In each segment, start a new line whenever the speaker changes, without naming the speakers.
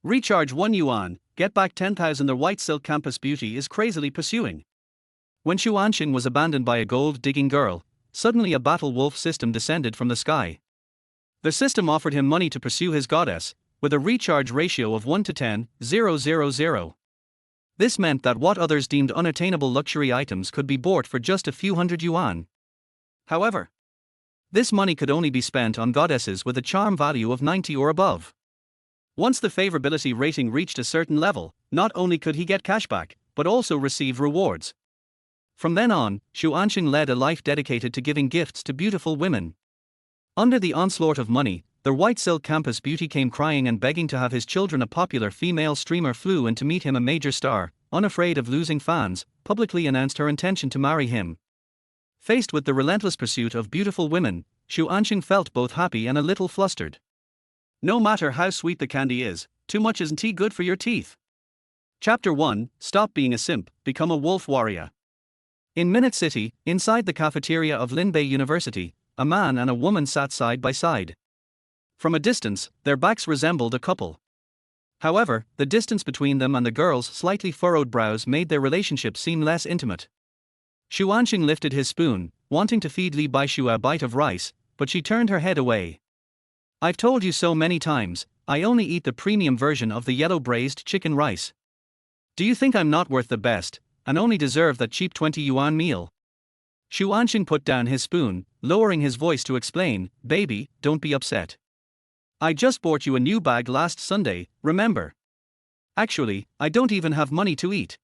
Recharge 1 yuan, get back 10,000. The white silk campus beauty is crazily pursuing. When Xu Ansheng was abandoned by a gold-digging girl, suddenly a battle wolf system descended from the sky. The system offered him money to pursue his goddess, with a recharge ratio of 1 to 10,000. This meant that what others deemed unattainable luxury items could be bought for just a few hundred yuan. However, this money could only be spent on goddesses with a charm value of 90 or above. Once the favorability rating reached a certain level, not only could he get cashback, but also receive rewards. From then on, Xu Ansheng led a life dedicated to giving gifts to beautiful women. Under the onslaught of money, the white silk campus beauty came crying and begging to have his children. A popular female streamer flew in to meet him. A major star, unafraid of losing fans, publicly announced her intention to marry him. Faced with the relentless pursuit of beautiful women, Xu Ansheng felt both happy and a little flustered. No matter how sweet the candy is, too much isn't good for your teeth. Chapter 1: Stop being a simp, become a wolf warrior. In Minute City, inside the cafeteria of Linbei University, a man and a woman sat side by side. From a distance, their backs resembled a couple. However, the distance between them and the girl's slightly furrowed brows made their relationship seem less intimate. Xu Ansheng lifted his spoon, wanting to feed Li Baixu a bite of rice, but she turned her head away. I've told you so many times, I only eat the premium version of the yellow braised chicken rice. Do you think I'm not worth the best, and only deserve that cheap 20 yuan meal? Xu Ansheng put down his spoon, lowering his voice to explain, baby, don't be upset. I just bought you a new bag last Sunday, remember? Actually, I don't even have money to eat.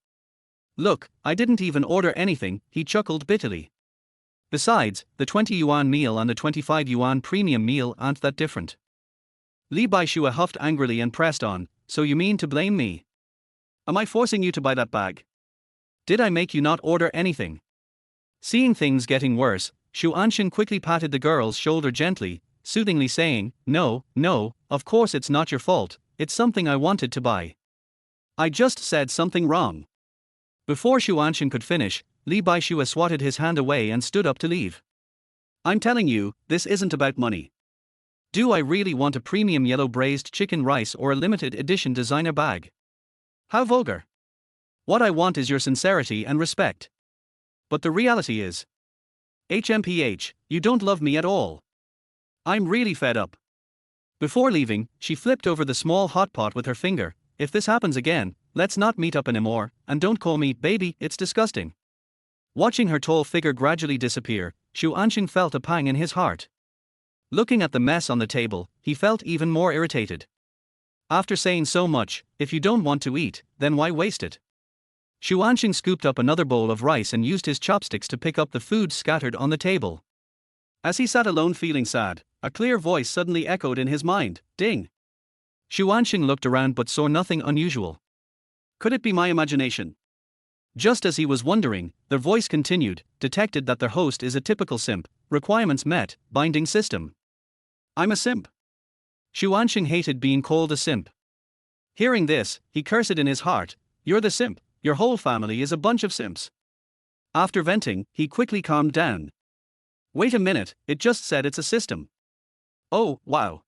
Look, I didn't even order anything, he chuckled bitterly. Besides, the 20 yuan meal and the 25 yuan premium meal aren't that different. Li Baixu huffed angrily and pressed on, so you mean to blame me? Am I forcing you to buy that bag? Did I make you not order anything? Seeing things getting worse, Xu Ansheng quickly patted the girl's shoulder gently, soothingly saying, No, of course it's not your fault, it's something I wanted to buy. I just said something wrong. Before Xu Ansheng could finish, Li Baixu swatted his hand away and stood up to leave. I'm telling you, this isn't about money. Do I really want a premium yellow braised chicken rice or a limited edition designer bag? How vulgar. What I want is your sincerity and respect. But the reality is, HMPH, you don't love me at all. I'm really fed up. Before leaving, she flipped over the small hot pot with her finger. If this happens again, let's not meet up anymore, and don't call me baby, it's disgusting. Watching her tall figure gradually disappear, Xu Ansheng felt a pang in his heart. Looking at the mess on the table, he felt even more irritated. After saying so much, if you don't want to eat, then why waste it? Xu Ansheng scooped up another bowl of rice and used his chopsticks to pick up the food scattered on the table. As he sat alone feeling sad, a clear voice suddenly echoed in his mind, ding. Xu Ansheng looked around but saw nothing unusual. Could it be my imagination? Just as he was wondering, the voice continued, detected that their host is a typical simp, requirements met, binding system. I'm a simp. Xu Ansheng hated being called a simp. Hearing this, he cursed in his heart, you're the simp, your whole family is a bunch of simps. After venting, he quickly calmed down. Wait a minute, it just said it's a system. Oh, wow.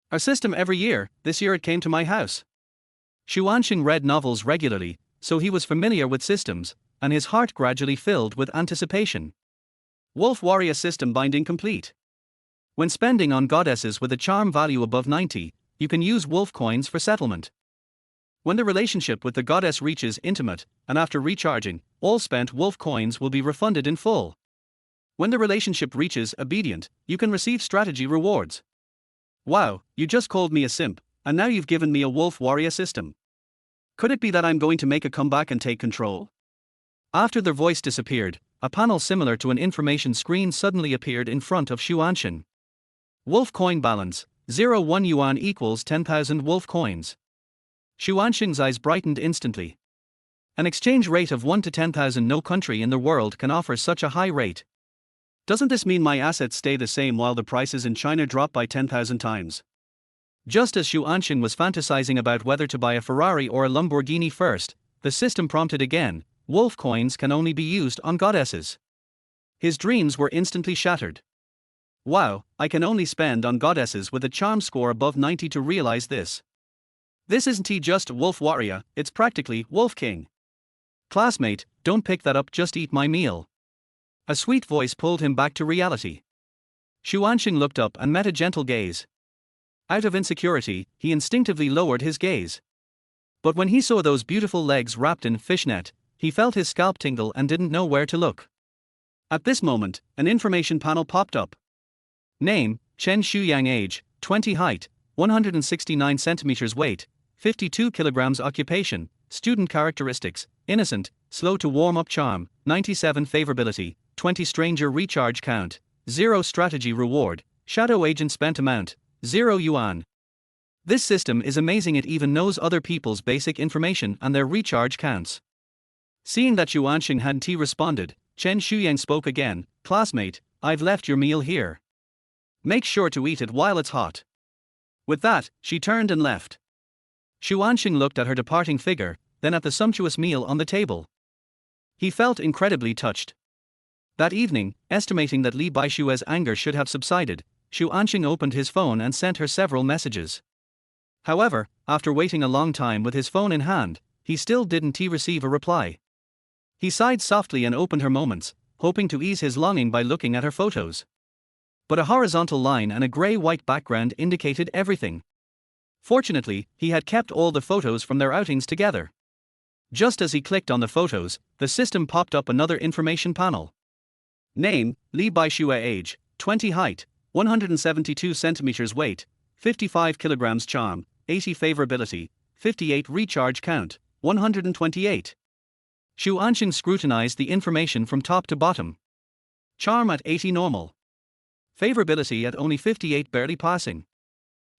A system every year, this year it came to my house. Xu Ansheng read novels regularly, so he was familiar with systems, and his heart gradually filled with anticipation. Wolf Warrior system binding complete. When spending on goddesses with a charm value above 90, you can use wolf coins for settlement. When the relationship with the goddess reaches intimate, and after recharging, all spent wolf coins will be refunded in full. When the relationship reaches obedient, you can receive strategy rewards. Wow, you just called me a simp, and now you've given me a wolf warrior system. Could it be that I'm going to make a comeback and take control? After their voice disappeared, a panel similar to an information screen suddenly appeared in front of Xu Ansheng. Wolf coin balance, 1 yuan equals 10,000 wolf coins. Xu Ansheng's eyes brightened instantly. An exchange rate of 1 to 10,000. No country in the world can offer such a high rate. Doesn't this mean my assets stay the same while the prices in China drop by 10,000 times? Just as Xu Ansheng was fantasizing about whether to buy a Ferrari or a Lamborghini first, the system prompted again, wolf coins can only be used on goddesses. His dreams were instantly shattered. Wow, I can only spend on goddesses with a charm score above 90 to realize this. This isn't just Wolf Warrior, it's practically Wolf King. Classmate, don't pick that up, just eat my meal. A sweet voice pulled him back to reality. Xu Ansheng looked up and met a gentle gaze. Out of insecurity, he instinctively lowered his gaze. But when he saw those beautiful legs wrapped in fishnet, he felt his scalp tingle and didn't know where to look. At this moment, an information panel popped up. Name, Chen Shuyang. Age, 20. Height, 169 centimeters. Weight, 52 kilograms. Occupation, student. Characteristics, innocent, slow to warm up. Charm, 97. Favorability, 20. Stranger. Recharge count, 0. Strategy reward, shadow agent. Spent amount, 0 yuan. This system is amazing, it even knows other people's basic information and their recharge counts. Seeing that Xu Ansheng hadn't responded, Chen Shuyang spoke again. Classmate, I've left your meal here. Make sure to eat it while it's hot. With that, she turned and left. Xu Ansheng looked at her departing figure, then at the sumptuous meal on the table. He felt incredibly touched. That evening, estimating that Li Baishue's anger should have subsided, Xu Ansheng opened his phone and sent her several messages. However, after waiting a long time with his phone in hand, he still didn't receive a reply. He sighed softly and opened her moments, hoping to ease his longing by looking at her photos. But a horizontal line and a grey-white background indicated everything. Fortunately, he had kept all the photos from their outings together. Just as he clicked on the photos, the system popped up another information panel. Name, Li Baishue. Age, 20. Height, 172 centimeters. Weight, 55 kilograms. Charm, 80. Favorability, 58. Recharge count, 128. Xu Ansheng scrutinized the information from top to bottom. Charm at 80. Normal. Favorability at only 58. Barely passing.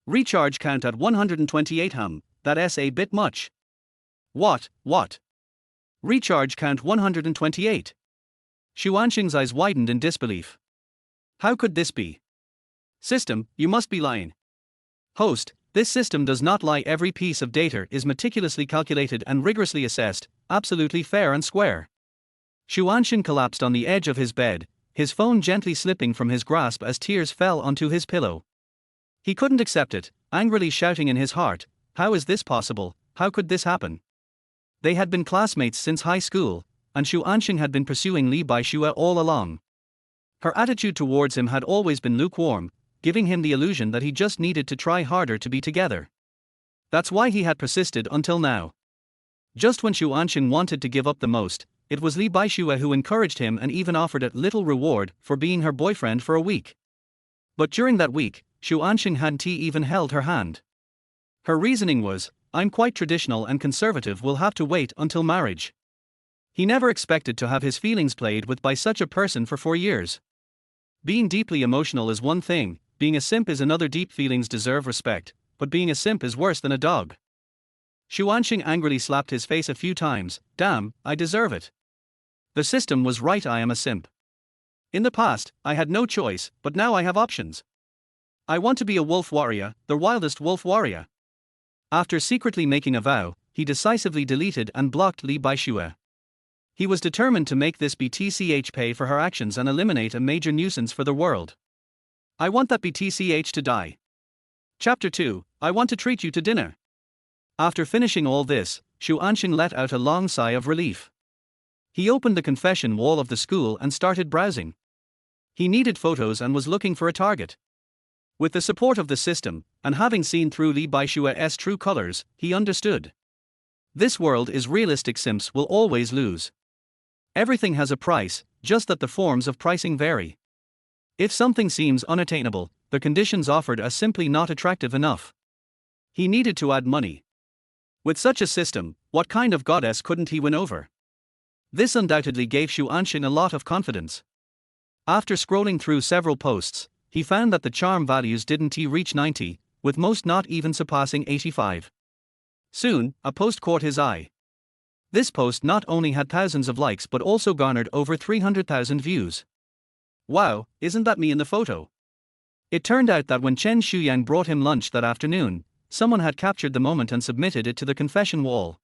Recharge count at 128. That's a bit much. What? Recharge count 128. Xu Ansheng's eyes widened in disbelief. How could this be? System, you must be lying. Host, this system does not lie. Every piece of data is meticulously calculated and rigorously assessed, absolutely fair and square. Xu Ansheng collapsed on the edge of his bed, his phone gently slipping from his grasp as tears fell onto his pillow. He couldn't accept it, angrily shouting in his heart, how is this possible, how could this happen? They had been classmates since high school, and Xu Ansheng had been pursuing Li Baishue all along. Her attitude towards him had always been lukewarm, giving him the illusion that he just needed to try harder to be together. That's why he had persisted until now. Just when Xu Ansheng wanted to give up the most, it was Li Baishue who encouraged him and even offered a little reward for being her boyfriend for a week. But during that week, Xu Ansheng hadn't even held her hand. Her reasoning was, I'm quite traditional and conservative, will have to wait until marriage. He never expected to have his feelings played with by such a person for 4 years. Being deeply emotional is one thing, being a simp is another. Deep feelings deserve respect, but being a simp is worse than a dog. Xu Ansheng angrily slapped his face a few times. Damn, I deserve it. The system was right, I am a simp. In the past, I had no choice, but now I have options. I want to be a wolf warrior, the wildest wolf warrior. After secretly making a vow, he decisively deleted and blocked Li Baishue. He was determined to make this BTCH pay for her actions and eliminate a major nuisance for the world. I want that BTCH to die. Chapter 2, I want to treat you to dinner. After finishing all this, Xu Ansheng let out a long sigh of relief. He opened the confession wall of the school and started browsing. He needed photos and was looking for a target. With the support of the system, and having seen through Li Baishue's true colors, he understood. This world is realistic. Simps will always lose. Everything has a price, just that the forms of pricing vary. If something seems unattainable, the conditions offered are simply not attractive enough. He needed to add money. With such a system, what kind of goddess couldn't he win over? This undoubtedly gave Xu Ansheng a lot of confidence. After scrolling through several posts, he found that the charm values didn't reach 90, with most not even surpassing 85. Soon, a post caught his eye. This post not only had thousands of likes but also garnered over 300,000 views. Wow, isn't that me in the photo? It turned out that when Chen Shuyang brought him lunch that afternoon, someone had captured the moment and submitted it to the confession wall.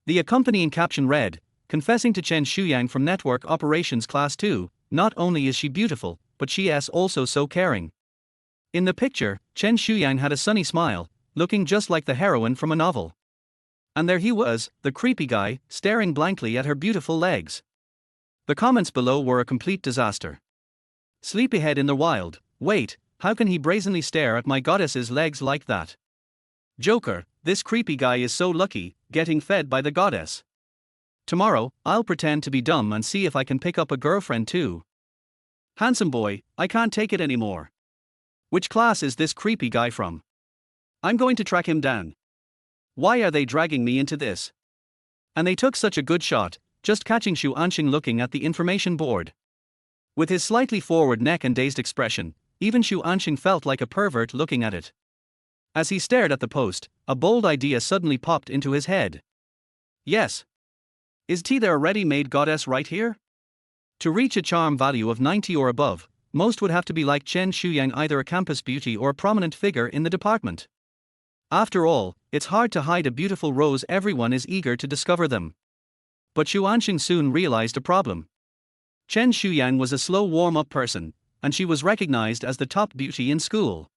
The accompanying caption read, confessing to Chen Shuyang from Network Operations Class 2, not only is she beautiful, but she is also so caring. In the picture, Chen Shuyang had a sunny smile, looking just like the heroine from a novel. And there he was, the creepy guy, staring blankly at her beautiful legs. The comments below were a complete disaster. Sleepyhead in the wild, wait, how can he brazenly stare at my goddess's legs like that? Joker, this creepy guy is so lucky, getting fed by the goddess. Tomorrow, I'll pretend to be dumb and see if I can pick up a girlfriend too. Handsome boy, I can't take it anymore. Which class is this creepy guy from? I'm going to track him down. Why are they dragging me into this? And they took such a good shot, just catching Xu Ansheng looking at the information board. With his slightly forward neck and dazed expression, even Xu Ansheng felt like a pervert looking at it. As he stared at the post, a bold idea suddenly popped into his head. Yes. Is there a ready-made goddess right here? To reach a charm value of 90 or above, most would have to be like Chen Shuyang, either a campus beauty or a prominent figure in the department. After all, it's hard to hide a beautiful rose, everyone is eager to discover them. But Xu Ansheng soon realized a problem. Chen Shuyang was a slow warm-up person, and she was recognized as the top beauty in school.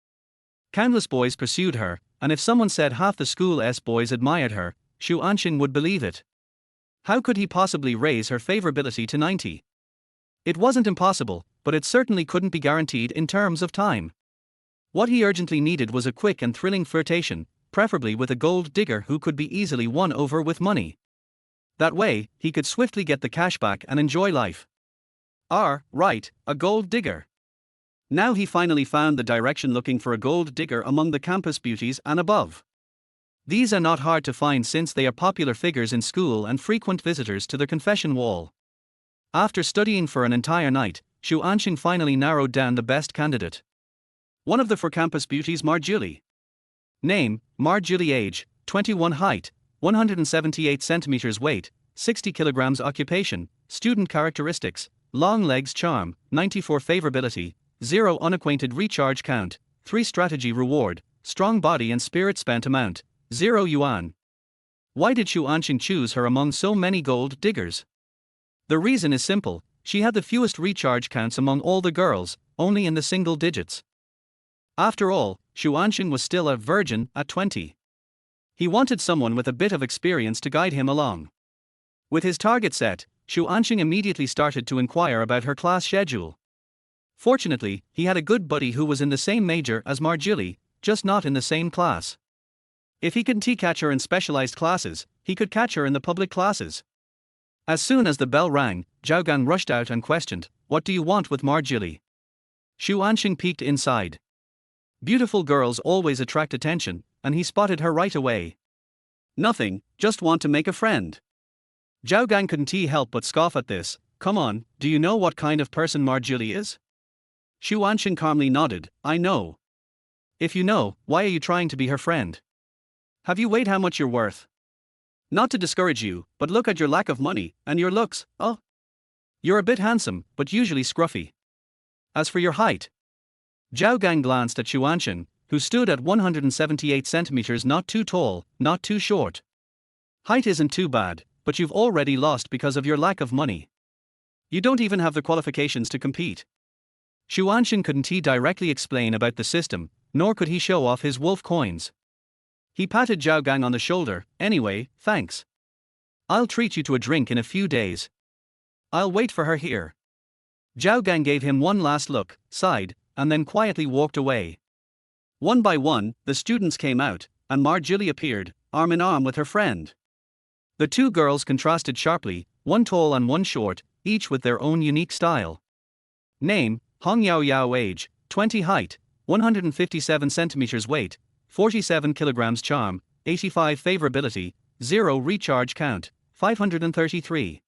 Countless boys pursued her, and if someone said half the school's boys admired her, Xu Ansheng would believe it. How could he possibly raise her favorability to 90? It wasn't impossible, but it certainly couldn't be guaranteed in terms of time. What he urgently needed was a quick and thrilling flirtation, preferably with a gold digger who could be easily won over with money. That way, he could swiftly get the cash back and enjoy life. Right, a gold digger. Now he finally found the direction looking for a gold digger among the campus beauties and above. These are not hard to find since they are popular figures in school and frequent visitors to the confession wall. After studying for an entire night, Xu Ansheng finally narrowed down the best candidate. One of the four campus beauties, Marjulie. Name, Marjulie. Age, 21. Height, 178 centimeters. Weight, 60 kilograms. Occupation, student. Characteristics, long legs. Charm, 94. Favorability, 0. Unacquainted. Recharge count, 3. Strategy. Reward, strong body and spirit. Spent amount, 0 yuan. Why did Xu Ansheng choose her among so many gold diggers? The reason is simple, she had the fewest recharge counts among all the girls, only in the single digits. After all, Xu Ansheng was still a virgin at 20. He wanted someone with a bit of experience to guide him along. With his target set, Xu Ansheng immediately started to inquire about her class schedule. Fortunately, he had a good buddy who was in the same major as Marjulie, just not in the same class. If he couldn't catch her in specialized classes, he could catch her in the public classes. As soon as the bell rang, Zhao Gang rushed out and questioned, "What do you want with Marjulie?" Xu Ansheng peeked inside. Beautiful girls always attract attention, and he spotted her right away. "Nothing, just want to make a friend." Zhao Gang couldn't help but scoff at this. "Come on, do you know what kind of person Marjulie is?" Xu Ansheng calmly nodded, "I know." "If you know, why are you trying to be her friend? Have you weighed how much you're worth? Not to discourage you, but look at your lack of money, and your looks, oh. You're a bit handsome, but usually scruffy. As for your height..." Zhao Gang glanced at Xu Ansheng, who stood at 178 centimeters, not too tall, not too short. "Height isn't too bad, but you've already lost because of your lack of money. You don't even have the qualifications to compete." Xu Ansheng couldn't directly explain about the system, nor could he show off his wolf coins. He patted Zhao Gang on the shoulder. "Anyway, thanks. I'll treat you to a drink in a few days. I'll wait for her here." Zhao Gang gave him one last look, sighed, and then quietly walked away. One by one, the students came out, and Marjulie appeared, arm in arm with her friend. The two girls contrasted sharply, one tall and one short, each with their own unique style. Name, Hong Yao Yao. Age, 20. Height, 157 centimeters. Weight, 47 kilograms. Charm, 85. Favorability, 0. Recharge count, 533.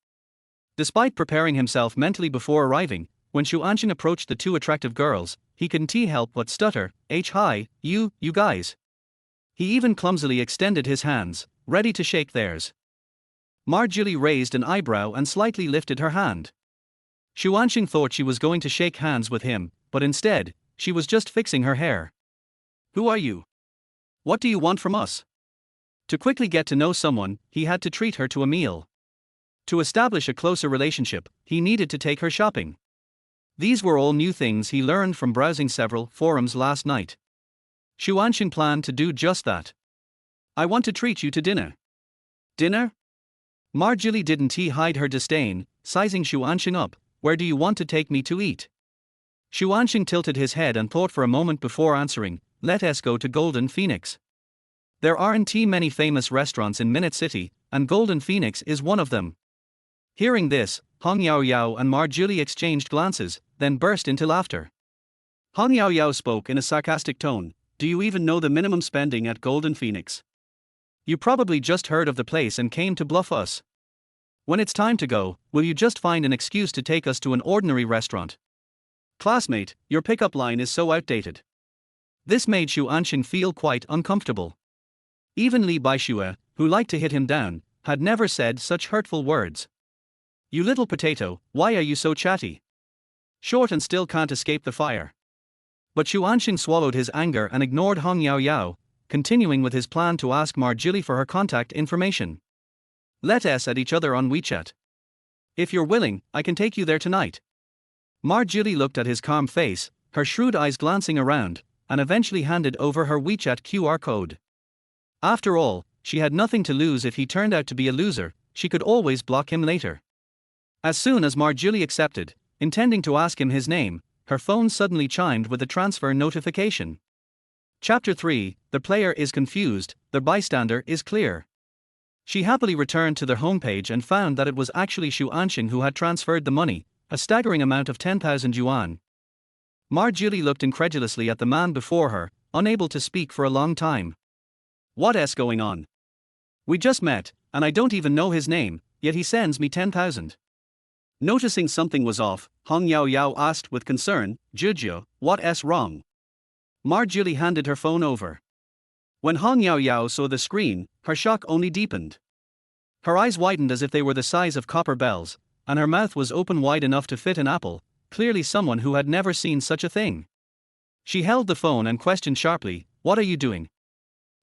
Despite preparing himself mentally before arriving, when Xu Ansheng approached the two attractive girls, he couldn't help but stutter, "Hi, you guys." He even clumsily extended his hands, ready to shake theirs. Marjulie raised an eyebrow and slightly lifted her hand. Xu Ansheng thought she was going to shake hands with him, but instead, she was just fixing her hair. "Who are you? What do you want from us?" To quickly get to know someone, he had to treat her to a meal. To establish a closer relationship, he needed to take her shopping. These were all new things he learned from browsing several forums last night. Xu Ansheng planned to do just that. I want to treat you to dinner. Dinner? Marjorie didn't hide her disdain, sizing Xu Ansheng up. Where do you want to take me to eat? Xu Ansheng tilted his head and thought for a moment before answering, let's go to Golden Phoenix. There aren't many famous restaurants in Minute City, and Golden Phoenix is one of them. Hearing this, Hong Yao Yao and Marjorie exchanged glances, then burst into laughter. Hong Yao Yao spoke in a sarcastic tone, do you even know the minimum spending at Golden Phoenix? You probably just heard of the place and came to bluff us. When it's time to go, will you just find an excuse to take us to an ordinary restaurant? Classmate, your pickup line is so outdated. This made Xu Ansheng feel quite uncomfortable. Even Li Baixue, who liked to hit him down, had never said such hurtful words. You little potato, why are you so chatty? Short and still can't escape the fire. But Xu Ansheng swallowed his anger and ignored Hong Yao Yao, continuing with his plan to ask Marjorie for her contact information. Let us at each other on WeChat. If you're willing, I can take you there tonight. Marjorie looked at his calm face, her shrewd eyes glancing around, and eventually handed over her WeChat QR code. After all, she had nothing to lose if he turned out to be a loser, she could always block him later. As soon as Marjorie accepted, intending to ask him his name, her phone suddenly chimed with a transfer notification. Chapter 3, The player is confused, the bystander is clear. She happily returned to their homepage and found that it was actually Xu Ansheng who had transferred the money, a staggering amount of 10,000 yuan. Marjorie looked incredulously at the man before her, unable to speak for a long time. What's going on? We just met, and I don't even know his name, yet he sends me 10,000. Noticing something was off, Hong Yao Yao asked with concern, Juju, what's wrong? Marjorie handed her phone over. When Hong Yao Yao saw the screen, her shock only deepened. Her eyes widened as if they were the size of copper bells, and her mouth was open wide enough to fit an apple, clearly someone who had never seen such a thing. She held the phone and questioned sharply, what are you doing?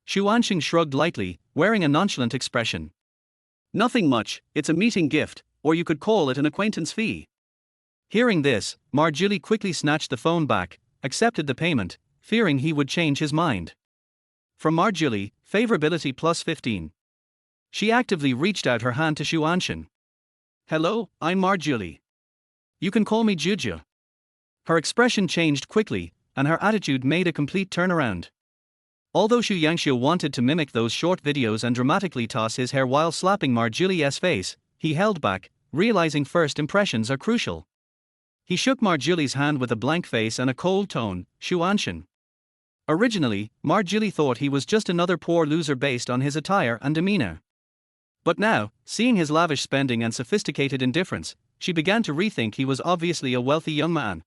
Xu Ansheng shrugged lightly, wearing a nonchalant expression. Nothing much, it's a meeting gift, or you could call it an acquaintance fee. Hearing this, Marjorie quickly snatched the phone back, accepted the payment, fearing he would change his mind. From Marjorie, favorability plus 15. She actively reached out her hand to Xu Ansheng. Hello, I'm Marjorie. You can call me Juju. Her expression changed quickly, and her attitude made a complete turnaround. Although Xu Yangxiu wanted to mimic those short videos and dramatically toss his hair while slapping Marjorie's face, he held back, realizing first impressions are crucial. He shook Marjorie's hand with a blank face and a cold tone, Xu Ansheng. Originally, Marjorie thought he was just another poor loser based on his attire and demeanor. But now, seeing his lavish spending and sophisticated indifference, she began to rethink he was obviously a wealthy young man.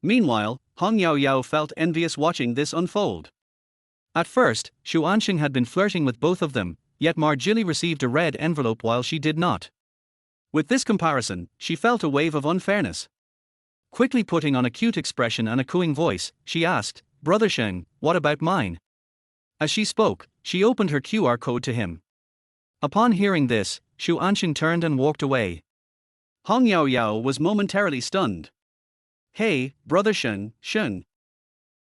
Meanwhile, Hong Yao Yao felt envious watching this unfold. At first, Xu Ansheng had been flirting with both of them, yet Marjorie received a red envelope while she did not. With this comparison, she felt a wave of unfairness. Quickly putting on a cute expression and a cooing voice, she asked, Brother Sheng, what about mine? As she spoke, she opened her QR code to him. Upon hearing this, Xu Ansheng turned and walked away. Hong Yao Yao was momentarily stunned. Hey, Brother Sheng.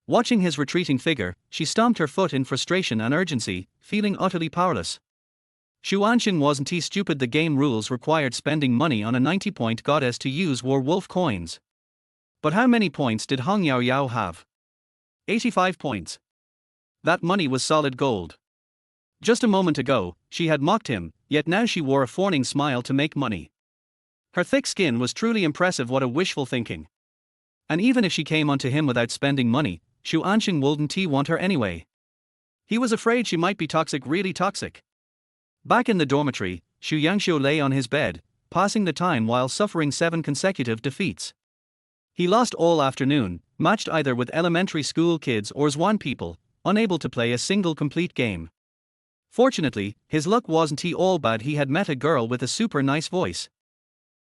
Watching his retreating figure, she stomped her foot in frustration and urgency, feeling utterly powerless. Xu Ansheng wasn't stupid. The game rules required spending money on a 90-point goddess to use werewolf coins. But how many points did Hong Yao Yao have? 85 points. That money was solid gold. Just a moment ago, she had mocked him, yet now she wore a fawning smile to make money. Her thick skin was truly impressive. What a wishful thinking. And even if she came onto him without spending money, Xu Ansheng wouldn't want her anyway. He was afraid she might be toxic, really toxic. Back in the dormitory, Xu Yangxiu lay on his bed, passing the time while suffering 7 consecutive defeats. He lost all afternoon, matched either with elementary school kids or Zwan people, unable to play a single complete game. Fortunately, his luck wasn't all bad. He had met a girl with a super nice voice.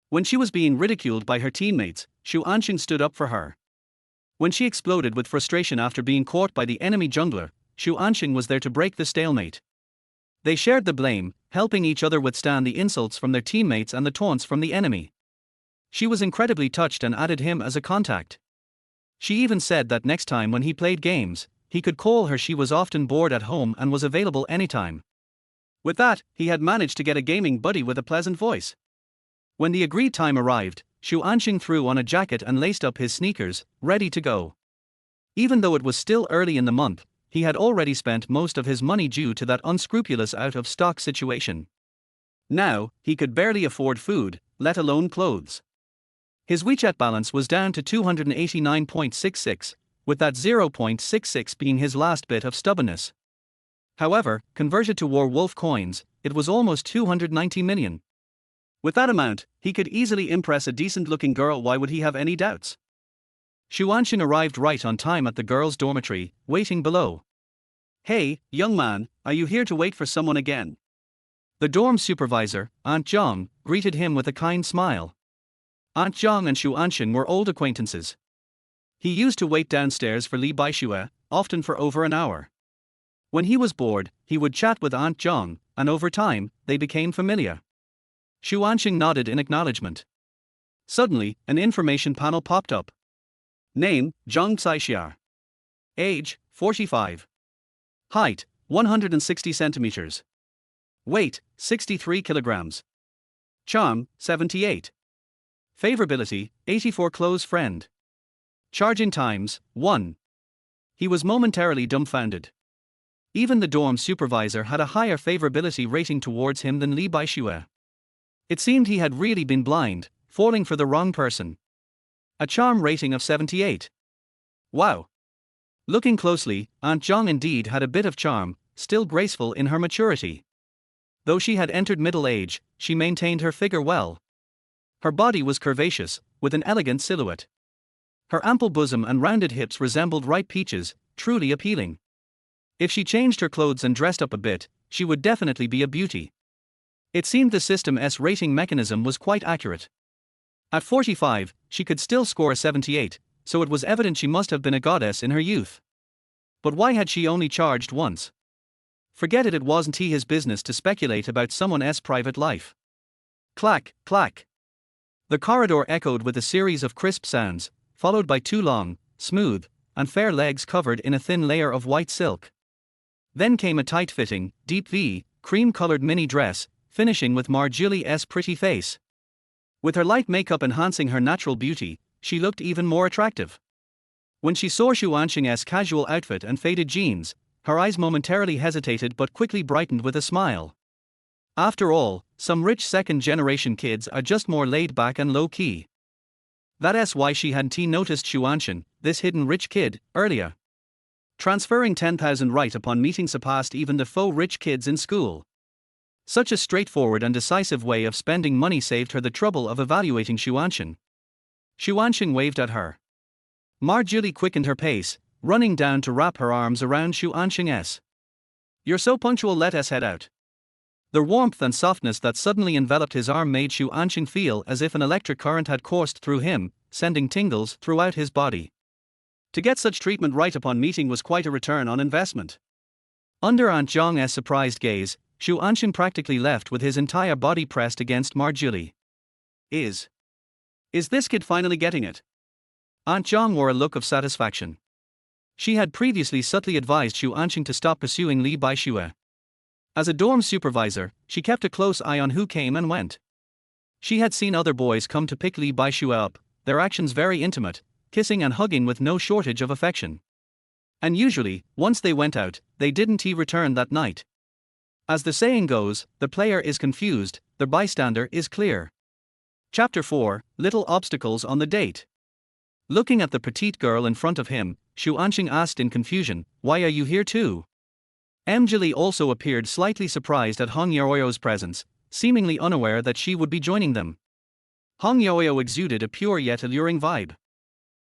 When she was being ridiculed by her teammates, Xu Ansheng stood up for her. When she exploded with frustration after being caught by the enemy jungler, Xu Ansheng was there to break the stalemate. They shared the blame, helping each other withstand the insults from their teammates and the taunts from the enemy. She was incredibly touched and added him as a contact. She even said that next time when he played games, he could call her. She was often bored at home and was available anytime. With that, he had managed to get a gaming buddy with a pleasant voice. When the agreed time arrived, Xu Ansheng threw on a jacket and laced up his sneakers, ready to go. Even though it was still early in the month, he had already spent most of his money due to that unscrupulous out-of-stock situation. Now, he could barely afford food, let alone clothes. His WeChat balance was down to 289.66, with that 0.66 being his last bit of stubbornness. However, converted to Wolf coins, it was almost 290 million. With that amount, he could easily impress a decent-looking girl. Why would he have any doubts? Xu Ansheng arrived right on time at the girls' dormitory, waiting below. "Hey, young man, are you here to wait for someone again?" The dorm supervisor, Aunt Zhang, greeted him with a kind smile. Aunt Zhang and Xu Ansheng were old acquaintances. He used to wait downstairs for Li Baixue, often for over an hour. When he was bored, he would chat with Aunt Zhang, and over time, they became familiar. Xu Ansheng nodded in acknowledgement. Suddenly, an information panel popped up. Name, Zhang Xixiar. Age, 45. Height, 160 centimeters. Weight, 63 kilograms. Charm, 78. Favorability, 84. Close friend. Charging times, 1. He was momentarily dumbfounded. Even the dorm supervisor had a higher favorability rating towards him than Li Baixue. It seemed he had really been blind, falling for the wrong person. A charm rating of 78. Wow. Looking closely, Aunt Zhang indeed had a bit of charm, still graceful in her maturity. Though she had entered middle age, she maintained her figure well. Her body was curvaceous, with an elegant silhouette. Her ample bosom and rounded hips resembled ripe peaches, truly appealing. If she changed her clothes and dressed up a bit, she would definitely be a beauty. It seemed the system's rating mechanism was quite accurate. At 45, she could still score a 78, so it was evident she must have been a goddess in her youth. But why had she only charged once? Forget it, it wasn't his business to speculate about someone's private life. Clack, clack. The corridor echoed with a series of crisp sounds, followed by two long, smooth, and fair legs covered in a thin layer of white silk. Then came a tight-fitting, deep V, cream-colored mini dress, finishing with Marjolie's pretty face. With her light makeup enhancing her natural beauty, she looked even more attractive. When she saw Xu Ansheng's casual outfit and faded jeans, her eyes momentarily hesitated but quickly brightened with a smile. After all, some rich second-generation kids are just more laid-back and low-key. That's why she hadn't noticed Xu Ansheng, this hidden rich kid, earlier. Transferring 10,000 right upon meeting surpassed even the faux rich kids in school. Such a straightforward and decisive way of spending money saved her the trouble of evaluating Xu Ansheng. Xu Ansheng waved at her. Marjolie quickened her pace, running down to wrap her arms around Xu Ansheng's. "You're so punctual, let us head out." The warmth and softness that suddenly enveloped his arm made Xu Ansheng feel as if an electric current had coursed through him, sending tingles throughout his body. To get such treatment right upon meeting was quite a return on investment. Under Aunt Zhang's surprised gaze, Xu Ansheng practically left with his entire body pressed against Marjolie. Is this kid finally getting it? Aunt Zhang wore a look of satisfaction. She had previously subtly advised Xu Ansheng to stop pursuing Li Baixue. As a dorm supervisor, she kept a close eye on who came and went. She had seen other boys come to pick Li Baixue up, their actions very intimate, kissing and hugging with no shortage of affection. And usually, once they went out, they didn't return that night. As the saying goes, the player is confused, the bystander is clear. Chapter 4, Little Obstacles on the Date. Looking at the petite girl in front of him, Xu Ansheng asked in confusion, "Why are you here too?" Marjolie also appeared slightly surprised at Hong Yaoyao's presence, seemingly unaware that she would be joining them. Hong Yaoyao exuded a pure yet alluring vibe.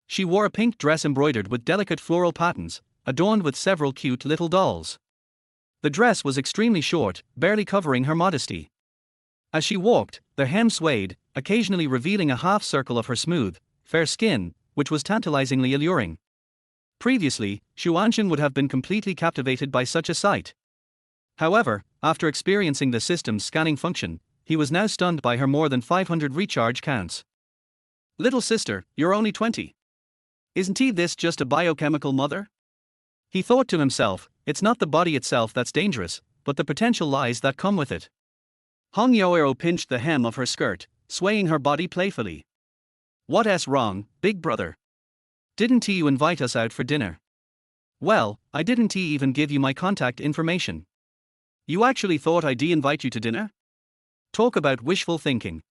She wore a pink dress embroidered with delicate floral patterns, adorned with several cute little dolls. The dress was extremely short, barely covering her modesty. As she walked, the hem swayed, occasionally revealing a half circle of her smooth, fair skin, which was tantalizingly alluring. Previously, Xu Ansheng would have been completely captivated by such a sight. However, after experiencing the system's scanning function, he was now stunned by her more than 500 recharge counts. "Little sister, you're only 20. Isn't this just a biochemical mother?" He thought to himself, it's not the body itself that's dangerous, but the potential lies that come with it. Hong Yaoero pinched the hem of her skirt, swaying her body playfully. What's wrong, big brother? Didn't you invite us out for dinner? Well, I didn't even give you my contact information. You actually thought I'd invite you to dinner? Talk about wishful thinking.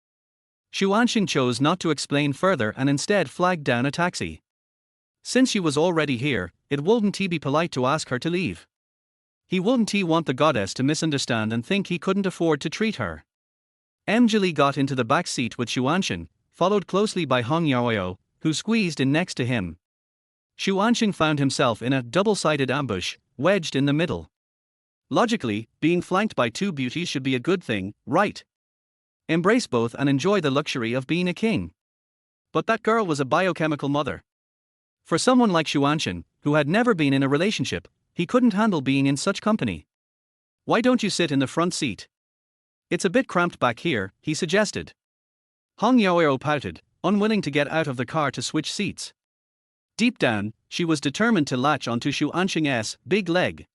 Xu Ansheng chose not to explain further and instead flagged down a taxi. Since she was already here, it wouldn't be polite to ask her to leave. He wouldn't want the goddess to misunderstand and think he couldn't afford to treat her. Mjali got into the back seat with Xu Ansheng, followed closely by Hong Yaoeo, who squeezed in next to him. Xu Ansheng found himself in a double-sided ambush, wedged in the middle. Logically, being flanked by two beauties should be a good thing, right? Embrace both and enjoy the luxury of being a king. But that girl was a biochemical mother. For someone like Xu Ansheng, who had never been in a relationship, he couldn't handle being in such company. Why don't you sit in the front seat? It's a bit cramped back here, he suggested. Hong Yaoero pouted, unwilling to get out of the car to switch seats. Deep down, she was determined to latch onto Xu Ansheng's big leg.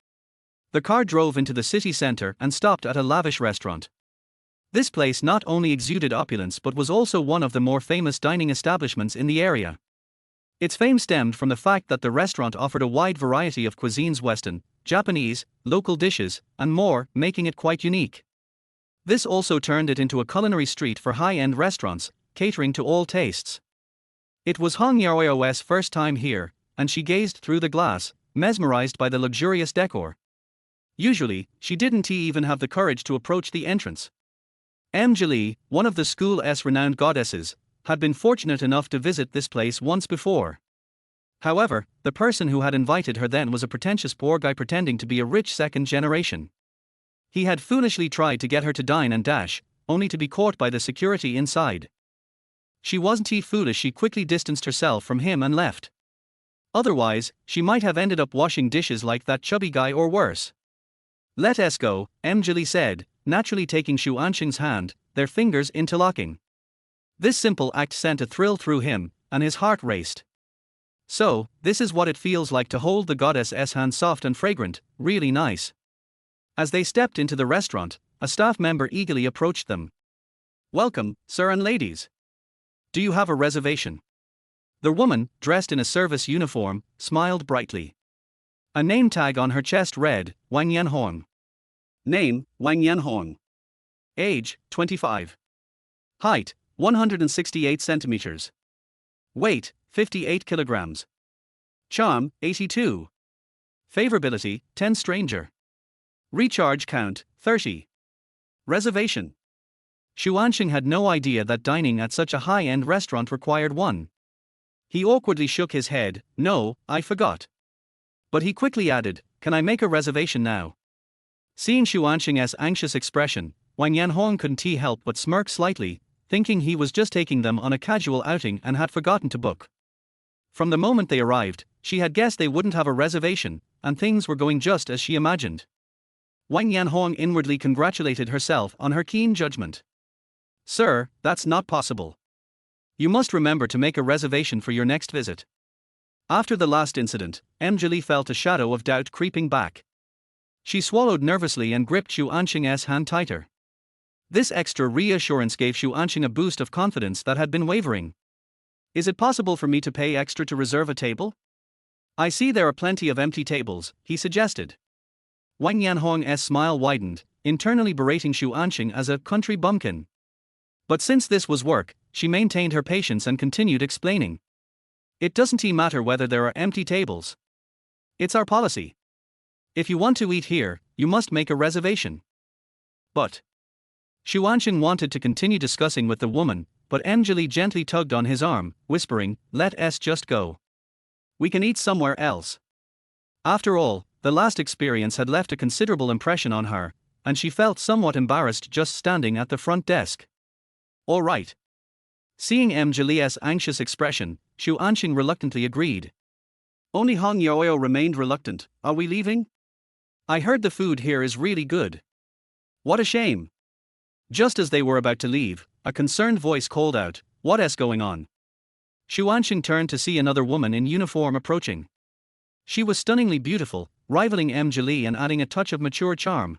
The car drove into the city center and stopped at a lavish restaurant. This place not only exuded opulence but was also one of the more famous dining establishments in the area. Its fame stemmed from the fact that the restaurant offered a wide variety of cuisines: Western, Japanese, local dishes, and more, making it quite unique. This also turned it into a culinary street for high-end restaurants, catering to all tastes. It was Hong Yaoeo's first time here, and she gazed through the glass, mesmerized by the luxurious decor. Usually, she didn't even have the courage to approach the entrance. Mjali, one of the school's renowned goddesses, had been fortunate enough to visit this place once before. However, the person who had invited her then was a pretentious poor guy pretending to be a rich second generation. He had foolishly tried to get her to dine and dash, only to be caught by the security inside. She wasn't foolish, she quickly distanced herself from him and left. Otherwise, she might have ended up washing dishes like that chubby guy or worse. Let's go, Mjali said, naturally taking Xu Ansheng's hand, their fingers interlocking. This simple act sent a thrill through him, and his heart raced. So, this is what it feels like to hold the goddess's hand, soft and fragrant, really nice. As they stepped into the restaurant, a staff member eagerly approached them. Welcome, sir and ladies. Do you have a reservation? The woman, dressed in a service uniform, smiled brightly. A name tag on her chest read, Wang Yanhong. Name, Wang Yanhong. Age, 25. Height, 168 centimeters. Weight, 58 kilograms. Charm, 82. Favorability, 10 stranger. Recharge count, 30. Reservation. Xu Ansheng had no idea that dining at such a high-end restaurant required one. He awkwardly shook his head, no, I forgot. But he quickly added, can I make a reservation now? Seeing Xu Ansheng's anxious expression, Wang Yanhong couldn't help but smirk slightly, thinking he was just taking them on a casual outing and had forgotten to book. From the moment they arrived, she had guessed they wouldn't have a reservation, and things were going just as she imagined. Wang Yanhong inwardly congratulated herself on her keen judgment. Sir, that's not possible. You must remember to make a reservation for your next visit. After the last incident, Mjali felt a shadow of doubt creeping back. She swallowed nervously and gripped Xu Ansheng's hand tighter. This extra reassurance gave Xu Ansheng a boost of confidence that had been wavering. Is it possible for me to pay extra to reserve a table? I see there are plenty of empty tables, he suggested. Wang Yanhong's smile widened, internally berating Xu Ansheng as a country bumpkin. But since this was work, she maintained her patience and continued explaining. It doesn't matter whether there are empty tables. It's our policy. If you want to eat here, you must make a reservation. But Xu Ansheng wanted to continue discussing with the woman, but Mjali gently tugged on his arm, whispering, let's just go. We can eat somewhere else. After all, the last experience had left a considerable impression on her, and she felt somewhat embarrassed just standing at the front desk. All right. Seeing Mjali's anxious expression, Xu Ansheng reluctantly agreed. Only Hong Yaoeo remained reluctant. Are we leaving? I heard the food here is really good. What a shame. Just as they were about to leave, a concerned voice called out, what's going on? Xu Ansheng turned to see another woman in uniform approaching. She was stunningly beautiful, rivaling Jolie and adding a touch of mature charm.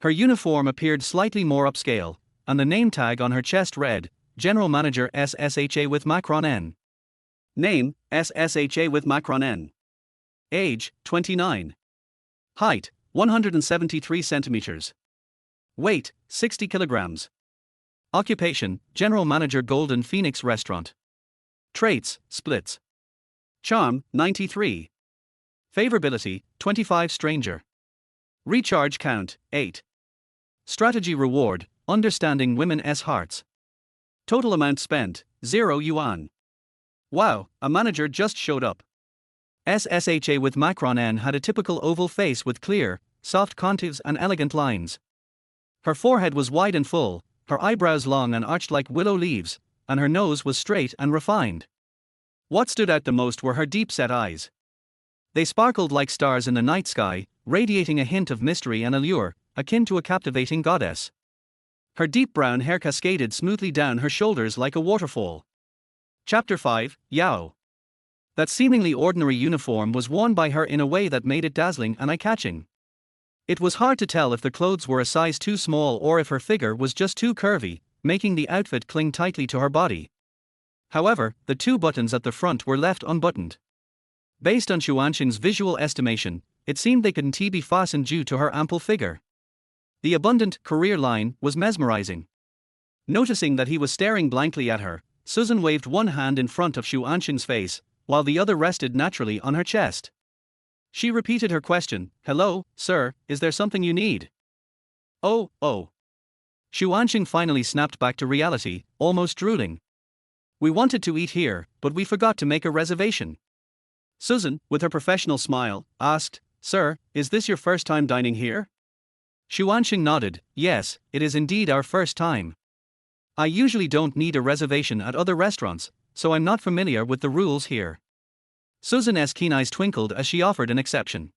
Her uniform appeared slightly more upscale, and the name tag on her chest read, General Manager SSHA with Macron N. Name, SSHA with Macron N. Age, 29. Height, 173 centimeters. Weight, 60 kilograms. Occupation, General Manager Golden Phoenix Restaurant. Traits, splits. Charm, 93. Favorability, 25 stranger. Recharge count, 8. Strategy reward, understanding women's hearts. Total amount spent, 0 yuan. Wow, a manager just showed up. SSHA with Macron N had a typical oval face with clear, soft contours and elegant lines. Her forehead was wide and full, her eyebrows long and arched like willow leaves, and her nose was straight and refined. What stood out the most were her deep-set eyes. They sparkled like stars in the night sky, radiating a hint of mystery and allure, akin to a captivating goddess. Her deep brown hair cascaded smoothly down her shoulders like a waterfall. Chapter 5, Yao. That seemingly ordinary uniform was worn by her in a way that made it dazzling and eye-catching. It was hard to tell if the clothes were a size too small or if her figure was just too curvy, making the outfit cling tightly to her body. However, the 2 buttons at the front were left unbuttoned. Based on Xu Ansheng's visual estimation, it seemed they couldn't be fastened due to her ample figure. The abundant career line was mesmerizing. Noticing that he was staring blankly at her, Susan waved one hand in front of Xu Ansheng's face, while the other rested naturally on her chest. She repeated her question, "Hello, sir, is there something you need?" Oh. Xu Ansheng finally snapped back to reality, almost drooling. "We wanted to eat here, but we forgot to make a reservation." Susan, with her professional smile, asked, "Sir, is this your first time dining here?" Xu Ansheng nodded, "Yes, it is indeed our first time. I usually don't need a reservation at other restaurants, so I'm not familiar with the rules here." Susan's keen eyes twinkled as she offered an exception.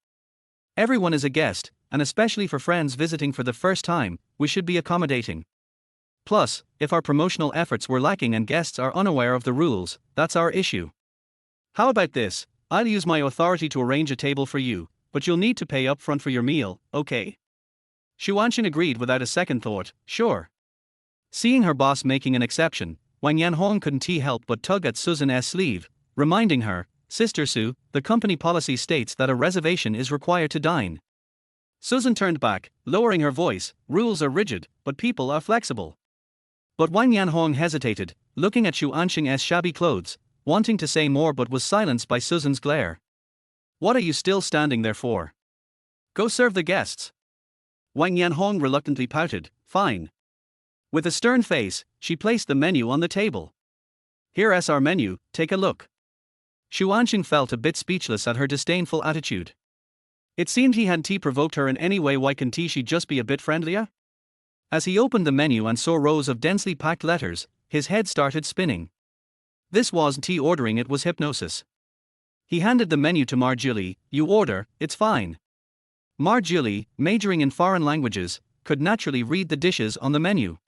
"Everyone is a guest, and especially for friends visiting for the first time, we should be accommodating. Plus, if our promotional efforts were lacking and guests are unaware of the rules, that's our issue. How about this? I'll use my authority to arrange a table for you, but you'll need to pay up front for your meal, okay?" Xu Ansheng agreed without a second thought, "Sure." Seeing her boss making an exception, Wang Yanhong couldn't help but tug at Susan's sleeve, reminding her, "Sister Su, the company policy states that a reservation is required to dine." Susan turned back, lowering her voice, "Rules are rigid, but people are flexible." But Wang Yanhong hesitated, looking at Xu Ansheng's shabby clothes, wanting to say more but was silenced by Susan's glare. "What are you still standing there for? Go serve the guests." Wang Yanhong reluctantly pouted, "Fine." With a stern face, she placed the menu on the table. "Here's our menu, take a look." Xu Ansheng felt a bit speechless at her disdainful attitude. It seemed he hadn't provoked her in any way. Why can't she just be a bit friendlier? As he opened the menu and saw rows of densely packed letters, his head started spinning. This wasn't ordering, it was hypnosis. He handed the menu to Marjolie. "You order, it's fine." Marjolie, majoring in foreign languages, could naturally read the dishes on the menu.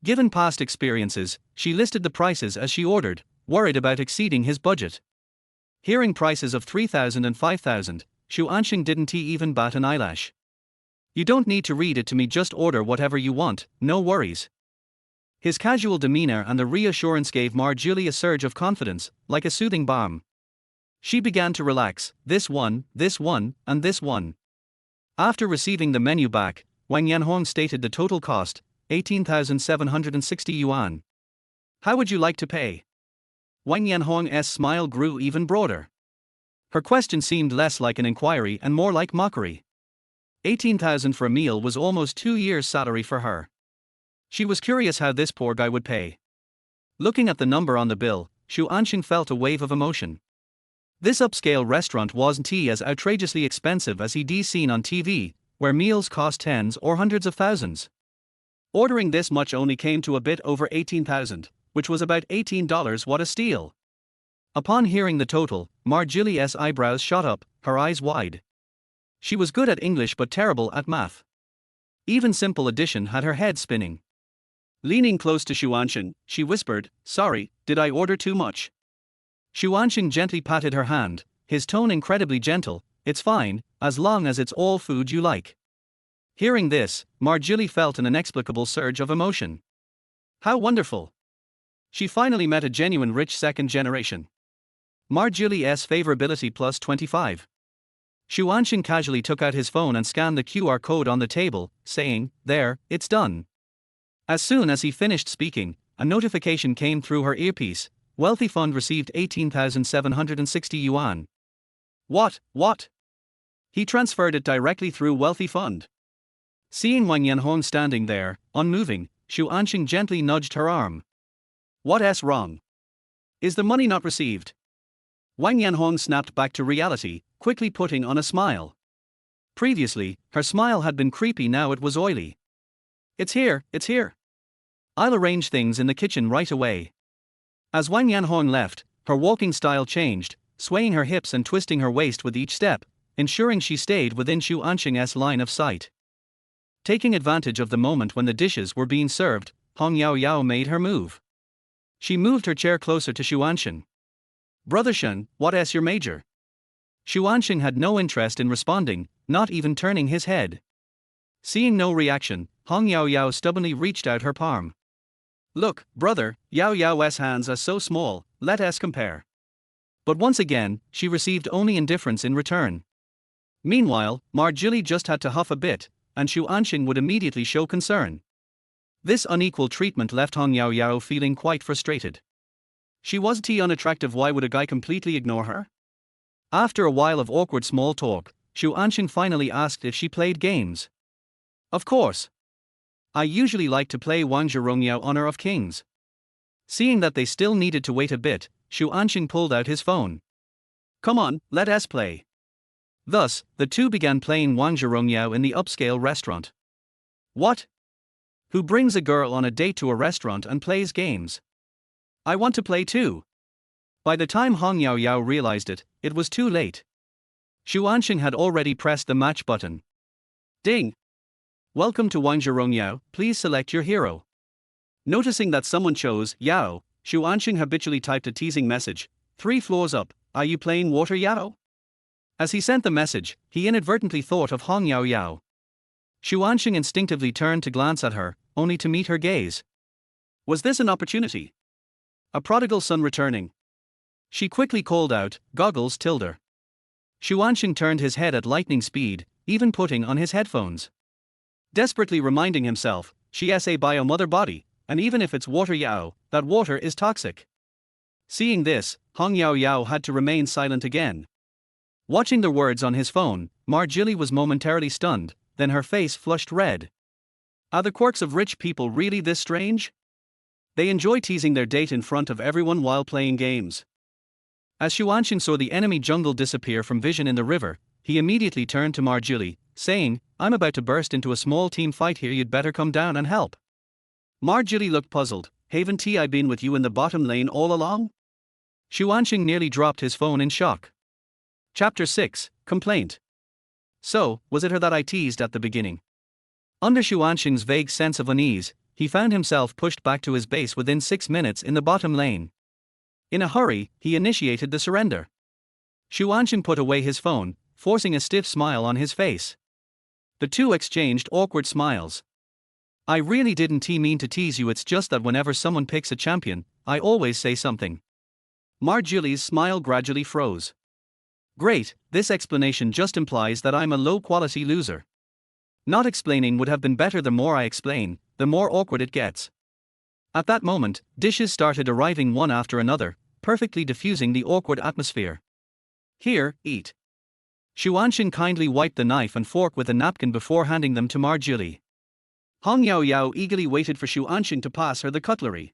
Given past experiences, she listed the prices as she ordered, worried about exceeding his budget. Hearing prices of 3,000 and 5,000, Xu Ansheng didn't even bat an eyelash. "You don't need to read it to me, just order whatever you want, no worries." His casual demeanor and the reassurance gave Marjolie a surge of confidence, like a soothing balm. She began to relax, this one, and this one. After receiving the menu back, Wang Yanhong stated the total cost, 18,760 yuan. "How would you like to pay?" Wang Yanhong's smile grew even broader. Her question seemed less like an inquiry and more like mockery. 18,000 for a meal was almost 2 years' salary for her. She was curious how this poor guy would pay. Looking at the number on the bill, Xu Ansheng felt a wave of emotion. This upscale restaurant wasn't as outrageously expensive as he'd seen on TV, where meals cost tens or hundreds of thousands. Ordering this much only came to a bit over 18,000, which was about $18. What a steal! Upon hearing the total, Marjolie's eyebrows shot up, her eyes wide. She was good at English but terrible at math. Even simple addition had her head spinning. Leaning close to Xu Ansheng, she whispered, "Sorry, did I order too much?" Xu Ansheng gently patted her hand, his tone incredibly gentle. It's fine, as long as it's all food you like. Hearing this, Marjorie felt an inexplicable surge of emotion. How wonderful! She finally met a genuine rich second generation. Marjorie's favorability plus 25. Xu Ansheng casually took out his phone and scanned the QR code on the table, saying, "There, it's done." As soon as he finished speaking, a notification came through her earpiece. Wealthy Fund received 18,760 yuan. What? He transferred it directly through Wealthy Fund. Seeing Wang Yanhong standing there, unmoving, Xu Ansheng gently nudged her arm. What's wrong? Is the money not received? Wang Yanhong snapped back to reality, quickly putting on a smile. Previously, her smile had been creepy, now it was oily. It's here. I'll arrange things in the kitchen right away. As Wang Yanhong left, her walking style changed, swaying her hips and twisting her waist with each step, ensuring she stayed within Xu Ansheng's line of sight. Taking advantage of the moment when the dishes were being served, Hong Yao made her move. She moved her chair closer to Xu Ansheng. Brother Shen, what's your major? Xu Ansheng had no interest in responding, not even turning his head. Seeing no reaction, Hong Yao stubbornly reached out her palm. Look, brother, Yao's hands are so small, let us compare. But once again, she received only indifference in return. Meanwhile, Marjorie just had to huff a bit, and Xu Ansheng would immediately show concern. This unequal treatment left Hong Yao feeling quite frustrated. She wasn't unattractive, why would a guy completely ignore her? After a while of awkward small talk, Xu Ansheng finally asked if she played games. Of course. I usually like to play Wang Zhirongyao Honor of Kings. Seeing that they still needed to wait a bit, Xu Ansheng pulled out his phone. Come on, let us play. Thus, the two began playing Wang Zhirongyao in the upscale restaurant. What? Who brings a girl on a date to a restaurant and plays games? I want to play too. By the time Hong Yao realized it, it was too late. Xu Ansheng had already pressed the match button. Ding! Welcome to Wang Zhirongyao, please select your hero. Noticing that someone chose Yao, Xu Ansheng habitually typed a teasing message, 3 floors up, are you playing water Yao? As he sent the message, he inadvertently thought of Hong Yao. Xu Ansheng instinctively turned to glance at her, only to meet her gaze. Was this an opportunity? A prodigal son returning? She quickly called out, goggles tilde. Xu Ansheng turned his head at lightning speed, even putting on his headphones. Desperately reminding himself, she is a bio-mother body, and even if it's water Yao, that water is toxic. Seeing this, Hong Yao had to remain silent again. Watching the words on his phone, Marjorie was momentarily stunned, then her face flushed red. Are the quirks of rich people really this strange? They enjoy teasing their date in front of everyone while playing games. As Xu Ansheng saw the enemy jungle disappear from vision in the river, he immediately turned to Marjorie, saying, I'm about to burst into a small team fight here, you'd better come down and help. Marjorie looked puzzled. Haven't I been with you in the bottom lane all along? Xu Ansheng nearly dropped his phone in shock. Chapter 6, Complaint. So, was it her that I teased at the beginning? Under Xu Ansheng's vague sense of unease, he found himself pushed back to his base within 6 minutes in the bottom lane. In a hurry, he initiated the surrender. Xu Ansheng put away his phone, forcing a stiff smile on his face. The two exchanged awkward smiles. I really didn't mean to tease you, it's just that whenever someone picks a champion, I always say something. Marjorie's smile gradually froze. Great, this explanation just implies that I'm a low-quality loser. Not explaining would have been better. The more I explain, the more awkward it gets. At that moment, dishes started arriving one after another, perfectly diffusing the awkward atmosphere. Here, eat. Xu Ansheng kindly wiped the knife and fork with a napkin before handing them to Marjorie. Hong Yao eagerly waited for Xu Ansheng to pass her the cutlery.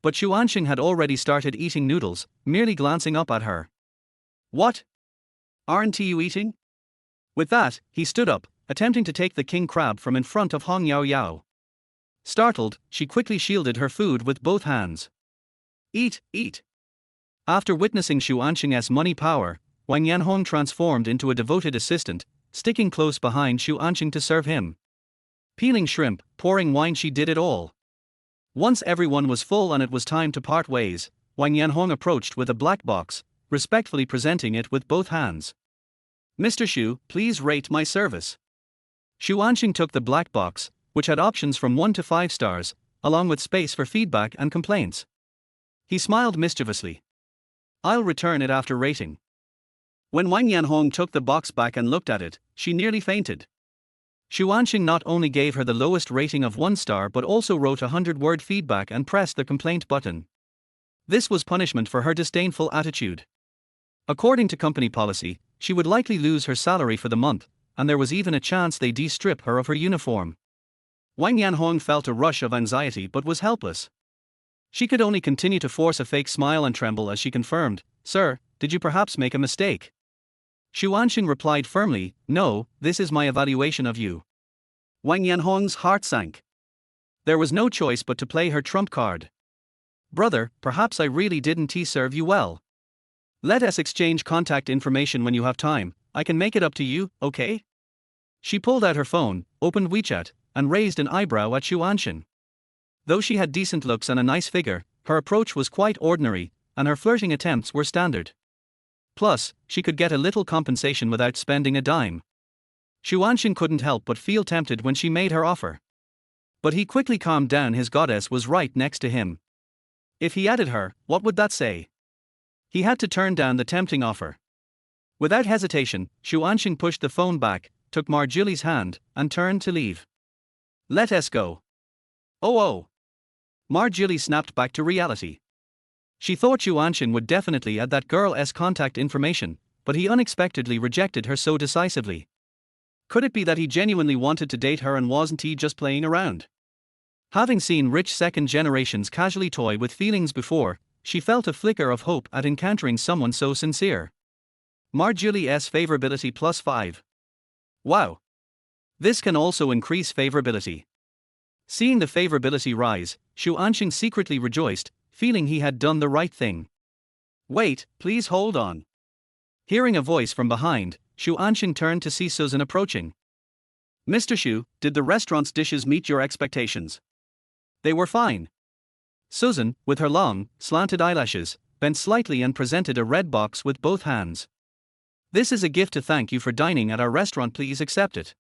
But Xu Ansheng had already started eating noodles, merely glancing up at her. What? Aren't you eating? With that, he stood up, attempting to take the king crab from in front of Hong Yao. Startled, she quickly shielded her food with both hands. Eat. After witnessing Xu Ansheng's money power, Wang Yanhong transformed into a devoted assistant, sticking close behind Xu Ansheng to serve him. Peeling shrimp, pouring wine, she did it all. Once everyone was full and it was time to part ways, Wang Yanhong approached with a black box, respectfully presenting it with both hands. "Mr. Xu, please rate my service." Xu Ansheng took the black box, which had options from 1 to 5 stars, along with space for feedback and complaints. He smiled mischievously. "I'll return it after rating." When Wang Yanhong took the box back and looked at it, she nearly fainted. Xu Ansheng not only gave her the lowest rating of 1 star but also wrote a 100-word feedback and pressed the complaint button. This was punishment for her disdainful attitude. According to company policy, she would likely lose her salary for the month, and there was even a chance they de-strip her of her uniform. Wang Yanhong felt a rush of anxiety but was helpless. She could only continue to force a fake smile and tremble as she confirmed, "Sir, did you perhaps make a mistake?" Xu Ansheng replied firmly, "No, this is my evaluation of you." Wang Yanhong's heart sank. There was no choice but to play her trump card. "Brother, perhaps I really didn't serve you well. Let us exchange contact information when you have time, I can make it up to you, okay?" She pulled out her phone, opened WeChat, and raised an eyebrow at Xu Ansheng. Though she had decent looks and a nice figure, her approach was quite ordinary, and her flirting attempts were standard. Plus, she could get a little compensation without spending a dime. Xu Ansheng couldn't help but feel tempted when she made her offer. But he quickly calmed down. His goddess was right next to him. If he added her, what would that say? He had to turn down the tempting offer. Without hesitation, Xu Ansheng pushed the phone back, took Marjolie's hand, and turned to leave. "Let us go." Oh. Marjolie snapped back to reality. She thought Xu Ansheng would definitely add that girl's contact information, but he unexpectedly rejected her so decisively. Could it be that he genuinely wanted to date her and wasn't he just playing around? Having seen rich second generations casually toy with feelings before, she felt a flicker of hope at encountering someone so sincere. Marjolie's favorability +5. Wow! This can also increase favorability. Seeing the favorability rise, Xu Ansheng secretly rejoiced, feeling he had done the right thing. "Wait, please hold on." Hearing a voice from behind, Xu Ansheng turned to see Susan approaching. "Mr. Xu, did the restaurant's dishes meet your expectations?" "They were fine." Susan, with her long, slanted eyelashes, bent slightly and presented a red box with both hands. "This is a gift to thank you for dining at our restaurant, please accept it."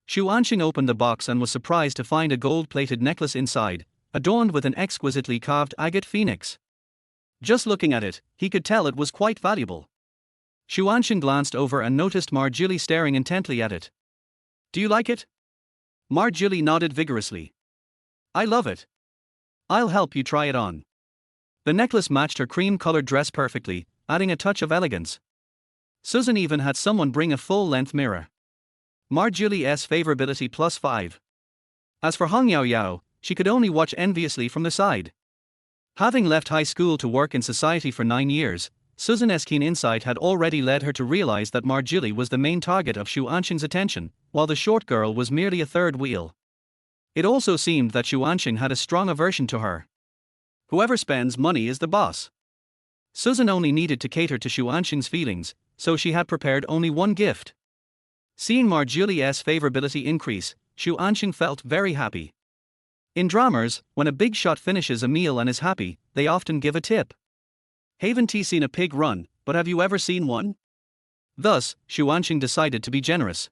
Xu Ansheng opened the box and was surprised to find a gold-plated necklace inside, adorned with an exquisitely carved agate phoenix. Just looking at it, he could tell it was quite valuable. Xu Ansheng glanced over and noticed Marjolie staring intently at it. "Do you like it?" Marjolie nodded vigorously. "I love it. I'll help you try it on." The necklace matched her cream-colored dress perfectly, adding a touch of elegance. Susan even had someone bring a full-length mirror. Marjolie's favorability +5. As for Hong Yao Yao, she could only watch enviously from the side. Having left high school to work in society for 9 years, Susan's keen insight had already led her to realize that Marjolie was the main target of Xu Ansheng's attention, while the short girl was merely a third wheel. It also seemed that Xu Ansheng had a strong aversion to her. Whoever spends money is the boss. Susan only needed to cater to Xu Ansheng's feelings, so she had prepared only one gift. Seeing Marjolie's favorability increase, Xu Ansheng felt very happy. In dramas, when a big shot finishes a meal and is happy, they often give a tip. Haven't you seen a pig run, but have you ever seen one? Thus, Xu Ansheng decided to be generous.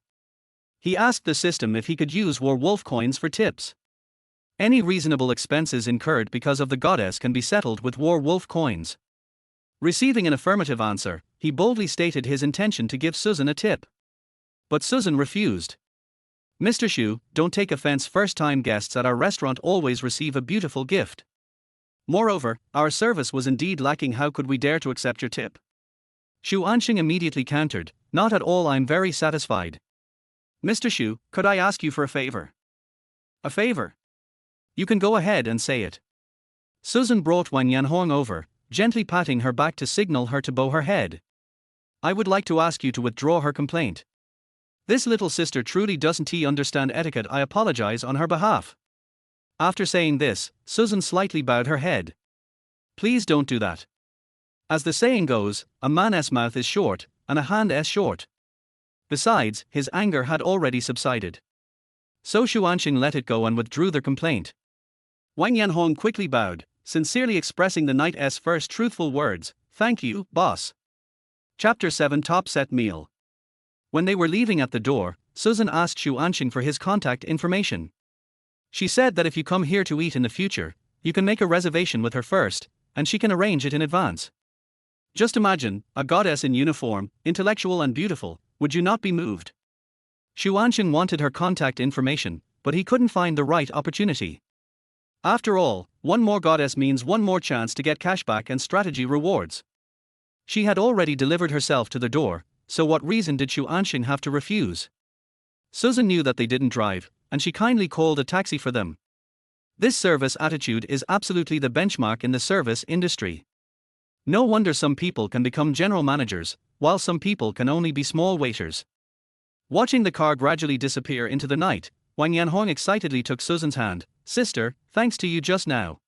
He asked the system if he could use wolf coins for tips. Any reasonable expenses incurred because of the goddess can be settled with wolf coins. Receiving an affirmative answer, he boldly stated his intention to give Susan a tip. But Susan refused. "Mr. Xu, don't take offense, first-time guests at our restaurant always receive a beautiful gift. Moreover, our service was indeed lacking, how could we dare to accept your tip?" Xu Ansheng immediately countered, "Not at all, I'm very satisfied. Mr. Xu, could I ask you for a favor?" "A favor? You can go ahead and say it." Susan brought Wang Yanhong over, gently patting her back to signal her to bow her head. "I would like to ask you to withdraw her complaint. This little sister truly doesn't understand etiquette. I apologize on her behalf." After saying this, Susan slightly bowed her head. "Please don't do that. As the saying goes, a man's mouth is short, and a hand's short." Besides, his anger had already subsided. So Xu Ansheng let it go and withdrew their complaint. Wang Yanhong quickly bowed, sincerely expressing the knight's first truthful words, Thank you, boss. Chapter 7 Top Set Meal. When they were leaving at the door, Susan asked Xu Ansheng for his contact information. She said that if you come here to eat in the future, you can make a reservation with her first, and she can arrange it in advance. Just imagine, a goddess in uniform, intellectual and beautiful, would you not be moved? Xu Ansheng wanted her contact information, but he couldn't find the right opportunity. After all, one more goddess means one more chance to get cashback and strategy rewards. She had already delivered herself to the door, so what reason did Xu Ansheng have to refuse? Susan knew that they didn't drive, and she kindly called a taxi for them. This service attitude is absolutely the benchmark in the service industry. No wonder some people can become general managers, while some people can only be small waiters. Watching the car gradually disappear into the night, Wang Yanhong excitedly took Susan's hand. Sister, thanks to you just now.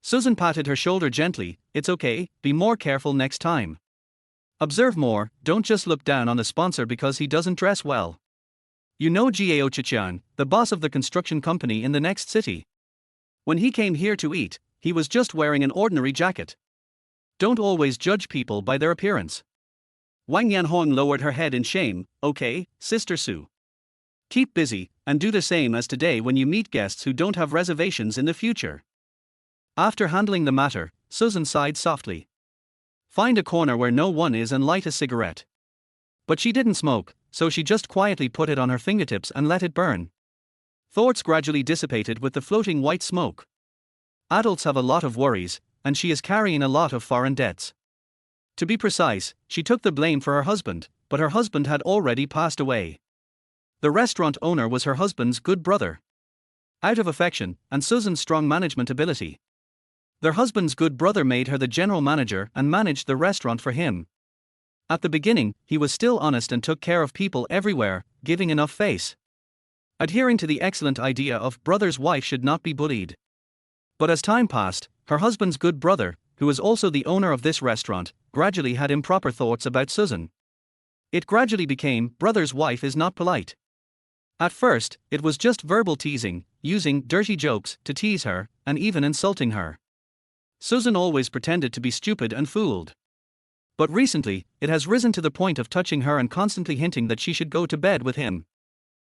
Susan patted her shoulder gently. It's okay, be more careful next time. Observe more, don't just look down on the sponsor because he doesn't dress well. You know Gao Chichian, the boss of the construction company in the next city. When he came here to eat, he was just wearing an ordinary jacket. Don't always judge people by their appearance. Wang Yanhong lowered her head in shame. Okay, Sister Su. Keep busy, and do the same as today when you meet guests who don't have reservations in the future. After handling the matter, Susan sighed softly. Find a corner where no one is and light a cigarette. But she didn't smoke, so she just quietly put it on her fingertips and let it burn. Thoughts gradually dissipated with the floating white smoke. Adults have a lot of worries, and she is carrying a lot of foreign debts. To be precise, she took the blame for her husband, but her husband had already passed away. The restaurant owner was her husband's good brother. Out of affection, and Susan's strong management ability, their husband's good brother made her the general manager and managed the restaurant for him. At the beginning, he was still honest and took care of people everywhere, giving enough face. Adhering to the excellent idea of brother's wife should not be bullied. But as time passed, her husband's good brother, who was also the owner of this restaurant, gradually had improper thoughts about Susan. It gradually became, brother's wife is not polite. At first, it was just verbal teasing, using dirty jokes to tease her, and even insulting her. Susan always pretended to be stupid and fooled. But recently, it has risen to the point of touching her and constantly hinting that she should go to bed with him.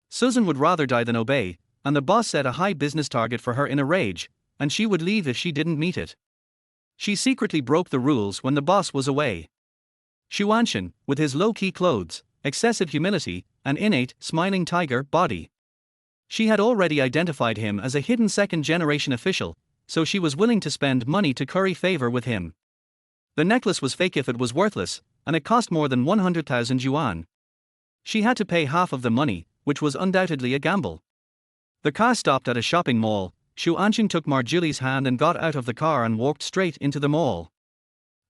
Susan would rather die than obey, and the boss set a high business target for her in a rage, and she would leave if she didn't meet it. She secretly broke the rules when the boss was away. Xu Ansheng, with his low-key clothes, excessive humility, and innate, smiling tiger body. She had already identified him as a hidden second-generation official, so she was willing to spend money to curry favor with him. The necklace was fake if it was worthless, and it cost more than 100,000 yuan. She had to pay half of the money, which was undoubtedly a gamble. The car stopped at a shopping mall. Xu Ansheng took Marjulie's hand and got out of the car and walked straight into the mall.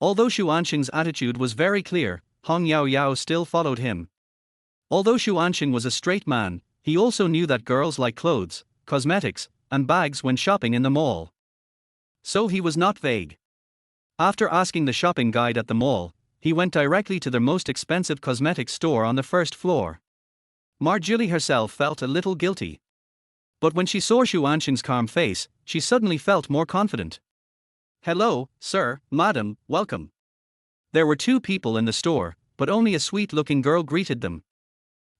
Although Xu Ansheng's attitude was very clear, Hong Yao Yao still followed him. Although Xu Ansheng was a straight man, he also knew that girls like clothes, cosmetics, and bags when shopping in the mall. So he was not vague. After asking the shopping guide at the mall, he went directly to the most expensive cosmetics store on the first floor. Marjulie herself felt a little guilty. But when she saw Xu Ansheng's calm face, she suddenly felt more confident. Hello, sir, madam, welcome. There were two people in the store, but only a sweet-looking girl greeted them.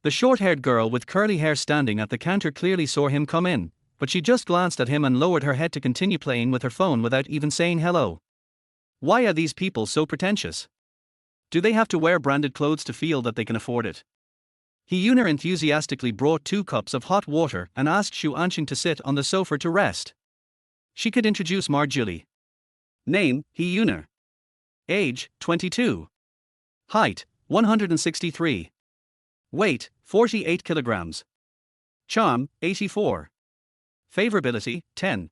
The short-haired girl with curly hair standing at the counter clearly saw him come in, but she just glanced at him and lowered her head to continue playing with her phone without even saying hello. Why are these people so pretentious? Do they have to wear branded clothes to feel that they can afford it? Hyuna enthusiastically brought 2 cups of hot water and asked Xu Ansheng to sit on the sofa to rest. She could introduce Marjulie. Name, Hyuna. Age, 22. Height, 163. Weight, 48 kilograms. Charm, 84. Favorability, 10.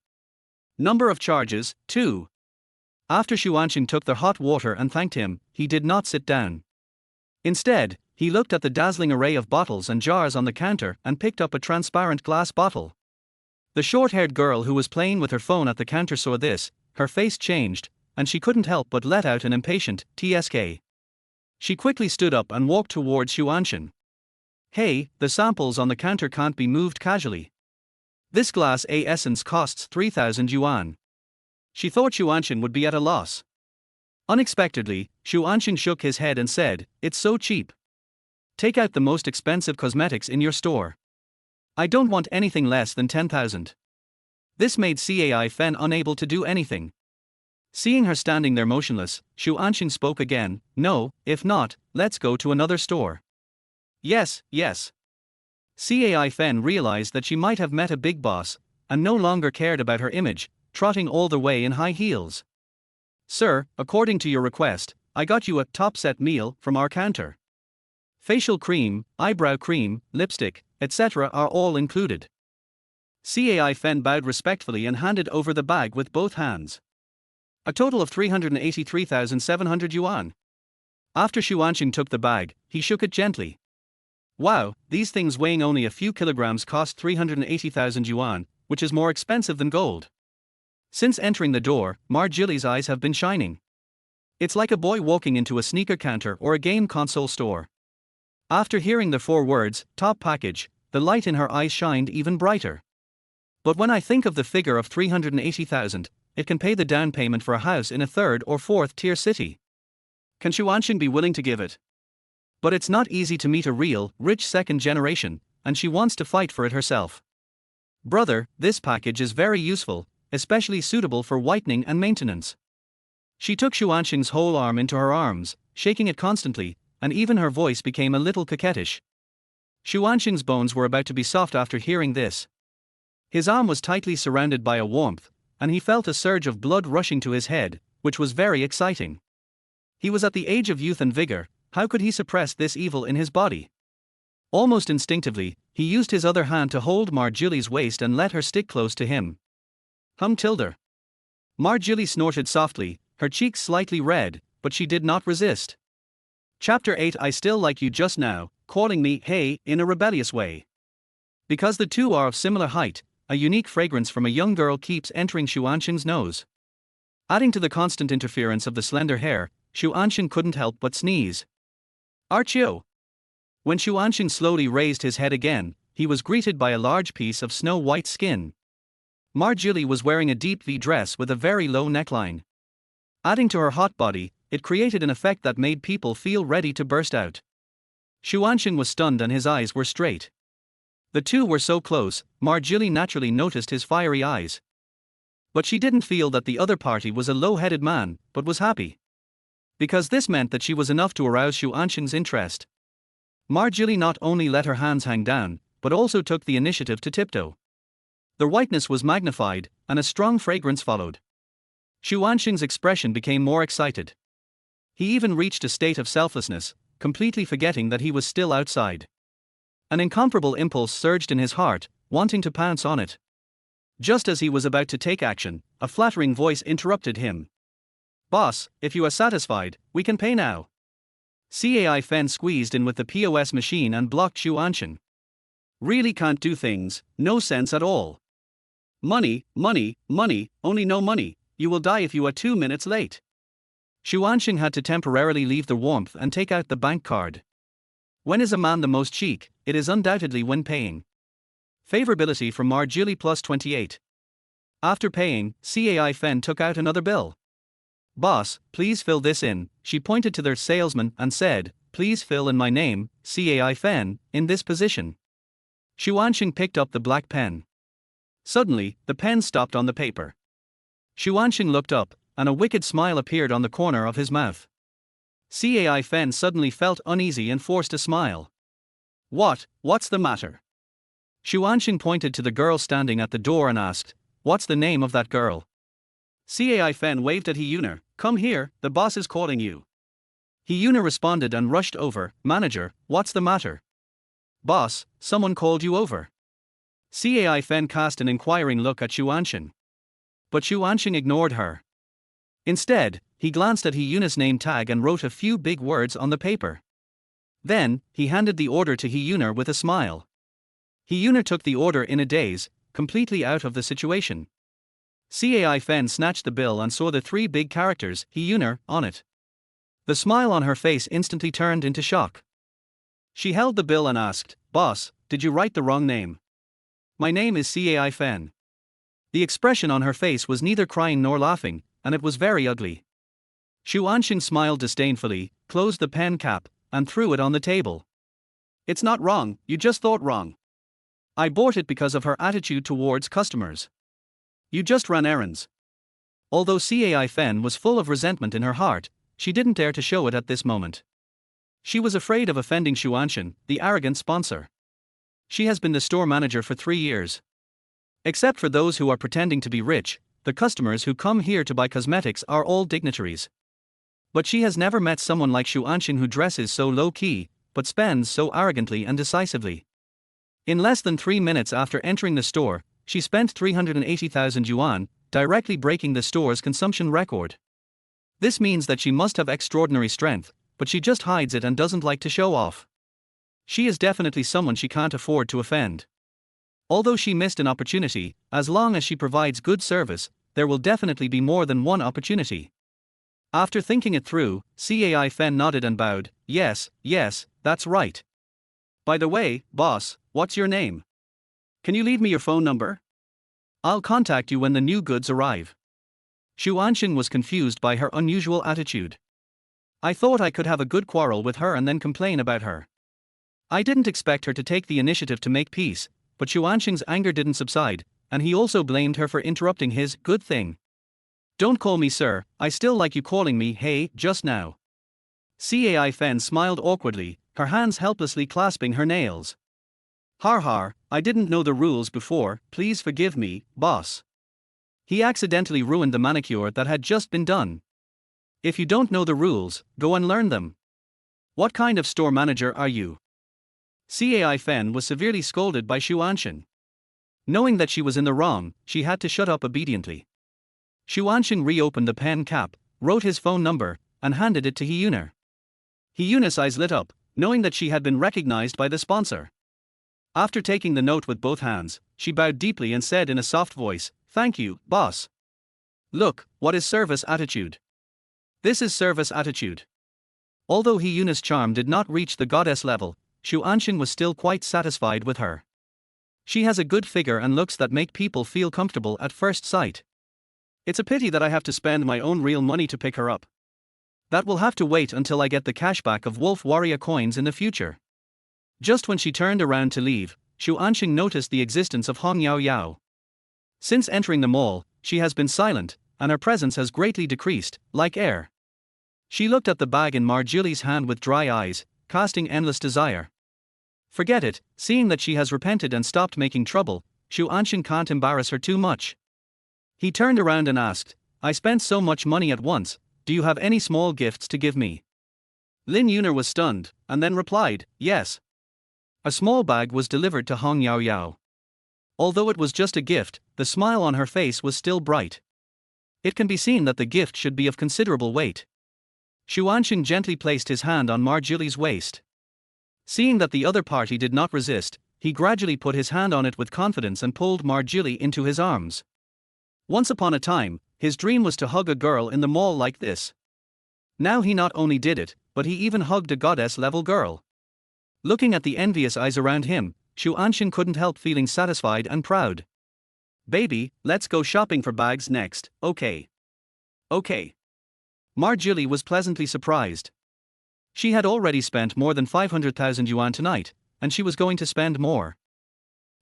Number of charges, 2. After Xu Ansheng took the hot water and thanked him, he did not sit down. Instead, he looked at the dazzling array of bottles and jars on the counter and picked up a transparent glass bottle. The short-haired girl who was playing with her phone at the counter saw this, her face changed, and she couldn't help but let out an impatient "TSK." She quickly stood up and walked towards Xu Ansheng. Hey, the samples on the counter can't be moved casually. This glass A essence costs 3,000 yuan. She thought Xu Ansheng would be at a loss. Unexpectedly, Xu Ansheng shook his head and said, "It's so cheap. Take out the most expensive cosmetics in your store. I don't want anything less than 10,000. This made Cai Fen unable to do anything. Seeing her standing there motionless, Xu Ansheng spoke again, "No, if not, let's go to another store." "Yes, yes." Cai Fen realized that she might have met a big boss, and no longer cared about her image, trotting all the way in high heels. "Sir, according to your request, I got you a top-set meal from our counter. Facial cream, eyebrow cream, lipstick, etc. are all included." Cai Fen bowed respectfully and handed over the bag with both hands. A total of 383,700 yuan. After Xu Ansheng took the bag, he shook it gently. "Wow, these things weighing only a few kilograms cost 380,000 yuan, which is more expensive than gold." Since entering the door, Marjolie's eyes have been shining. It's like a boy walking into a sneaker counter or a game console store. After hearing the 4 words, "top package," the light in her eyes shined even brighter. "But when I think of the figure of 380,000, it can pay the down payment for a house in a 3rd or 4th tier city. Can Xu Ansheng be willing to give it? But it's not easy to meet a real, rich second generation, and she wants to fight for it herself. Brother, this package is very useful, especially suitable for whitening and maintenance." She took Xu Ansheng's whole arm into her arms, shaking it constantly, and even her voice became a little coquettish. Xu Ansheng's bones were about to be soft after hearing this. His arm was tightly surrounded by a warmth, and he felt a surge of blood rushing to his head, which was very exciting. He was at the age of youth and vigor. How could he suppress this evil in his body? Almost instinctively, he used his other hand to hold Marjolie's waist and let her stick close to him. Tilde. Marjolie snorted softly, her cheeks slightly red, but she did not resist. Chapter 8. I still like you just now, calling me hey in a rebellious way. Because the two are of similar height, a unique fragrance from a young girl keeps entering Xu Ansheng's nose. Adding to the constant interference of the slender hair, Xu Ansheng couldn't help but sneeze. "Archio!" When Xu Ansheng slowly raised his head again, he was greeted by a large piece of snow-white skin. Marjolie was wearing a deep V dress with a very low neckline. Adding to her hot body, it created an effect that made people feel ready to burst out. Xu Ansheng was stunned and his eyes were straight. The two were so close, Marjolie naturally noticed his fiery eyes. But she didn't feel that the other party was a low-headed man, but was happy. Because this meant that she was enough to arouse Xu Ansheng's interest. Marjolie not only let her hands hang down, but also took the initiative to tiptoe. The whiteness was magnified, and a strong fragrance followed. Xu Ansheng's expression became more excited. He even reached a state of selflessness, completely forgetting that he was still outside. An incomparable impulse surged in his heart, wanting to pounce on it. Just as he was about to take action, a flattering voice interrupted him. "Boss, if you are satisfied, we can pay now." Cai Fen squeezed in with the POS machine and blocked Xu Ansheng. "Really can't do things, no sense at all. Money, money, money, only no money, you will die if you are 2 minutes late." Xu Ansheng had to temporarily leave the warmth and take out the bank card. When is a man the most chic? It is undoubtedly when paying. Favorability from Marjolie plus 28. After paying, Cai Fen took out another bill. "Boss, please fill this in." She pointed to their salesman and said, "Please fill in my name, Cai Fen, in this position." Xu Ansheng picked up the black pen. Suddenly, the pen stopped on the paper. Xu Ansheng looked up, and a wicked smile appeared on the corner of his mouth. Cai Fen suddenly felt uneasy and forced a smile. What's the matter?" Xu Ansheng pointed to the girl standing at the door and asked, "What's the name of that girl?" Cai Fen waved at Hyuna. "Come here, the boss is calling you." Hyuna responded and rushed over. "Manager, what's the matter?" "Boss, someone called you over." Cai Fen cast an inquiring look at Xu Ansheng. But Xu Ansheng ignored her. Instead, he glanced at Hyuna's name tag and wrote a few big words on the paper. Then, he handed the order to Hyuna with a smile. Hyuna took the order in a daze, completely out of the situation. Cai Fen snatched the bill and saw the 3 big characters, Hyuna, on it. The smile on her face instantly turned into shock. She held the bill and asked, "Boss, did you write the wrong name?" "My name is Cai Fen." The expression on her face was neither crying nor laughing, and it was very ugly. Xu Ansheng smiled disdainfully, closed the pen cap, and threw it on the table. It's not wrong, you just thought wrong. I bought it because of her attitude towards customers. You just ran errands. Although Cai Fen was full of resentment in her heart, she didn't dare to show it at this moment. She was afraid of offending Xu Ansheng, the arrogant sponsor. She has been the store manager for 3 years. Except for those who are pretending to be rich, the customers who come here to buy cosmetics are all dignitaries. But she has never met someone like Xu Ansheng who dresses so low-key, but spends so arrogantly and decisively. In less than 3 minutes after entering the store, she spent 380,000 yuan, directly breaking the store's consumption record. This means that she must have extraordinary strength, but she just hides it and doesn't like to show off. She is definitely someone she can't afford to offend. Although she missed an opportunity, as long as she provides good service, there will definitely be more than one opportunity. After thinking it through, Cai Fen nodded and bowed. Yes, that's right. By the way, boss, what's your name? Can you leave me your phone number? I'll contact you when the new goods arrive. Xu Ansheng was confused by her unusual attitude. I thought I could have a good quarrel with her and then complain about her. I didn't expect her to take the initiative to make peace, but Xu Ansheng's anger didn't subside, and he also blamed her for interrupting his good thing. Don't call me sir, I still like you calling me hey just now. Cai Fen smiled awkwardly, her hands helplessly clasping her nails. Har, I didn't know the rules before, please forgive me, boss. He accidentally ruined the manicure that had just been done. If you don't know the rules, go and learn them. What kind of store manager are you? Cai Fen was severely scolded by Xu Ansheng. Knowing that she was in the wrong, she had to shut up obediently. Xu Ansheng reopened the pen cap, wrote his phone number, and handed it to Hyuna. Hyuna's eyes lit up, knowing that she had been recognized by the sponsor. After taking the note with both hands, she bowed deeply and said in a soft voice, "Thank you, boss." Look, what is service attitude? This is service attitude. Although Hyuna's charm did not reach the goddess level, Xu Ansheng was still quite satisfied with her. She has a good figure and looks that make people feel comfortable at first sight. It's a pity that I have to spend my own real money to pick her up. That will have to wait until I get the cashback of Wolf Warrior coins in the future. Just when she turned around to leave, Xu Ansheng noticed the existence of Hong Yao Yao. Since entering the mall, she has been silent, and her presence has greatly decreased, like air. She looked at the bag in Marjolie's hand with dry eyes, casting endless desire. Forget it, seeing that she has repented and stopped making trouble, Xu Ansheng can't embarrass her too much. He turned around and asked, I spent so much money at once, do you have any small gifts to give me? Lin Yuner was stunned, and then replied, yes. A small bag was delivered to Hong Yao Yao. Although it was just a gift, the smile on her face was still bright. It can be seen that the gift should be of considerable weight. Xu Ansheng gently placed his hand on Marjolie's waist. Seeing that the other party did not resist, he gradually put his hand on it with confidence and pulled Marjolie into his arms. Once upon a time, his dream was to hug a girl in the mall like this. Now he not only did it, but he even hugged a goddess-level girl. Looking at the envious eyes around him, Xu Ansheng couldn't help feeling satisfied and proud. Baby, let's go shopping for bags next, okay? Okay. Marjolie was pleasantly surprised. She had already spent more than 500,000 yuan tonight, and she was going to spend more.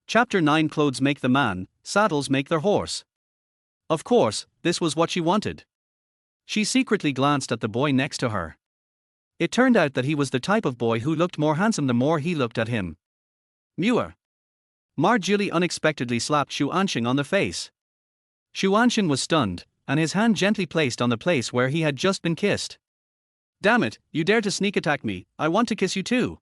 Chapter 9 Clothes make the man, saddles make their horse. Of course, this was what she wanted. She secretly glanced at the boy next to her. It turned out that he was the type of boy who looked more handsome the more he looked at him. Muir. Marjolie unexpectedly slapped Xu Ansheng on the face. Xu Ansheng was stunned, and his hand gently placed on the place where he had just been kissed. Damn it, you dare to sneak attack me, I want to kiss you too.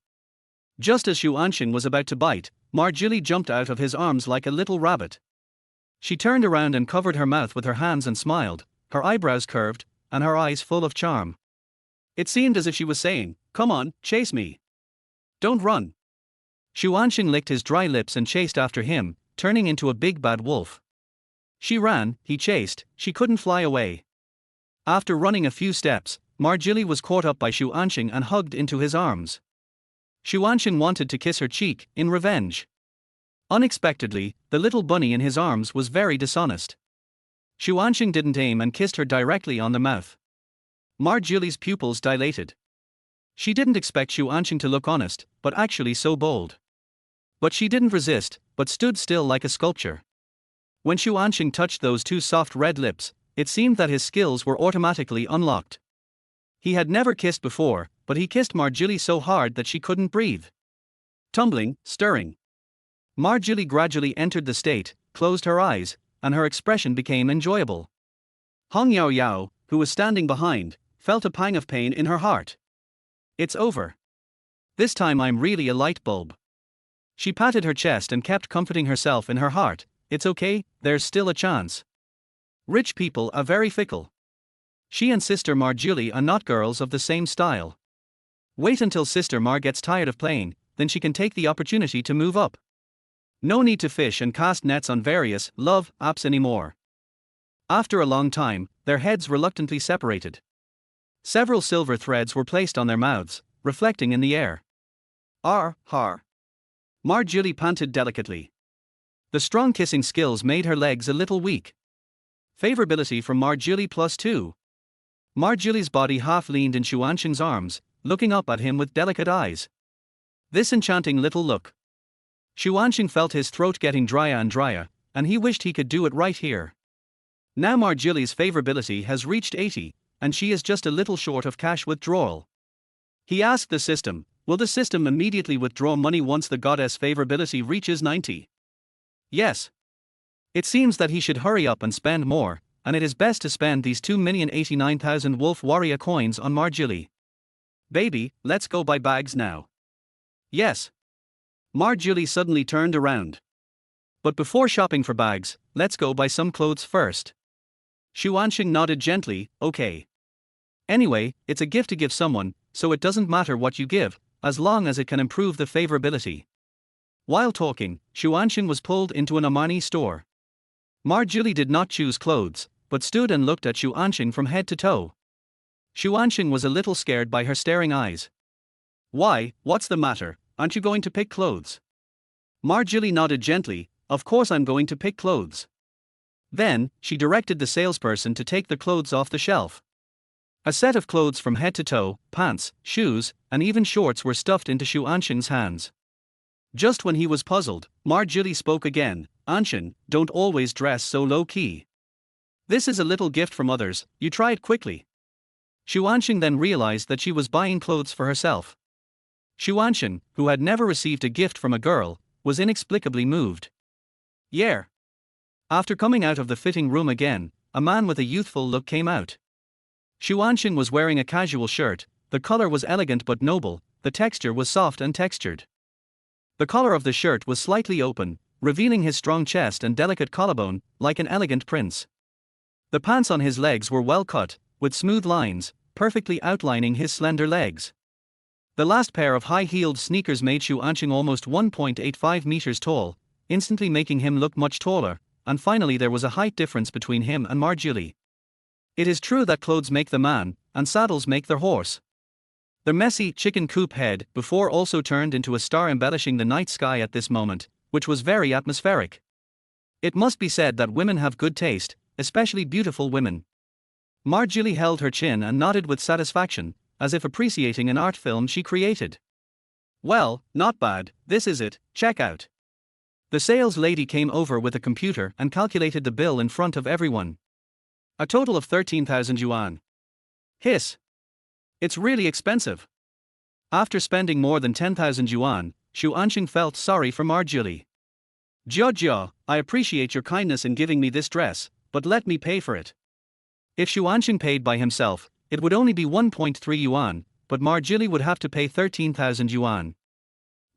Just as Xu Ansheng was about to bite, Marjolie jumped out of his arms like a little rabbit. She turned around and covered her mouth with her hands and smiled, her eyebrows curved, and her eyes full of charm. It seemed as if she was saying, come on, chase me. Don't run. Xu Ansheng licked his dry lips and chased after him, turning into a big bad wolf. She ran, he chased, she couldn't fly away. After running a few steps, Marjolie was caught up by Xu Ansheng and hugged into his arms. Xu Ansheng wanted to kiss her cheek, in revenge. Unexpectedly, the little bunny in his arms was very dishonest. Xu Ansheng didn't aim and kissed her directly on the mouth. Marjulie's pupils dilated. She didn't expect Xu Ansheng to look honest, but actually so bold. But she didn't resist, but stood still like a sculpture. When Xu Ansheng touched those two soft red lips, it seemed that his skills were automatically unlocked. He had never kissed before, but he kissed Marjulie so hard that she couldn't breathe. Tumbling, stirring. Marjulie gradually entered the state, closed her eyes, and her expression became enjoyable. Hong Yao Yao, who was standing behind, felt a pang of pain in her heart. It's over. This time I'm really a light bulb. She patted her chest and kept comforting herself in her heart. It's okay, there's still a chance. Rich people are very fickle. She and Sister Marjulie are not girls of the same style. Wait until Sister Mar gets tired of playing, then she can take the opportunity to move up. No need to fish and cast nets on various love apps anymore. After a long time, their heads reluctantly separated. Several silver threads were placed on their mouths, reflecting in the air. Har. Marjulie panted delicately. The strong kissing skills made her legs a little weak. Favorability from Marjulie +2. Marjulie's body half leaned in Xu Ansheng's arms, looking up at him with delicate eyes. This enchanting little look. Xu Ansheng felt his throat getting drier and drier, and he wished he could do it right here. Now Marjulie's favorability has reached 80, and she is just a little short of cash withdrawal. He asked the system, will the system immediately withdraw money once the goddess favorability reaches 90? Yes. It seems that he should hurry up and spend more, and it is best to spend these 2,089,000 wolf warrior coins on Marjulie. Baby, let's go buy bags now. Yes. Marjulie suddenly turned around. But before shopping for bags, let's go buy some clothes first. Xu Ansheng nodded gently, okay. Anyway, it's a gift to give someone, so it doesn't matter what you give, as long as it can improve the favorability. While talking, Xu Ansheng was pulled into an Armani store. Marjulie did not choose clothes, but stood and looked at Xu Ansheng from head to toe. Xu Ansheng was a little scared by her staring eyes. Why, what's the matter, aren't you going to pick clothes? Marjulie nodded gently, of course I'm going to pick clothes. Then, she directed the salesperson to take the clothes off the shelf. A set of clothes from head to toe, pants, shoes, and even shorts were stuffed into Xu Ansheng's hands. Just when he was puzzled, Marjulie spoke again, Ansheng, don't always dress so low-key. This is a little gift from others, you try it quickly. Xu Ansheng then realized that she was buying clothes for herself. Xu Ansheng, who had never received a gift from a girl, was inexplicably moved. Yeah. After coming out of the fitting room again, a man with a youthful look came out. Xu Ansheng was wearing a casual shirt, the color was elegant but noble, the texture was soft and textured. The collar of the shirt was slightly open, revealing his strong chest and delicate collarbone, like an elegant prince. The pants on his legs were well cut, with smooth lines, perfectly outlining his slender legs. The last pair of high-heeled sneakers made Xu Ansheng almost 1.85 meters tall, instantly making him look much taller, and finally there was a height difference between him and Marjulie. It is true that clothes make the man, and saddles make the horse. The messy chicken coop head before also turned into a star embellishing the night sky at this moment, which was very atmospheric. It must be said that women have good taste, especially beautiful women. Marjulie held her chin and nodded with satisfaction, as if appreciating an art film she created. Well, not bad, this is it, check out. The sales lady came over with a computer and calculated the bill in front of everyone. A total of 13,000 yuan. Hiss. It's really expensive. After spending more than 10,000 yuan, Xu Ansheng felt sorry for Marjulie. Jia, I appreciate your kindness in giving me this dress, but let me pay for it. If Xu Ansheng paid by himself, it would only be 1.3 yuan, but Marjulie would have to pay 13,000 yuan.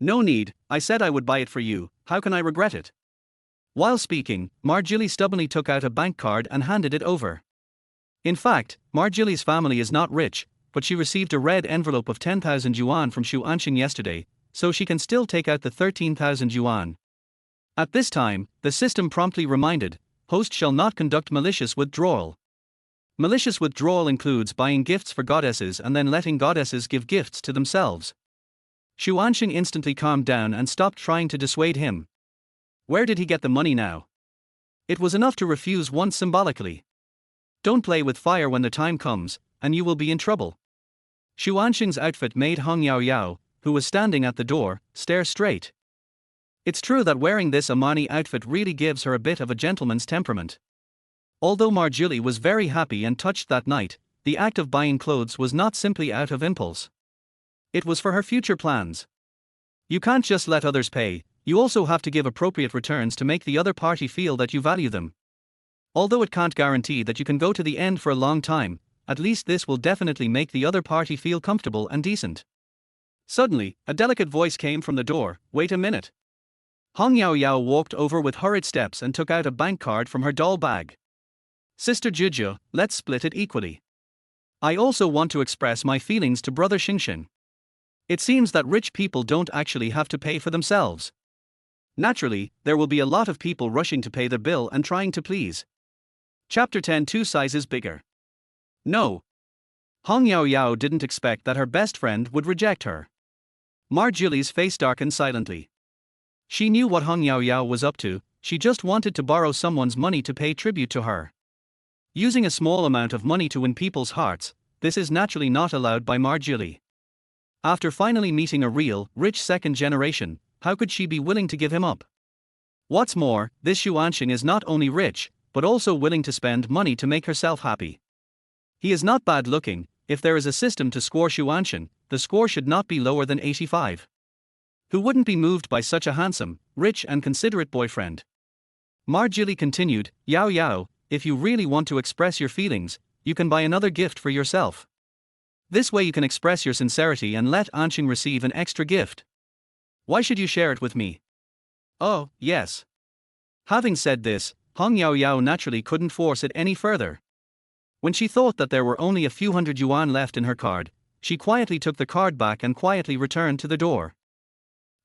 No need, I said I would buy it for you, how can I regret it? While speaking, Marjulie stubbornly took out a bank card and handed it over. In fact, Marjulie's family is not rich, but she received a red envelope of 10,000 yuan from Xu Ansheng yesterday, so she can still take out the 13,000 yuan. At this time, the system promptly reminded, host shall not conduct malicious withdrawal. Malicious withdrawal includes buying gifts for goddesses and then letting goddesses give gifts to themselves. Xu Ansheng instantly calmed down and stopped trying to dissuade him. Where did he get the money now? It was enough to refuse once symbolically. Don't play with fire when the time comes, and you will be in trouble. Xu Ansheng's outfit made Hong Yaoyao, who was standing at the door, stare straight. It's true that wearing this Armani outfit really gives her a bit of a gentleman's temperament. Although Marjorie was very happy and touched that night, the act of buying clothes was not simply out of impulse. It was for her future plans. You can't just let others pay, you also have to give appropriate returns to make the other party feel that you value them. Although it can't guarantee that you can go to the end for a long time, at least this will definitely make the other party feel comfortable and decent. Suddenly, a delicate voice came from the door. Wait a minute. Hong Yaoyao walked over with hurried steps and took out a bank card from her doll bag. Sister Juju, let's split it equally. I also want to express my feelings to brother Xingxin. It seems that rich people don't actually have to pay for themselves. Naturally, there will be a lot of people rushing to pay the bill and trying to please. Chapter 10, 2 sizes bigger. No. Hong Yaoyao didn't expect that her best friend would reject her. Marjolie's face darkened silently. She knew what Hong Yaoyao was up to, she just wanted to borrow someone's money to pay tribute to her. Using a small amount of money to win people's hearts, this is naturally not allowed by Marjorie. After finally meeting a real, rich second generation, how could she be willing to give him up? What's more, this Xu Ansheng is not only rich, but also willing to spend money to make herself happy. He is not bad looking. If there is a system to score Xu Ansheng, the score should not be lower than 85. Who wouldn't be moved by such a handsome, rich and considerate boyfriend? Marjorie continued, Yao Yao, if you really want to express your feelings, you can buy another gift for yourself. This way you can express your sincerity and let Ansheng receive an extra gift. Why should you share it with me? Oh, yes. Having said this, Hong Yaoyao naturally couldn't force it any further. When she thought that there were only a few hundred yuan left in her card, she quietly took the card back and quietly returned to the door.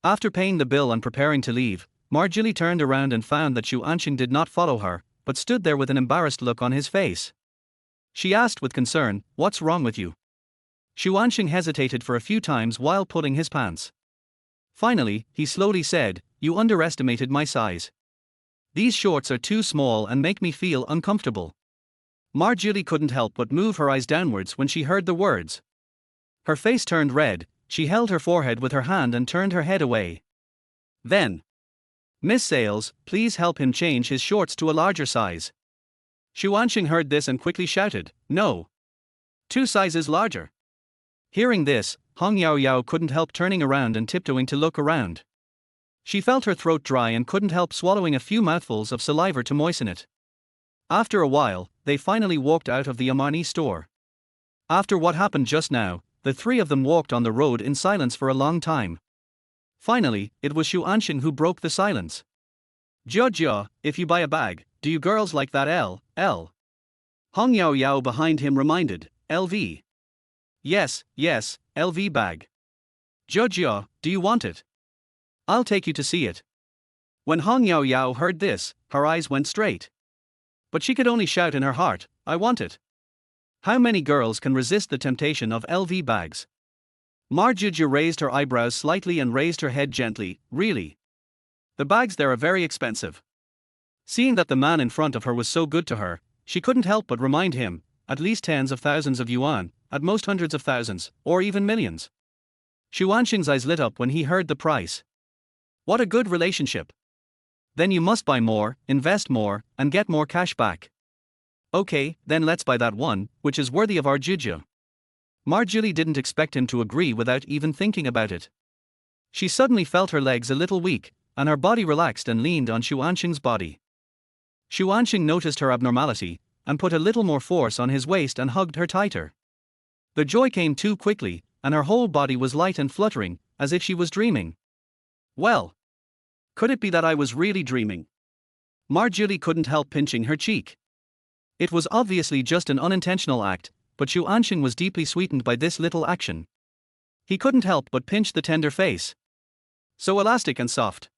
After paying the bill and preparing to leave, Marjorie turned around and found that Xu Ansheng did not follow her, but stood there with an embarrassed look on his face. She asked with concern, "What's wrong with you?" Xu Ansheng hesitated for a few times while pulling his pants. Finally, he slowly said, "You underestimated my size. These shorts are too small and make me feel uncomfortable." Marjorie couldn't help but move her eyes downwards when she heard the words. Her face turned red, she held her forehead with her hand and turned her head away. Then, "Miss Sales, please help him change his shorts to a larger size." Xu Ansheng heard this and quickly shouted, "No. 2 sizes larger." Hearing this, Hong Yaoyao couldn't help turning around and tiptoeing to look around. She felt her throat dry and couldn't help swallowing a few mouthfuls of saliva to moisten it. After a while, they finally walked out of the Armani store. After what happened just now, the three of them walked on the road in silence for a long time. Finally, it was Xu Ansheng who broke the silence. "Jia, if you buy a bag, do you girls like that L? Hong Yaoyao behind him reminded, "LV. Yes, LV bag. Jia, do you want it? I'll take you to see it." When Hong Yaoyao heard this, her eyes went straight. But she could only shout in her heart, "I want it." How many girls can resist the temptation of LV bags? Marjuju raised her eyebrows slightly and raised her head gently, "Really? The bags there are very expensive." Seeing that the man in front of her was so good to her, she couldn't help but remind him, at least tens of thousands of yuan, at most hundreds of thousands, or even millions. Xu Ansheng's eyes lit up when he heard the price. What a good relationship. Then you must buy more, invest more, and get more cash back. Okay, then let's buy that one, which is worthy of our juju. Marjorie didn't expect him to agree without even thinking about it. She suddenly felt her legs a little weak, and her body relaxed and leaned on Xu Ansheng's body. Xu Ansheng noticed her abnormality, and put a little more force on his waist and hugged her tighter. The joy came too quickly, and her whole body was light and fluttering, as if she was dreaming. Well, could it be that I was really dreaming? Marjorie couldn't help pinching her cheek. It was obviously just an unintentional act, but Xu Ansheng was deeply sweetened by this little action. He couldn't help but pinch the tender face. So elastic and soft.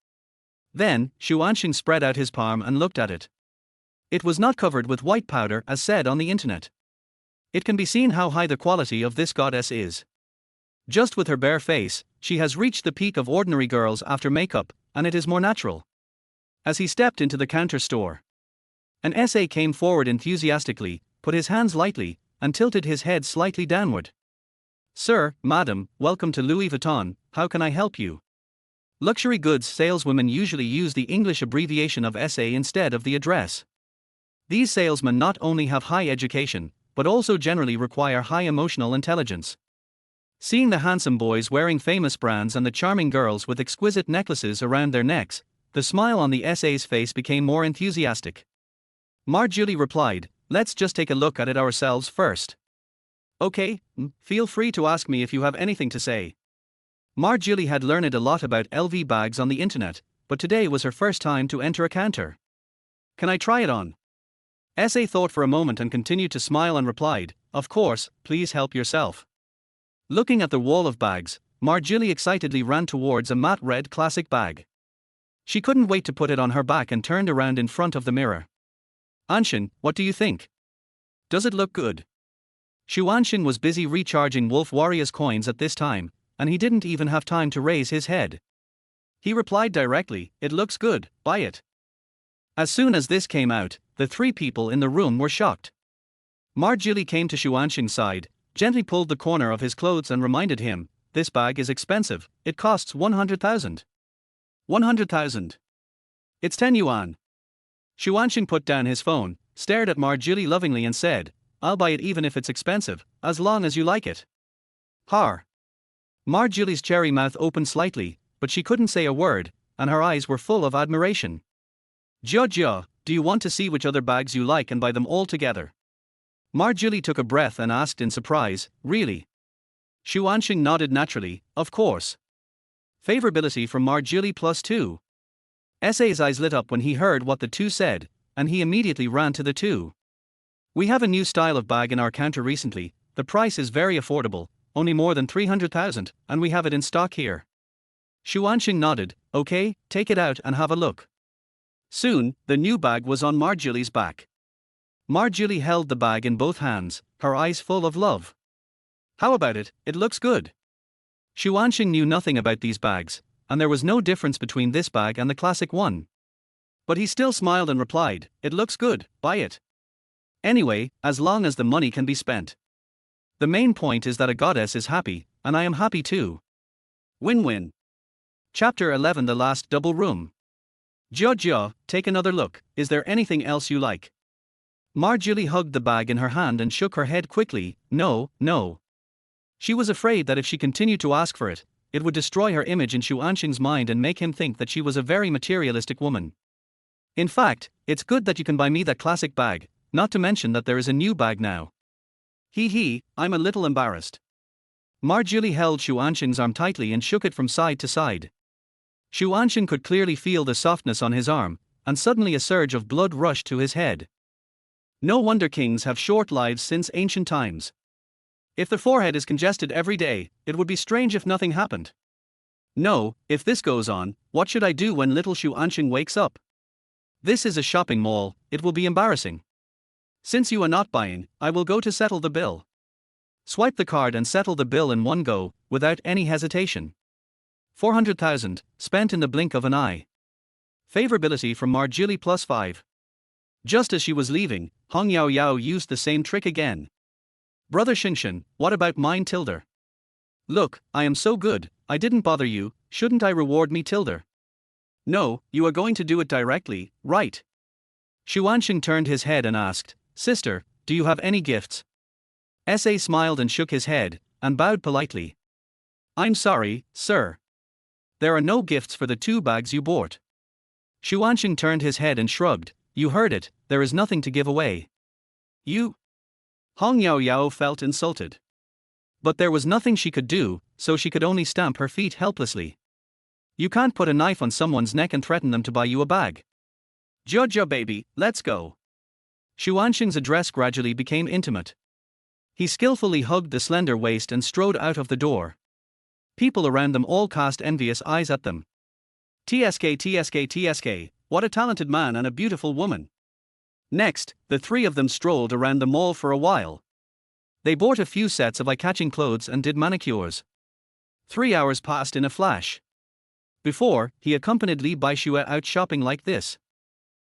Then, Xu Ansheng spread out his palm and looked at it. It was not covered with white powder as said on the internet. It can be seen how high the quality of this goddess is. Just with her bare face, she has reached the peak of ordinary girls after makeup, and it is more natural. As he stepped into the counter store, an SA came forward enthusiastically, put his hands lightly, and tilted his head slightly downward. "Sir, madam, welcome to Louis Vuitton, how can I help you?" Luxury goods saleswomen usually use the English abbreviation of SA instead of the address. These salesmen not only have high education, but also generally require high emotional intelligence. Seeing the handsome boys wearing famous brands and the charming girls with exquisite necklaces around their necks, the smile on the SA's face became more enthusiastic. Marjorie replied, "Let's just take a look at it ourselves first." "Okay, feel free to ask me if you have anything to say." Marjorie had learned a lot about LV bags on the internet, but today was her first time to enter a counter. "Can I try it on?" SA thought for a moment and continued to smile and replied, "Of course, please help yourself." Looking at the wall of bags, Marjorie excitedly ran towards a matte red classic bag. She couldn't wait to put it on her back and turned around in front of the mirror. "Ansheng, what do you think? Does it look good?" Xu Ansheng was busy recharging Wolf Warrior's coins at this time, and he didn't even have time to raise his head. He replied directly, "It looks good, buy it." As soon as this came out, the three people in the room were shocked. Marjorie came to Xu Ansheng's side, gently pulled the corner of his clothes and reminded him, "This bag is expensive, it costs 100,000. 100,000. It's 10 yuan. Xu Ansheng put down his phone, stared at Marjorie lovingly and said, "I'll buy it even if it's expensive, as long as you like it." Har. Marjorie's cherry mouth opened slightly, but she couldn't say a word, and her eyes were full of admiration. "Jia, do you want to see which other bags you like and buy them all together?" Marjorie took a breath and asked in surprise, "Really?" Xu Ansheng nodded naturally, "Of course." Favorability from Marjorie +2. SA's eyes lit up when he heard what the two said, and he immediately ran to the two. "We have a new style of bag in our counter recently, the price is very affordable, only more than 300,000, and we have it in stock here." Xu Ansheng nodded, "Okay, take it out and have a look." Soon, the new bag was on Marjorie's back. Marjorie held the bag in both hands, her eyes full of love. "How about it? It looks good." Xu Ansheng knew nothing about these bags, and there was no difference between this bag and the classic one. But he still smiled and replied, "It looks good, buy it. Anyway, as long as the money can be spent. The main point is that a goddess is happy, and I am happy too. Win-win." Chapter 11, The Last Double Room. "Jia, take another look, is there anything else you like?" Marjorie hugged the bag in her hand and shook her head quickly, "No, no." She was afraid that if she continued to ask for it, it would destroy her image in Xu Ansheng's mind and make him think that she was a very materialistic woman. "In fact, it's good that you can buy me that classic bag, not to mention that there is a new bag now." I'm a little embarrassed." Marjorie held Xu Ansheng's arm tightly and shook it from side to side. Xu Ansheng could clearly feel the softness on his arm, and suddenly a surge of blood rushed to his head. No wonder kings have short lives since ancient times. If the forehead is congested every day, it would be strange if nothing happened. No, if this goes on, what should I do when little Xu Ansheng wakes up? This is a shopping mall, it will be embarrassing. Since you are not buying, I will go to settle the bill. Swipe the card and settle the bill in one go, without any hesitation. 400,000, spent in the blink of an eye. Favorability from Marjorie +5. Just as she was leaving, Hong Yao Yao used the same trick again. "Brother Xingshen, what about mine tilde? Look, I am so good, I didn't bother you, shouldn't I reward me tilde?" "No, you are going to do it directly, right?" Xu Ansheng turned his head and asked, "Sister, do you have any gifts?" SA smiled and shook his head, and bowed politely. "I'm sorry, sir. There are no gifts for the two bags you bought." Xu Ansheng turned his head and shrugged, "You heard it, there is nothing to give away." "You?" Hong Yao Yao felt insulted. But there was nothing she could do, so she could only stamp her feet helplessly. You can't put a knife on someone's neck and threaten them to buy you a bag. "Jia baby, let's go." Xu Ansheng's address gradually became intimate. He skillfully hugged the slender waist and strode out of the door. People around them all cast envious eyes at them. TSK, what a talented man and a beautiful woman. Next, the three of them strolled around the mall for a while. They bought a few sets of eye-catching clothes and did manicures. 3 hours passed in a flash. Before, he accompanied Li Baixue out shopping like this.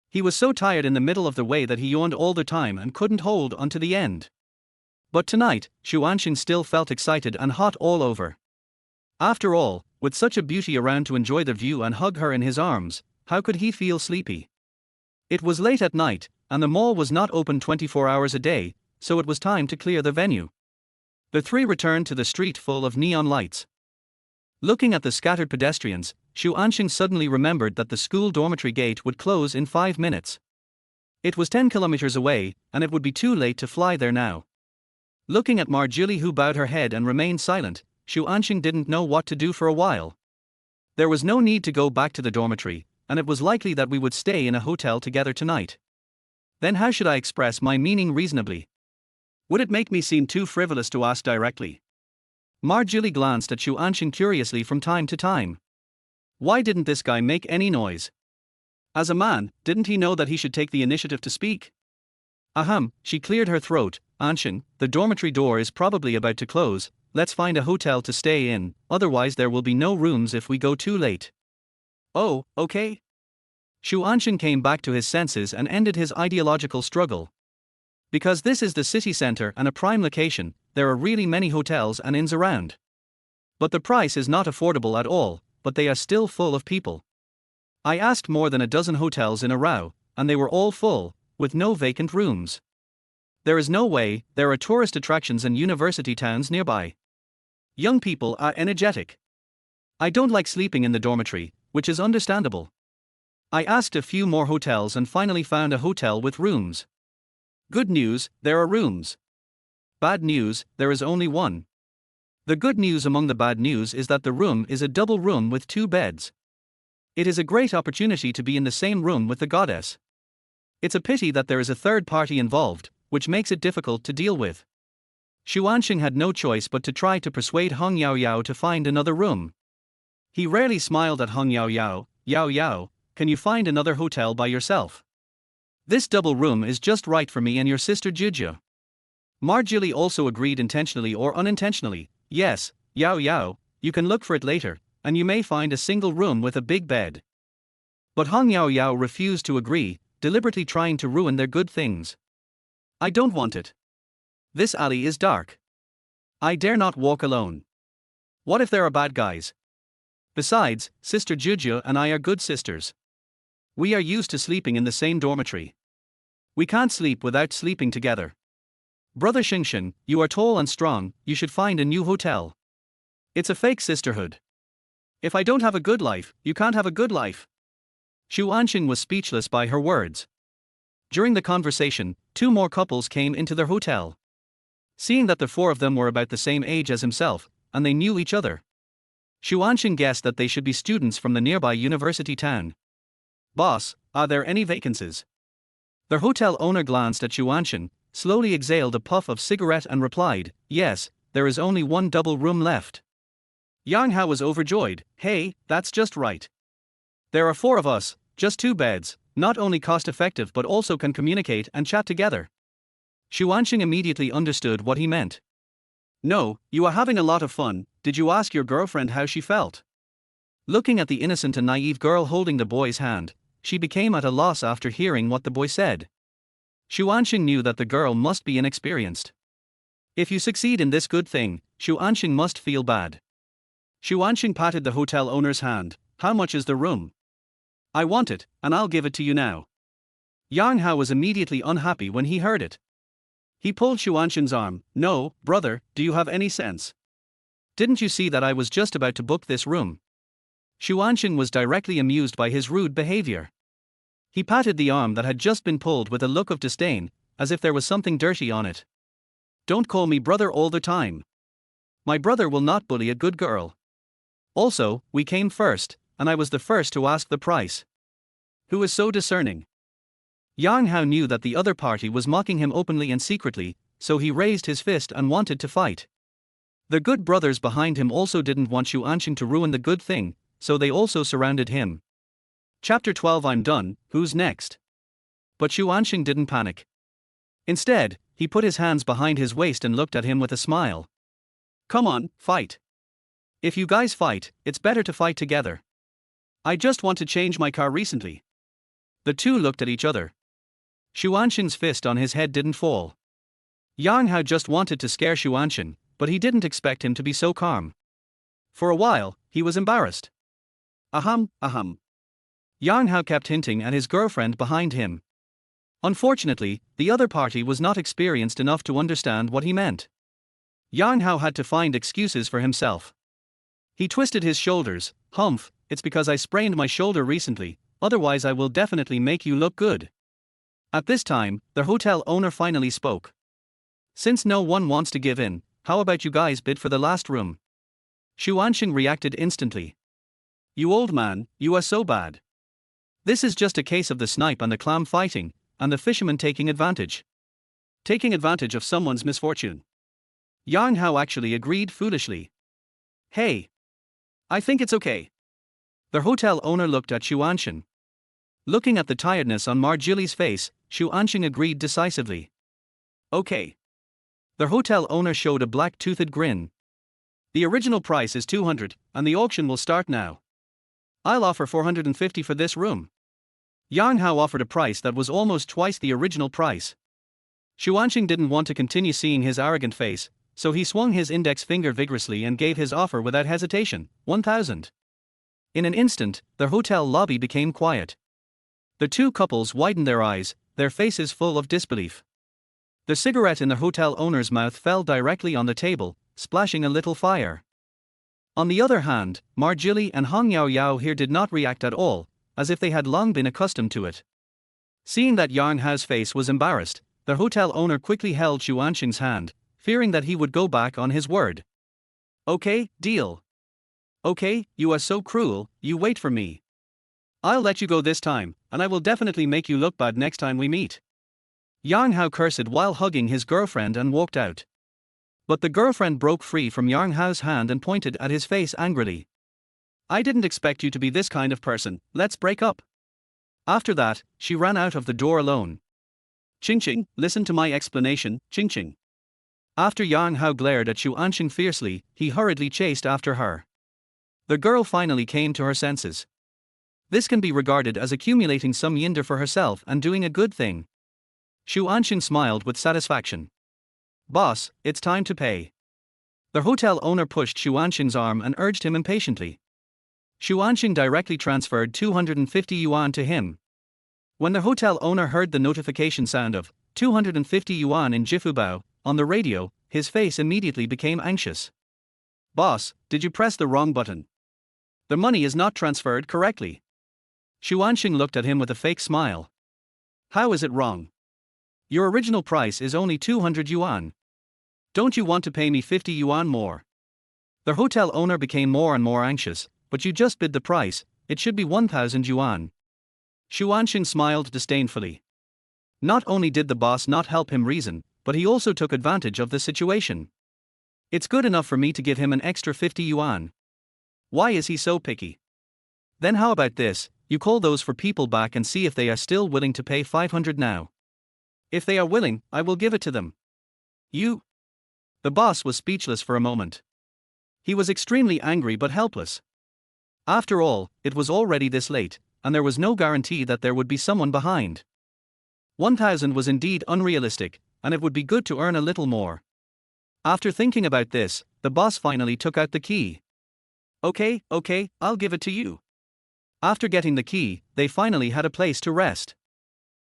He was so tired in the middle of the way that he yawned all the time and couldn't hold onto the end. But tonight, Xu Ansheng still felt excited and hot all over. After all, with such a beauty around to enjoy the view and hug her in his arms, how could he feel sleepy? It was late at night, and the mall was not open 24 hours a day, so it was time to clear the venue. The three returned to the street full of neon lights. Looking at the scattered pedestrians, Xu Ansheng suddenly remembered that the school dormitory gate would close in 5 minutes. It was 10 kilometers away, and it would be too late to fly there now. Looking at Marjorie, who bowed her head and remained silent, Xu Ansheng didn't know what to do for a while. There was no need to go back to the dormitory, and it was likely that we would stay in a hotel together tonight. Then how should I express my meaning reasonably? Would it make me seem too frivolous to ask directly? Marjorie glanced at Xu Ansheng curiously from time to time. Why didn't this guy make any noise? As a man, didn't he know that he should take the initiative to speak? Ahem, she cleared her throat. Ansheng, the dormitory door is probably about to close, let's find a hotel to stay in, otherwise there will be no rooms if we go too late. Oh, okay. Xu Ansheng came back to his senses and ended his ideological struggle. Because this is the city center and a prime location, there are really many hotels and inns around. But the price is not affordable at all, but they are still full of people. I asked more than a dozen hotels in a row, and they were all full, with no vacant rooms. There is no way, there are tourist attractions and university towns nearby. Young people are energetic. I don't like sleeping in the dormitory, which is understandable. I asked a few more hotels and finally found a hotel with rooms. Good news, there are rooms. Bad news, there is only one. The good news among the bad news is that the room is a double room with 2 beds. It is a great opportunity to be in the same room with the goddess. It's a pity that there is a third party involved, which makes it difficult to deal with. Xu Ansheng had no choice but to try to persuade Hong Yao Yao to find another room. He rarely smiled at Hong Yao Yao. Yao Yao, can you find another hotel by yourself? This double room is just right for me and your sister Juju. Marjorie also agreed intentionally or unintentionally. Yes, Yao Yao, you can look for it later, and you may find a single room with a big bed. But Hong Yao Yao refused to agree, deliberately trying to ruin their good things. I don't want it. This alley is dark. I dare not walk alone. What if there are bad guys? Besides, Sister Juju and I are good sisters. We are used to sleeping in the same dormitory. We can't sleep without sleeping together. Brother Xingxin, you are tall and strong, you should find a new hotel. It's a fake sisterhood. If I don't have a good life, you can't have a good life. Xu Ansheng was speechless by her words. During the conversation, 2 more couples came into their hotel. Seeing that the 4 of them were about the same age as himself, and they knew each other, Xu Ansheng guessed that they should be students from the nearby university town. Boss, are there any vacancies? Their hotel owner glanced at Xu Ansheng, slowly exhaled a puff of cigarette and replied, yes, there is only 1 double room left. Yang Hao was overjoyed. Hey, that's just right. There are 4 of us, just 2 beds, not only cost effective but also can communicate and chat together. Xu Ansheng immediately understood what he meant. No, you are having a lot of fun. Did you ask your girlfriend how she felt? Looking at the innocent and naive girl holding the boy's hand, she became at a loss after hearing what the boy said. Xu Ansheng knew that the girl must be inexperienced. If you succeed in this good thing, Xu Ansheng must feel bad. Xu Ansheng patted the hotel owner's hand. How much is the room? I want it, and I'll give it to you now. Yang Hao was immediately unhappy when he heard it. He pulled Xu Ansheng's arm. No, brother, do you have any sense? Didn't you see that I was just about to book this room? Xu Ansheng was directly amused by his rude behavior. He patted the arm that had just been pulled with a look of disdain, as if there was something dirty on it. Don't call me brother all the time. My brother will not bully a good girl. Also, we came first, and I was the first to ask the price. Who is so discerning? Yang Hao knew that the other party was mocking him openly and secretly, so he raised his fist and wanted to fight. The good brothers behind him also didn't want Xu Ansheng to ruin the good thing, so they also surrounded him. Chapter 12. I'm done, who's next? But Xu Ansheng didn't panic. Instead, he put his hands behind his waist and looked at him with a smile. Come on, fight. If you guys fight, it's better to fight together. I just want to change my car recently. The 2 looked at each other. Xu Ansheng's fist on his head didn't fall. Yang Hao just wanted to scare Xu Ansheng, but he didn't expect him to be so calm. For a while, he was embarrassed. Ahem, ahem. Yang Hao kept hinting at his girlfriend behind him. Unfortunately, the other party was not experienced enough to understand what he meant. Yang Hao had to find excuses for himself. He twisted his shoulders. Humph, it's because I sprained my shoulder recently, otherwise I will definitely make you look good. At this time, the hotel owner finally spoke. Since no one wants to give in, how about you guys bid for the last room? Xu Ansheng reacted instantly. You old man, you are so bad. This is just a case of the snipe and the clam fighting, and the fisherman taking advantage. Taking advantage of someone's misfortune. Yang Hao actually agreed foolishly. Hey. I think it's okay. The hotel owner looked at Xu Ansheng. Looking at the tiredness on Marjilie's face, Xu Ansheng agreed decisively. Okay. The hotel owner showed a black-toothed grin. The original price is 200, and the auction will start now. I'll offer 450 for this room. Yang Hao offered a price that was almost twice the original price. Xu Ansheng didn't want to continue seeing his arrogant face, so he swung his index finger vigorously and gave his offer without hesitation, 1,000. In an instant, the hotel lobby became quiet. The two couples widened their eyes, their faces full of disbelief. The cigarette in the hotel owner's mouth fell directly on the table, splashing a little fire. On the other hand, Marjilie and Hong Yao Yao here did not react at all, as if they had long been accustomed to it. Seeing that Yang Hao's face was embarrassed, the hotel owner quickly held Xu Ansheng's hand, fearing that he would go back on his word. Okay, deal. Okay, you are so cruel, you wait for me. I'll let you go this time, and I will definitely make you look bad next time we meet. Yang Hao cursed while hugging his girlfriend and walked out. But the girlfriend broke free from Yang Hao's hand and pointed at his face angrily. I didn't expect you to be this kind of person, let's break up. After that, she ran out of the door alone. Ching Ching, listen to my explanation, Ching Ching. After Yang Hao glared at Xu Ansheng fiercely, he hurriedly chased after her. The girl finally came to her senses. This can be regarded as accumulating some yinder for herself and doing a good thing. Xu Ansheng smiled with satisfaction. Boss, it's time to pay. The hotel owner pushed Xu Ansheng's arm and urged him impatiently. Xu Ansheng directly transferred 250 yuan to him. When the hotel owner heard the notification sound of 250 yuan in Jifubao on the radio, his face immediately became anxious. Boss, did you press the wrong button? The money is not transferred correctly. Xu Ansheng looked at him with a fake smile. How is it wrong? Your original price is only 200 yuan. Don't you want to pay me 50 yuan more? The hotel owner became more and more anxious, but you just bid the price, it should be 1,000 yuan. Xu Ansheng smiled disdainfully. Not only did the boss not help him reason, but he also took advantage of the situation. It's good enough for me to give him an extra 50 yuan. Why is he so picky? Then how about this, you call those four people back and see if they are still willing to pay 500 now. If they are willing, I will give it to them. You? The boss was speechless for a moment. He was extremely angry but helpless. After all, it was already this late, and there was no guarantee that there would be someone behind. 1,000 was indeed unrealistic, and it would be good to earn a little more. After thinking about this, the boss finally took out the key. Okay, I'll give it to you. After getting the key, they finally had a place to rest.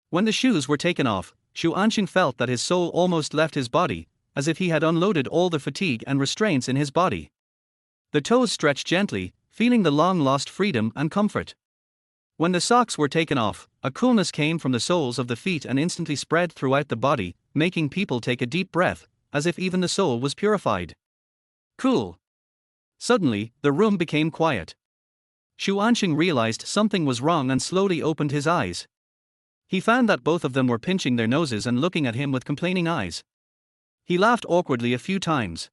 When the shoes were taken off, Xu Ansheng felt that his soul almost left his body, as if he had unloaded all the fatigue and restraints in his body. The toes stretched gently, feeling the long-lost freedom and comfort. When the socks were taken off, a coolness came from the soles of the feet and instantly spread throughout the body, making people take a deep breath, as if even the soul was purified. Cool. Suddenly, the room became quiet. Xu Ansheng realized something was wrong and slowly opened his eyes. He found that both of them were pinching their noses and looking at him with complaining eyes. He laughed awkwardly a few times.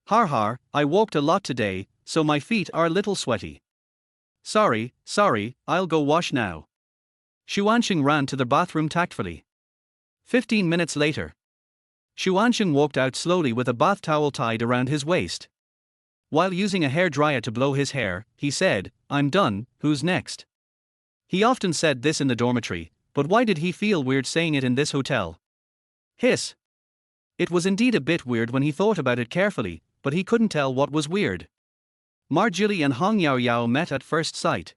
Har har, I walked a lot today, so my feet are a little sweaty. Sorry, I'll go wash now. Xu Ansheng ran to the bathroom tactfully. 15 minutes later. Xu Ansheng walked out slowly with a bath towel tied around his waist. While using a hairdryer to blow his hair, he said, I'm done, who's next? He often said this in the dormitory, but why did he feel weird saying it in this hotel? Hiss. It was indeed a bit weird when he thought about it carefully, but he couldn't tell what was weird. Marjili and Hong Yao Yao met at first sight.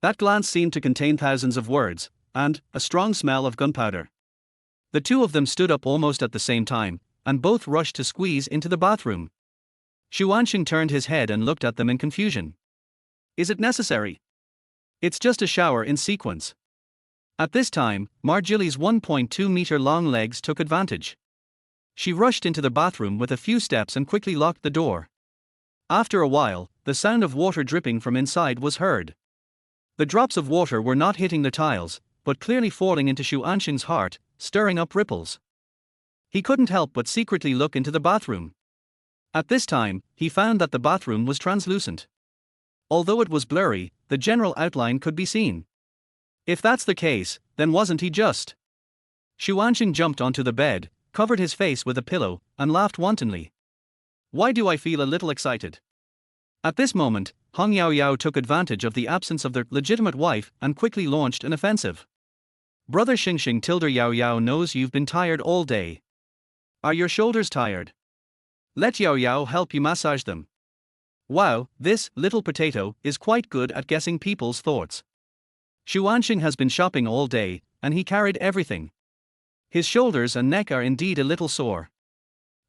That glance seemed to contain thousands of words, and a strong smell of gunpowder. The two of them stood up almost at the same time, and both rushed to squeeze into the bathroom. Xu Ansheng turned his head and looked at them in confusion. Is it necessary? It's just a shower in sequence. At this time, Marjili's 1.2-meter long legs took advantage. She rushed into the bathroom with a few steps and quickly locked the door. After a while, the sound of water dripping from inside was heard. The drops of water were not hitting the tiles, but clearly falling into Xu Ansheng's heart, stirring up ripples. He couldn't help but secretly look into the bathroom. At this time, he found that the bathroom was translucent. Although it was blurry, the general outline could be seen. If that's the case, then wasn't he just? Xu Ansheng jumped onto the bed, covered his face with a pillow, and laughed wantonly. Why do I feel a little excited? At this moment, Hong Yao Yao took advantage of the absence of their legitimate wife and quickly launched an offensive. Brother Xingxing Tilder Yao Yao knows you've been tired all day. Are your shoulders tired? Let Yao Yao help you massage them. Wow, this little potato is quite good at guessing people's thoughts. Xu Ansheng has been shopping all day, and he carried everything. His shoulders and neck are indeed a little sore.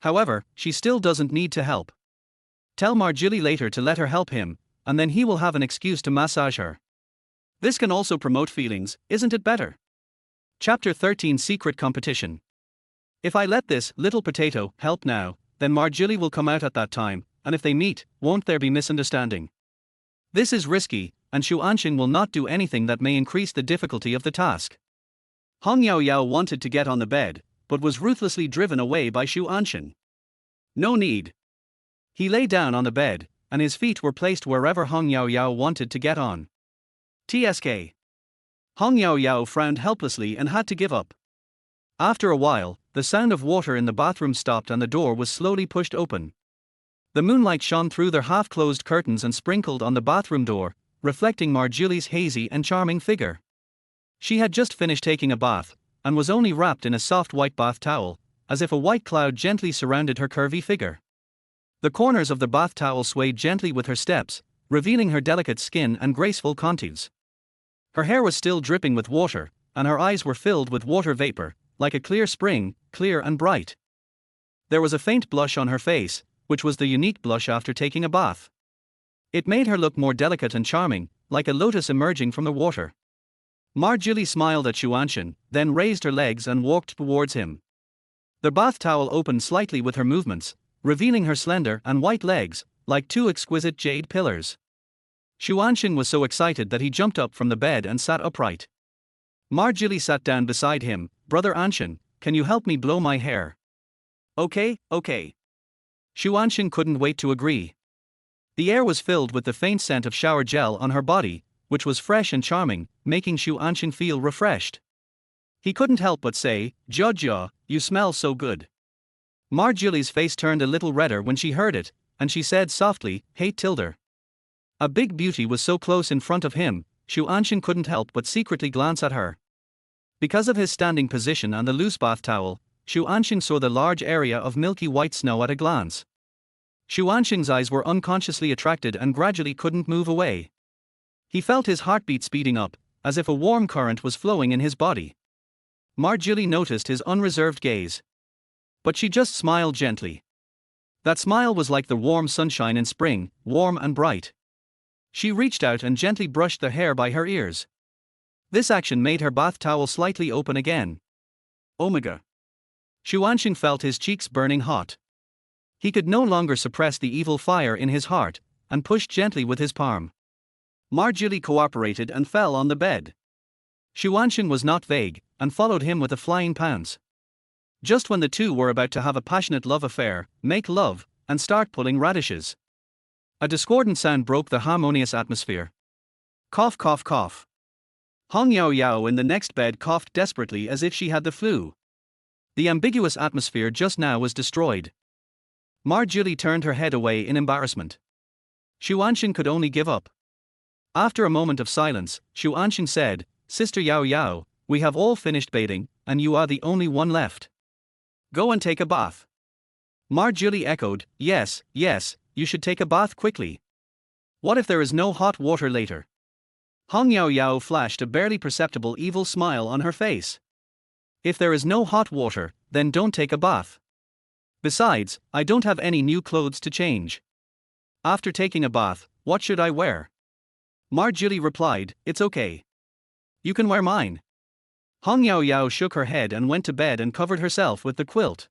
However, she still doesn't need to help. Tell Marjili later to let her help him, and then he will have an excuse to massage her. This can also promote feelings, isn't it better? Chapter 13 Secret Competition. If I let this little potato help now, then Marjili will come out at that time, and if they meet, won't there be misunderstanding? This is risky, and Xu Ansheng will not do anything that may increase the difficulty of the task. Hong Yao Yao wanted to get on the bed, but was ruthlessly driven away by Xu Ansheng. No need. He lay down on the bed, and his feet were placed wherever Hong Yao Yao wanted to get on. TSK. Hong Yao Yao frowned helplessly and had to give up. After a while, the sound of water in the bathroom stopped and the door was slowly pushed open. The moonlight shone through their half-closed curtains and sprinkled on the bathroom door, reflecting Marjili's hazy and charming figure. She had just finished taking a bath, and was only wrapped in a soft white bath towel, as if a white cloud gently surrounded her curvy figure. The corners of the bath towel swayed gently with her steps, revealing her delicate skin and graceful contours. Her hair was still dripping with water, and her eyes were filled with water vapor, like a clear spring, clear and bright. There was a faint blush on her face, which was the unique blush after taking a bath. It made her look more delicate and charming, like a lotus emerging from the water. Marjili smiled at Xu Ansheng, then raised her legs and walked towards him. The bath towel opened slightly with her movements, revealing her slender and white legs, like two exquisite jade pillars. Xu Ansheng was so excited that he jumped up from the bed and sat upright. Marjili sat down beside him. Brother Ansheng, can you help me blow my hair? Okay. Xu Ansheng couldn't wait to agree. The air was filled with the faint scent of shower gel on her body, which was fresh and charming, making Xu Ansheng feel refreshed. He couldn't help but say, Jia, you smell so good. Marjili's face turned a little redder when she heard it, and she said softly, Hey Tilder. A big beauty was so close in front of him, Xu Ansheng couldn't help but secretly glance at her. Because of his standing position and the loose bath towel, Xu Ansheng saw the large area of milky white snow at a glance. Xu Ansheng's eyes were unconsciously attracted and gradually couldn't move away. He felt his heartbeat speeding up, as if a warm current was flowing in his body. Marjili noticed his unreserved gaze. But she just smiled gently. That smile was like the warm sunshine in spring, warm and bright. She reached out and gently brushed the hair by her ears. This action made her bath towel slightly open again. Omega. Xu Ansheng felt his cheeks burning hot. He could no longer suppress the evil fire in his heart, and pushed gently with his palm. Marjili cooperated and fell on the bed. Xu Ansheng was not vague, and followed him with a flying pounce. Just when the two were about to have a passionate love affair, make love, and start pulling radishes, a discordant sound broke the harmonious atmosphere. Cough, cough, cough. Hong Yao Yao in the next bed coughed desperately as if she had the flu. The ambiguous atmosphere just now was destroyed. Marjili turned her head away in embarrassment. Xu Ansheng could only give up. After a moment of silence, Xu Ansheng said, Sister Yao Yao, we have all finished bathing, and you are the only one left. Go and take a bath. Marjorie echoed, yes, yes, you should take a bath quickly. What if there is no hot water later? Hong Yao Yao flashed a barely perceptible evil smile on her face. If there is no hot water, then don't take a bath. Besides, I don't have any new clothes to change. After taking a bath, what should I wear? Marjorie replied, it's okay. You can wear mine. Hong Yao Yao shook her head and went to bed and covered herself with the quilt.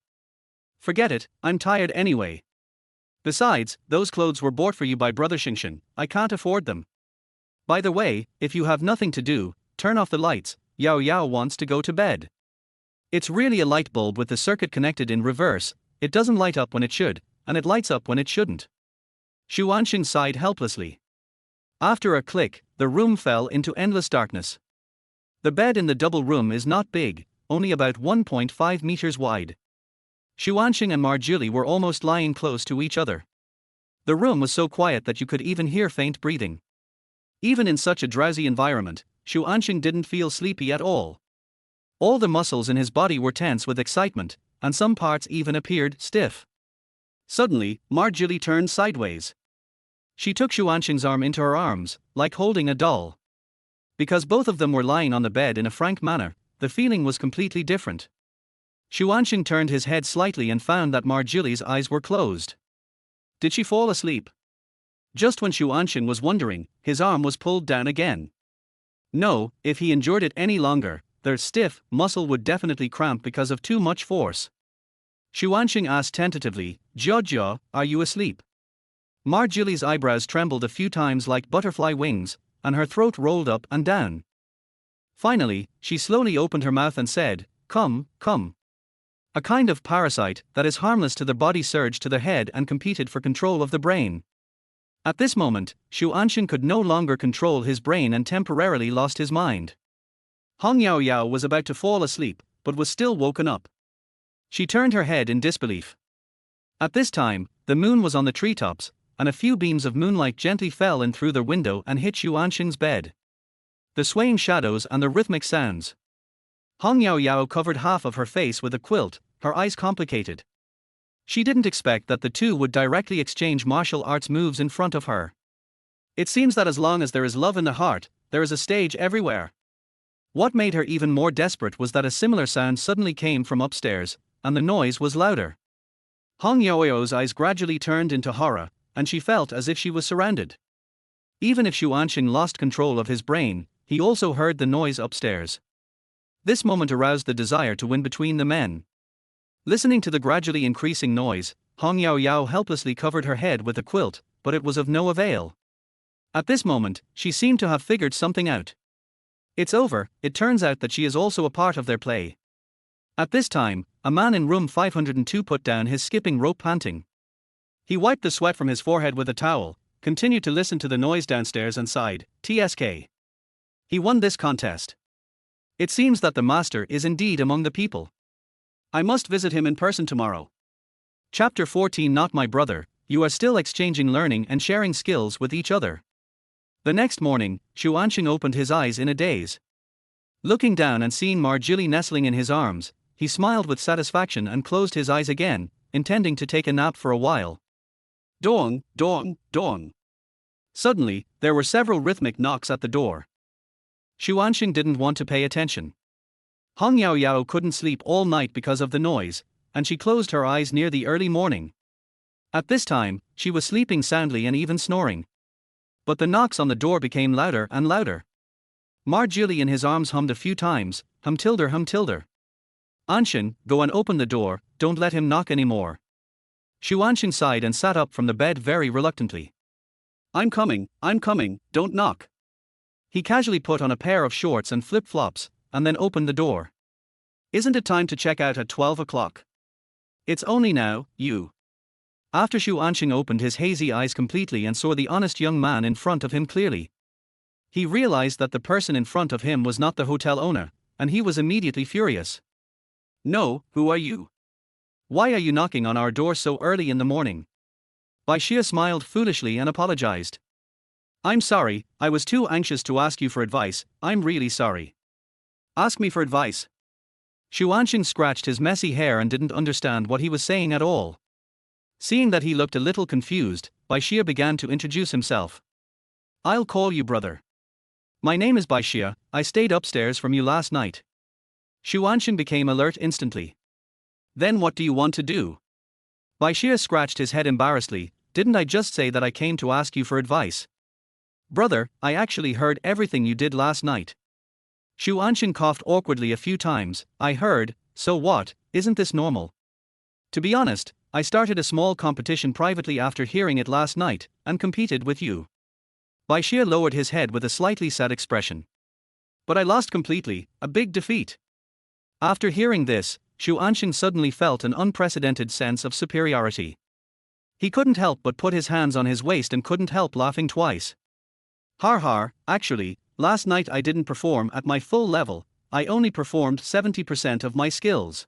Forget it, I'm tired anyway. Besides, those clothes were bought for you by Brother Xingxin, I can't afford them. By the way, if you have nothing to do, turn off the lights, Yao Yao wants to go to bed. It's really a light bulb with the circuit connected in reverse, it doesn't light up when it should, and it lights up when it shouldn't. Xu Ansheng sighed helplessly. After a click, the room fell into endless darkness. The bed in the double room is not big, only about 1.5 meters wide. Xu Ansheng and Marjorie were almost lying close to each other. The room was so quiet that you could even hear faint breathing. Even in such a drowsy environment, Xu Ansheng didn't feel sleepy at all. All the muscles in his body were tense with excitement, and some parts even appeared stiff. Suddenly, Marjorie turned sideways. She took Xu Ansheng's arm into her arms, like holding a doll. Because both of them were lying on the bed in a frank manner, the feeling was completely different. Xu Ansheng turned his head slightly and found that Marjorie's eyes were closed. Did she fall asleep? Just when Xu Ansheng was wondering, his arm was pulled down again. No, if he endured it any longer, their stiff muscle would definitely cramp because of too much force. Xu Ansheng asked tentatively, Jia, are you asleep? Marjorie's eyebrows trembled a few times like butterfly wings, and her throat rolled up and down. Finally, she slowly opened her mouth and said, come. A kind of parasite that is harmless to the body surged to the head and competed for control of the brain. At this moment, Xu Ansheng could no longer control his brain and temporarily lost his mind. Hong Yao Yao was about to fall asleep, but was still woken up. She turned her head in disbelief. At this time, the moon was on the treetops, and a few beams of moonlight gently fell in through the window and hit Xu Ansheng's bed. The swaying shadows and the rhythmic sounds. Hong Yao Yao covered half of her face with a quilt, her eyes complicated. She didn't expect that the two would directly exchange martial arts moves in front of her. It seems that as long as there is love in the heart, there is a stage everywhere. What made her even more desperate was that a similar sound suddenly came from upstairs, and the noise was louder. Hong Yao Yao's eyes gradually turned into horror, and she felt as if she was surrounded. Even if Xu Ansheng lost control of his brain, he also heard the noise upstairs. This moment aroused the desire to win between the men. Listening to the gradually increasing noise, Hong Yao Yao helplessly covered her head with a quilt, but it was of no avail. At this moment, she seemed to have figured something out. It's over, it turns out that she is also a part of their play. At this time, a man in room 502 put down his skipping rope panting. He wiped the sweat from his forehead with a towel, continued to listen to the noise downstairs and sighed, TSK. He won this contest. It seems that the master is indeed among the people. I must visit him in person tomorrow. Chapter 14. Not my brother, you are still exchanging learning and sharing skills with each other. The next morning, Xu Ansheng opened his eyes in a daze. Looking down and seeing Marjorie nestling in his arms, he smiled with satisfaction and closed his eyes again, intending to take a nap for a while. Dong. Suddenly, there were several rhythmic knocks at the door. Xu Ansheng didn't want to pay attention. Hong Yao Yao couldn't sleep all night because of the noise, and she closed her eyes near the early morning. At this time, she was sleeping soundly and even snoring. But the knocks on the door became louder and louder. Marjorie in his arms hummed a few times, hum tilder. Ansheng, go and open the door, don't let him knock anymore. Xu Ansheng sighed and sat up from the bed very reluctantly. I'm coming, don't knock. He casually put on a pair of shorts and flip-flops, and then opened the door. Isn't it time to check out at 12 o'clock? It's only now, you. After Xu Ansheng opened his hazy eyes completely and saw the honest young man in front of him clearly, he realized that the person in front of him was not the hotel owner, and he was immediately furious. No, who are you? Why are you knocking on our door so early in the morning? Bai Xia smiled foolishly and apologized. I'm sorry, I was too anxious to ask you for advice, I'm really sorry. Ask me for advice. Xu Ansheng scratched his messy hair and didn't understand what he was saying at all. Seeing that he looked a little confused, Baixia began to introduce himself. I'll call you brother. My name is Baixia, I stayed upstairs from you last night. Xu Ansheng became alert instantly. Then what do you want to do? Baixia scratched his head embarrassedly. Didn't I just say that I came to ask you for advice? Brother, I actually heard everything you did last night. Xu Ansheng coughed awkwardly a few times. I heard, so what, isn't this normal? To be honest, I started a small competition privately after hearing it last night, and competed with you. Baixia lowered his head with a slightly sad expression. But I lost completely, a big defeat. After hearing this, Xu Ansheng suddenly felt an unprecedented sense of superiority. He couldn't help but put his hands on his waist and couldn't help laughing twice. Har har, actually, last night I didn't perform at my full level, I only performed 70% of my skills.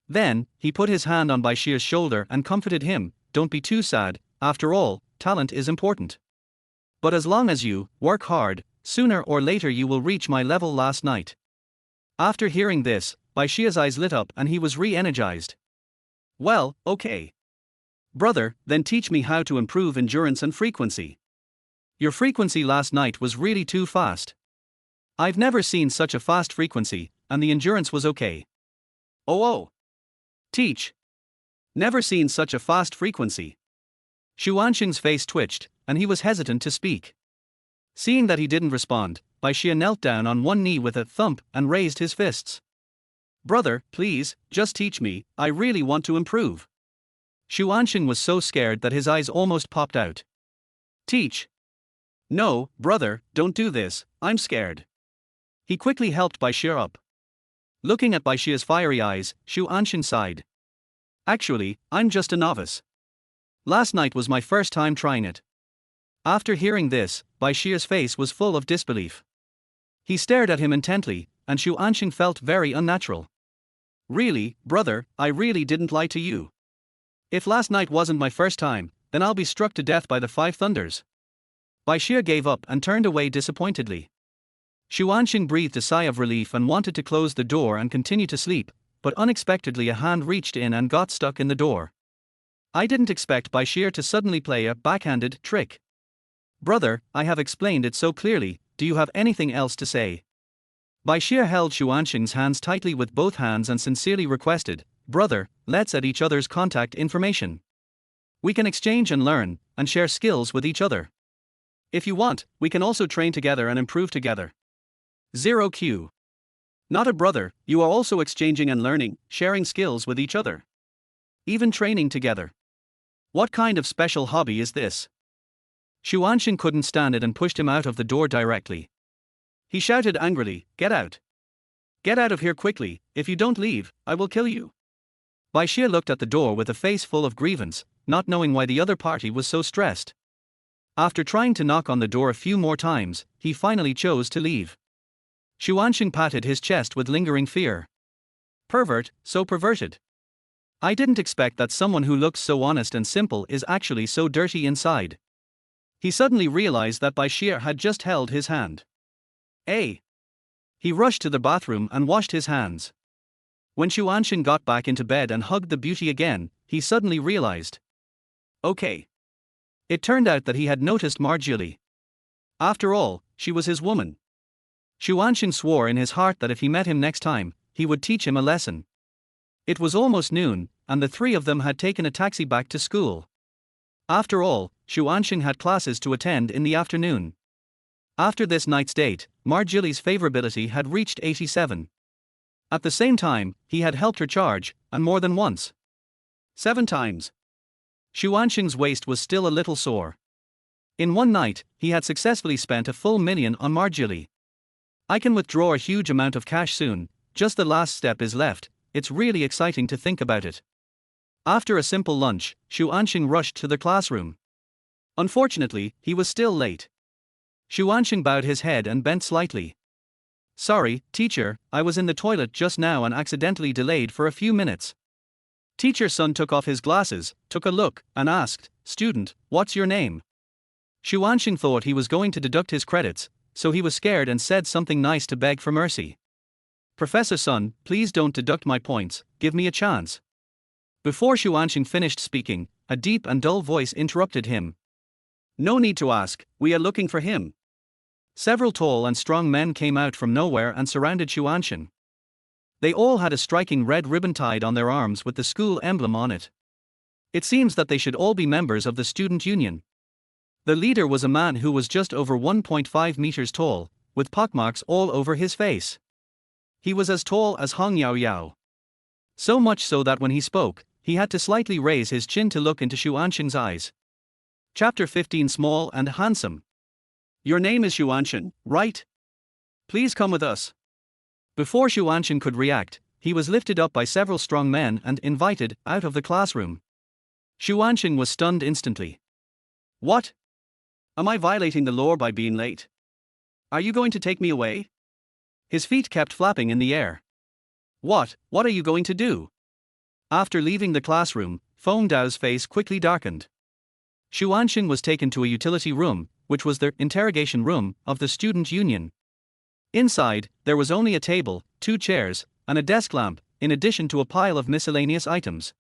Then, he put his hand on Baixia's shoulder and comforted him, don't be too sad, after all, talent is important. But as long as you work hard, sooner or later you will reach my level last night. After hearing this, Baixia's eyes lit up and he was re-energized. Well, okay. Brother, then teach me how to improve endurance and frequency. Your frequency last night was really too fast. I've never seen such a fast frequency, and the endurance was okay. Oh. Teach. Never seen such a fast frequency. Xu Ansheng's face twitched, and he was hesitant to speak. Seeing that he didn't respond, Baixia knelt down on one knee with a thump and raised his fists. Brother, please, just teach me, I really want to improve. Xu Ansheng was so scared that his eyes almost popped out. Teach. No, brother, don't do this, I'm scared. He quickly helped Baixia up. Looking at Baixia's fiery eyes, Xu Ansheng sighed. Actually, I'm just a novice. Last night was my first time trying it. After hearing this, Baixia's face was full of disbelief. He stared at him intently, and Xu Ansheng felt very unnatural. Really, brother, I really didn't lie to you. If last night wasn't my first time, then I'll be struck to death by the five thunders. Baixia gave up and turned away disappointedly. Xu Ansheng breathed a sigh of relief and wanted to close the door and continue to sleep, but unexpectedly a hand reached in and got stuck in the door. I didn't expect Baixia to suddenly play a backhanded trick. Brother, I have explained it so clearly, do you have anything else to say? Baixia held Xu Ansheng's hands tightly with both hands and sincerely requested, Brother, let's add each other's contact information. We can exchange and learn, and share skills with each other. If you want, we can also train together and improve together. 0Q. Not a brother, you are also exchanging and learning, sharing skills with each other. Even training together. What kind of special hobby is this? Xu Ansheng couldn't stand it and pushed him out of the door directly. He shouted angrily, Get out! Get out of here quickly, if you don't leave, I will kill you. Baixia looked at the door with a face full of grievance, not knowing why the other party was so stressed. After trying to knock on the door a few more times, he finally chose to leave. Xu Ansheng patted his chest with lingering fear. Pervert, so perverted. I didn't expect that someone who looks so honest and simple is actually so dirty inside. He suddenly realized that Baixia had just held his hand. He rushed to the bathroom and washed his hands. When Xu Ansheng got back into bed and hugged the beauty again, he suddenly realized. Okay. It turned out that he had noticed Marjuli. After all, she was his woman. Xu Ansheng swore in his heart that if he met him next time, he would teach him a lesson. It was almost noon, and the three of them had taken a taxi back to school. After all, Xu Ansheng had classes to attend in the afternoon. After this night's date, Marjuli's favorability had reached 87. At the same time, he had helped her charge, and more than once. 7 times. Xu Ansheng's waist was still a little sore. In one night, he had successfully spent a full million on Marjuli. I can withdraw a huge amount of cash soon, just the last step is left, it's really exciting to think about it. After a simple lunch, Xu Ansheng rushed to the classroom. Unfortunately, he was still late. Xu Ansheng bowed his head and bent slightly. Sorry, teacher, I was in the toilet just now and accidentally delayed for a few minutes. Teacher Sun took off his glasses, took a look, and asked, Student, what's your name? Xu Ansheng thought he was going to deduct his credits, so he was scared and said something nice to beg for mercy. Professor Sun, please don't deduct my points, give me a chance. Before Xu Ansheng finished speaking, a deep and dull voice interrupted him. No need to ask, we are looking for him. Several tall and strong men came out from nowhere and surrounded Xu Ansheng. They all had a striking red ribbon tied on their arms with the school emblem on it. It seems that they should all be members of the student union. The leader was a man who was just over 1.5 meters tall, with pockmarks all over his face. He was as tall as Hong Yao Yao. So much so that when he spoke, he had to slightly raise his chin to look into Xu Ansheng's eyes. Chapter 15 Small and Handsome. Your name is Xu Ansheng, right? Please come with us. Before Xu Ansheng could react, he was lifted up by several strong men and invited out of the classroom. Xu Ansheng was stunned instantly. What? Am I violating the law by being late? Are you going to take me away? His feet kept flapping in the air. What are you going to do? After leaving the classroom, Feng Dao's face quickly darkened. Xu Ansheng was taken to a utility room, which was the interrogation room of the student union. Inside, there was only a table, 2 chairs, and a desk lamp, in addition to a pile of miscellaneous items.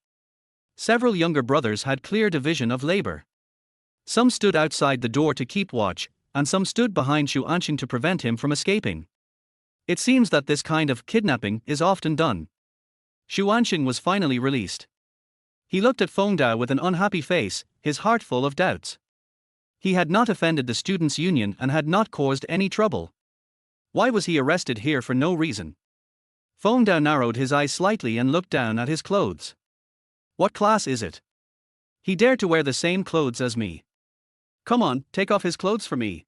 Several younger brothers had clear division of labor. Some stood outside the door to keep watch, and some stood behind Xu Ansheng to prevent him from escaping. It seems that this kind of kidnapping is often done. Xu Ansheng was finally released. He looked at Feng Dao with an unhappy face, his heart full of doubts. He had not offended the students' union and had not caused any trouble. Why was he arrested here for no reason? Feng Dao narrowed his eyes slightly and looked down at his clothes. What class is it? He dared to wear the same clothes as me. Come on, take off his clothes for me.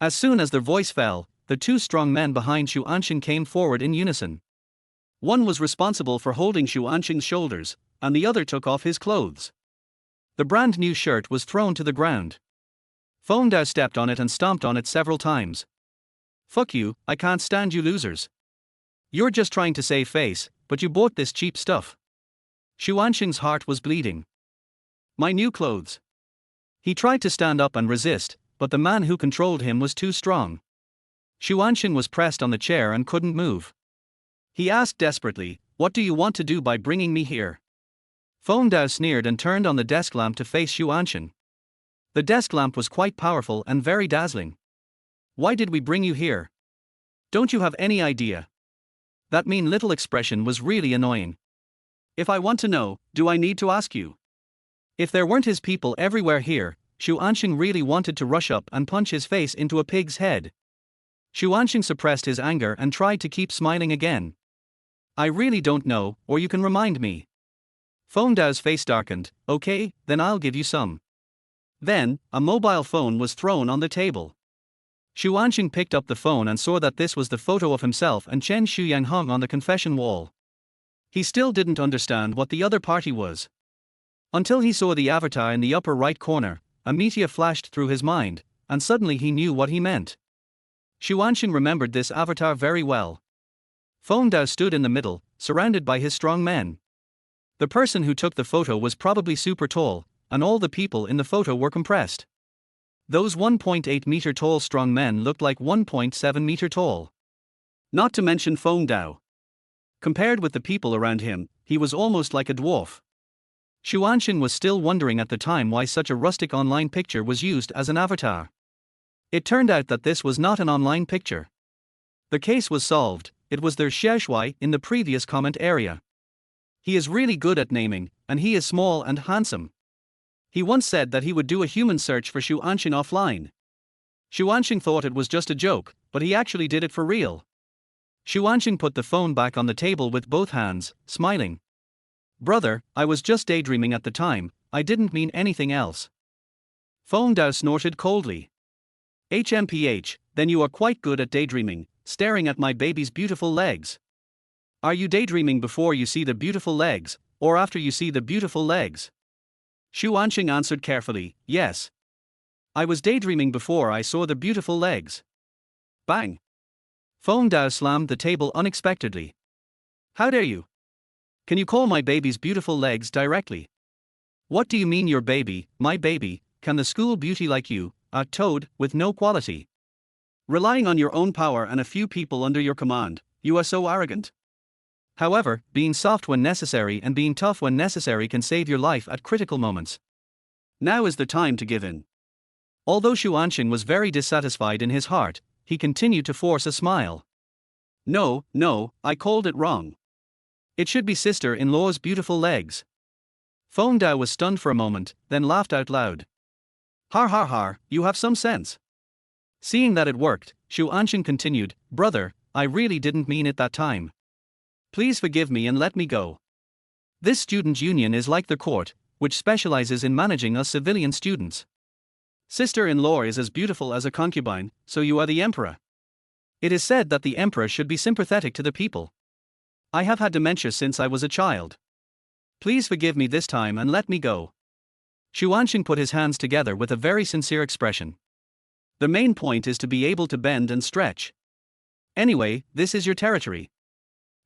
As soon as their voice fell, the 2 strong men behind Xu Ansheng came forward in unison. One was responsible for holding Xu Ansheng's shoulders, and the other took off his clothes. The brand new shirt was thrown to the ground. Feng Dao stepped on it and stomped on it several times. Fuck you, I can't stand you losers. You're just trying to save face, but you bought this cheap stuff. Xu Ansheng's heart was bleeding. My new clothes. He tried to stand up and resist, but the man who controlled him was too strong. Xu Ansheng was pressed on the chair and couldn't move. He asked desperately, what do you want to do by bringing me here? Feng Dao sneered and turned on the desk lamp to face Xu Ansheng. The desk lamp was quite powerful and very dazzling. Why did we bring you here? Don't you have any idea? That mean little expression was really annoying. If I want to know, do I need to ask you? If there weren't his people everywhere here, Xu Ansheng really wanted to rush up and punch his face into a pig's head. Xu Ansheng suppressed his anger and tried to keep smiling again. I really don't know, or you can remind me. Feng Dao's face darkened. Okay, then I'll give you some. Then, a mobile phone was thrown on the table. Xu Ansheng picked up the phone and saw that this was the photo of himself and Chen Shuyang hung on the confession wall. He still didn't understand what the other party was. Until he saw the avatar in the upper right corner, a meteor flashed through his mind, and suddenly he knew what he meant. Xu Ansheng remembered this avatar very well. Feng Dao stood in the middle, surrounded by his strong men. The person who took the photo was probably super tall, and all the people in the photo were compressed. Those 1.8 meter tall strong men looked like 1.7 meter tall. Not to mention Feng Dao. Compared with the people around him, he was almost like a dwarf. Xu Ansheng was still wondering at the time why such a rustic online picture was used as an avatar. It turned out that this was not an online picture. The case was solved. It was their Xiaoshui in the previous comment area. He is really good at naming, and he is small and handsome. He once said that he would do a human search for Xu Ansheng offline. Xu Ansheng thought it was just a joke, but he actually did it for real. Xu Ansheng put the phone back on the table with both hands, smiling. Brother, I was just daydreaming at the time, I didn't mean anything else. Feng Dao snorted coldly. HMPH, then you are quite good at daydreaming, staring at my baby's beautiful legs. Are you daydreaming before you see the beautiful legs, or after you see the beautiful legs? Xu Ansheng answered carefully, yes. I was daydreaming before I saw the beautiful legs. Bang! Feng Dao slammed the table unexpectedly. How dare you? Can you call my baby's beautiful legs directly? What do you mean your baby, my baby? Can the school beauty like you, a toad, with no quality? Relying on your own power and a few people under your command, you are so arrogant. However, being soft when necessary and being tough when necessary can save your life at critical moments. Now is the time to give in. Although Xu Ansheng was very dissatisfied in his heart, he continued to force a smile. No, I called it wrong. It should be sister-in-law's beautiful legs. Feng Dao was stunned for a moment, then laughed out loud. Har har har, you have some sense. Seeing that it worked, Xu Ansheng continued, brother, I really didn't mean it that time. Please forgive me and let me go. This student union is like the court, which specializes in managing us civilian students. Sister-in-law is as beautiful as a concubine, so you are the emperor. It is said that the emperor should be sympathetic to the people. I have had dementia since I was a child. Please forgive me this time and let me go. Xu Ansheng put his hands together with a very sincere expression. The main point is to be able to bend and stretch. Anyway, this is your territory.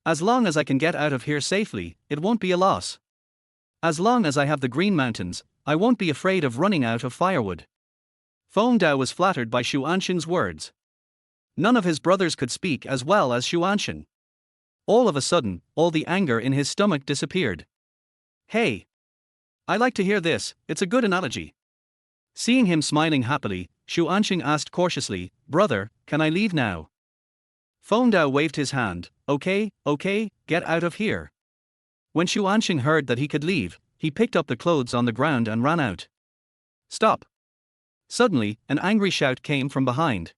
As long as I can get out of here safely, it won't be a loss. As long as I have the Green Mountains, I won't be afraid of running out of firewood. Feng Dao was flattered by Xu Ansheng's words. None of his brothers could speak as well as Xu Ansheng. All of a sudden, all the anger in his stomach disappeared. Hey! I like to hear this, it's a good analogy. Seeing him smiling happily, Xu Ansheng asked cautiously, brother, can I leave now? Feng Dao waved his hand, okay, get out of here. When Xu Ansheng heard that he could leave, he picked up the clothes on the ground and ran out. Stop! Suddenly, an angry shout came from behind.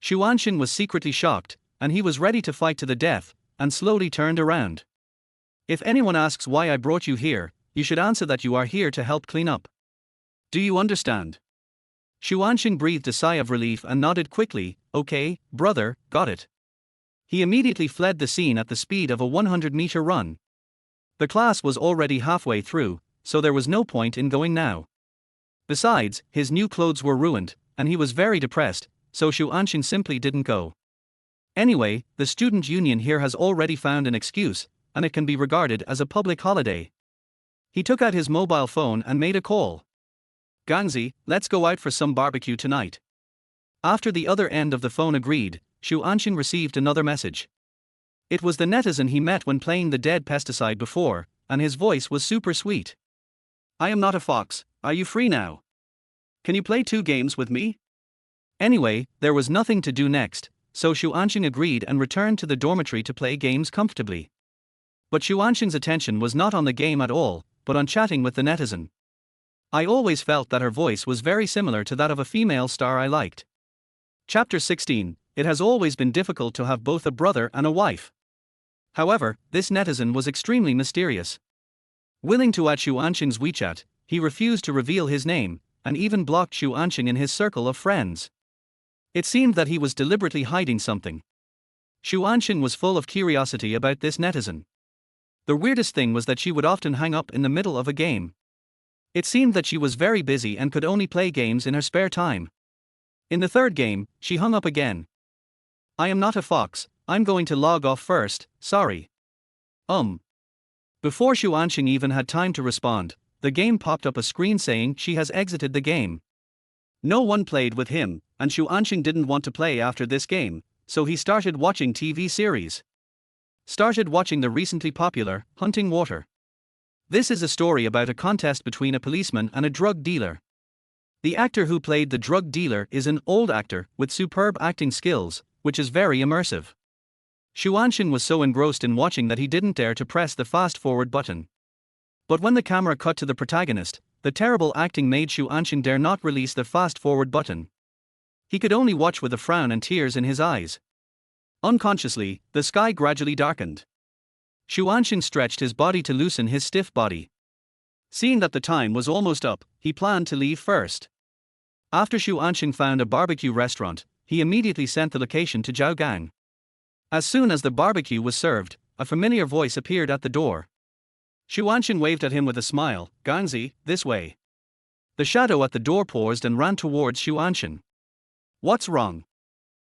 Xu Ansheng was secretly shocked, and he was ready to fight to the death, and slowly turned around. If anyone asks why I brought you here, you should answer that you are here to help clean up. Do you understand? Xu Ansheng breathed a sigh of relief and nodded quickly, okay, brother, got it. He immediately fled the scene at the speed of a 100-meter run. The class was already halfway through, so there was no point in going now. Besides, his new clothes were ruined, and he was very depressed, so Xu Ansheng simply didn't go. Anyway, the student union here has already found an excuse, and it can be regarded as a public holiday. He took out his mobile phone and made a call. Gangzi, let's go out for some barbecue tonight. After the other end of the phone agreed, Xu Ansheng received another message. It was the netizen he met when playing the dead pesticide before, and his voice was super sweet. I am not a fox, are you free now? Can you play 2 games with me? Anyway, there was nothing to do next, so Xu Ansheng agreed and returned to the dormitory to play games comfortably. But Xu Ansheng's attention was not on the game at all, but on chatting with the netizen. I always felt that her voice was very similar to that of a female star I liked. Chapter 16. It has always been difficult to have both a brother and a wife. However, this netizen was extremely mysterious. Willing to add Xu Ansheng's WeChat, he refused to reveal his name, and even blocked Xu Ansheng in his circle of friends. It seemed that he was deliberately hiding something. Xu Ansheng was full of curiosity about this netizen. The weirdest thing was that she would often hang up in the middle of a game. It seemed that she was very busy and could only play games in her spare time. In the 3rd game, she hung up again. I am not a fox, I'm going to log off first, sorry. Before Xu Ansheng even had time to respond, the game popped up a screen saying she has exited the game. No one played with him, and Xu Ansheng didn't want to play after this game, so he started watching TV series. Started watching the recently popular Hunting Water. This is a story about a contest between a policeman and a drug dealer. The actor who played the drug dealer is an old actor with superb acting skills, which is very immersive. Xu Ansheng was so engrossed in watching that he didn't dare to press the fast-forward button. But when the camera cut to the protagonist, the terrible acting made Xu Ansheng dare not release the fast-forward button. He could only watch with a frown and tears in his eyes. Unconsciously, the sky gradually darkened. Xu Ansheng stretched his body to loosen his stiff body. Seeing that the time was almost up, he planned to leave first. After Xu Ansheng found a barbecue restaurant, he immediately sent the location to Zhaogang. As soon as the barbecue was served, a familiar voice appeared at the door. Xu Ansheng waved at him with a smile, Gangzi, this way. The shadow at the door paused and ran towards Xu Ansheng. What's wrong?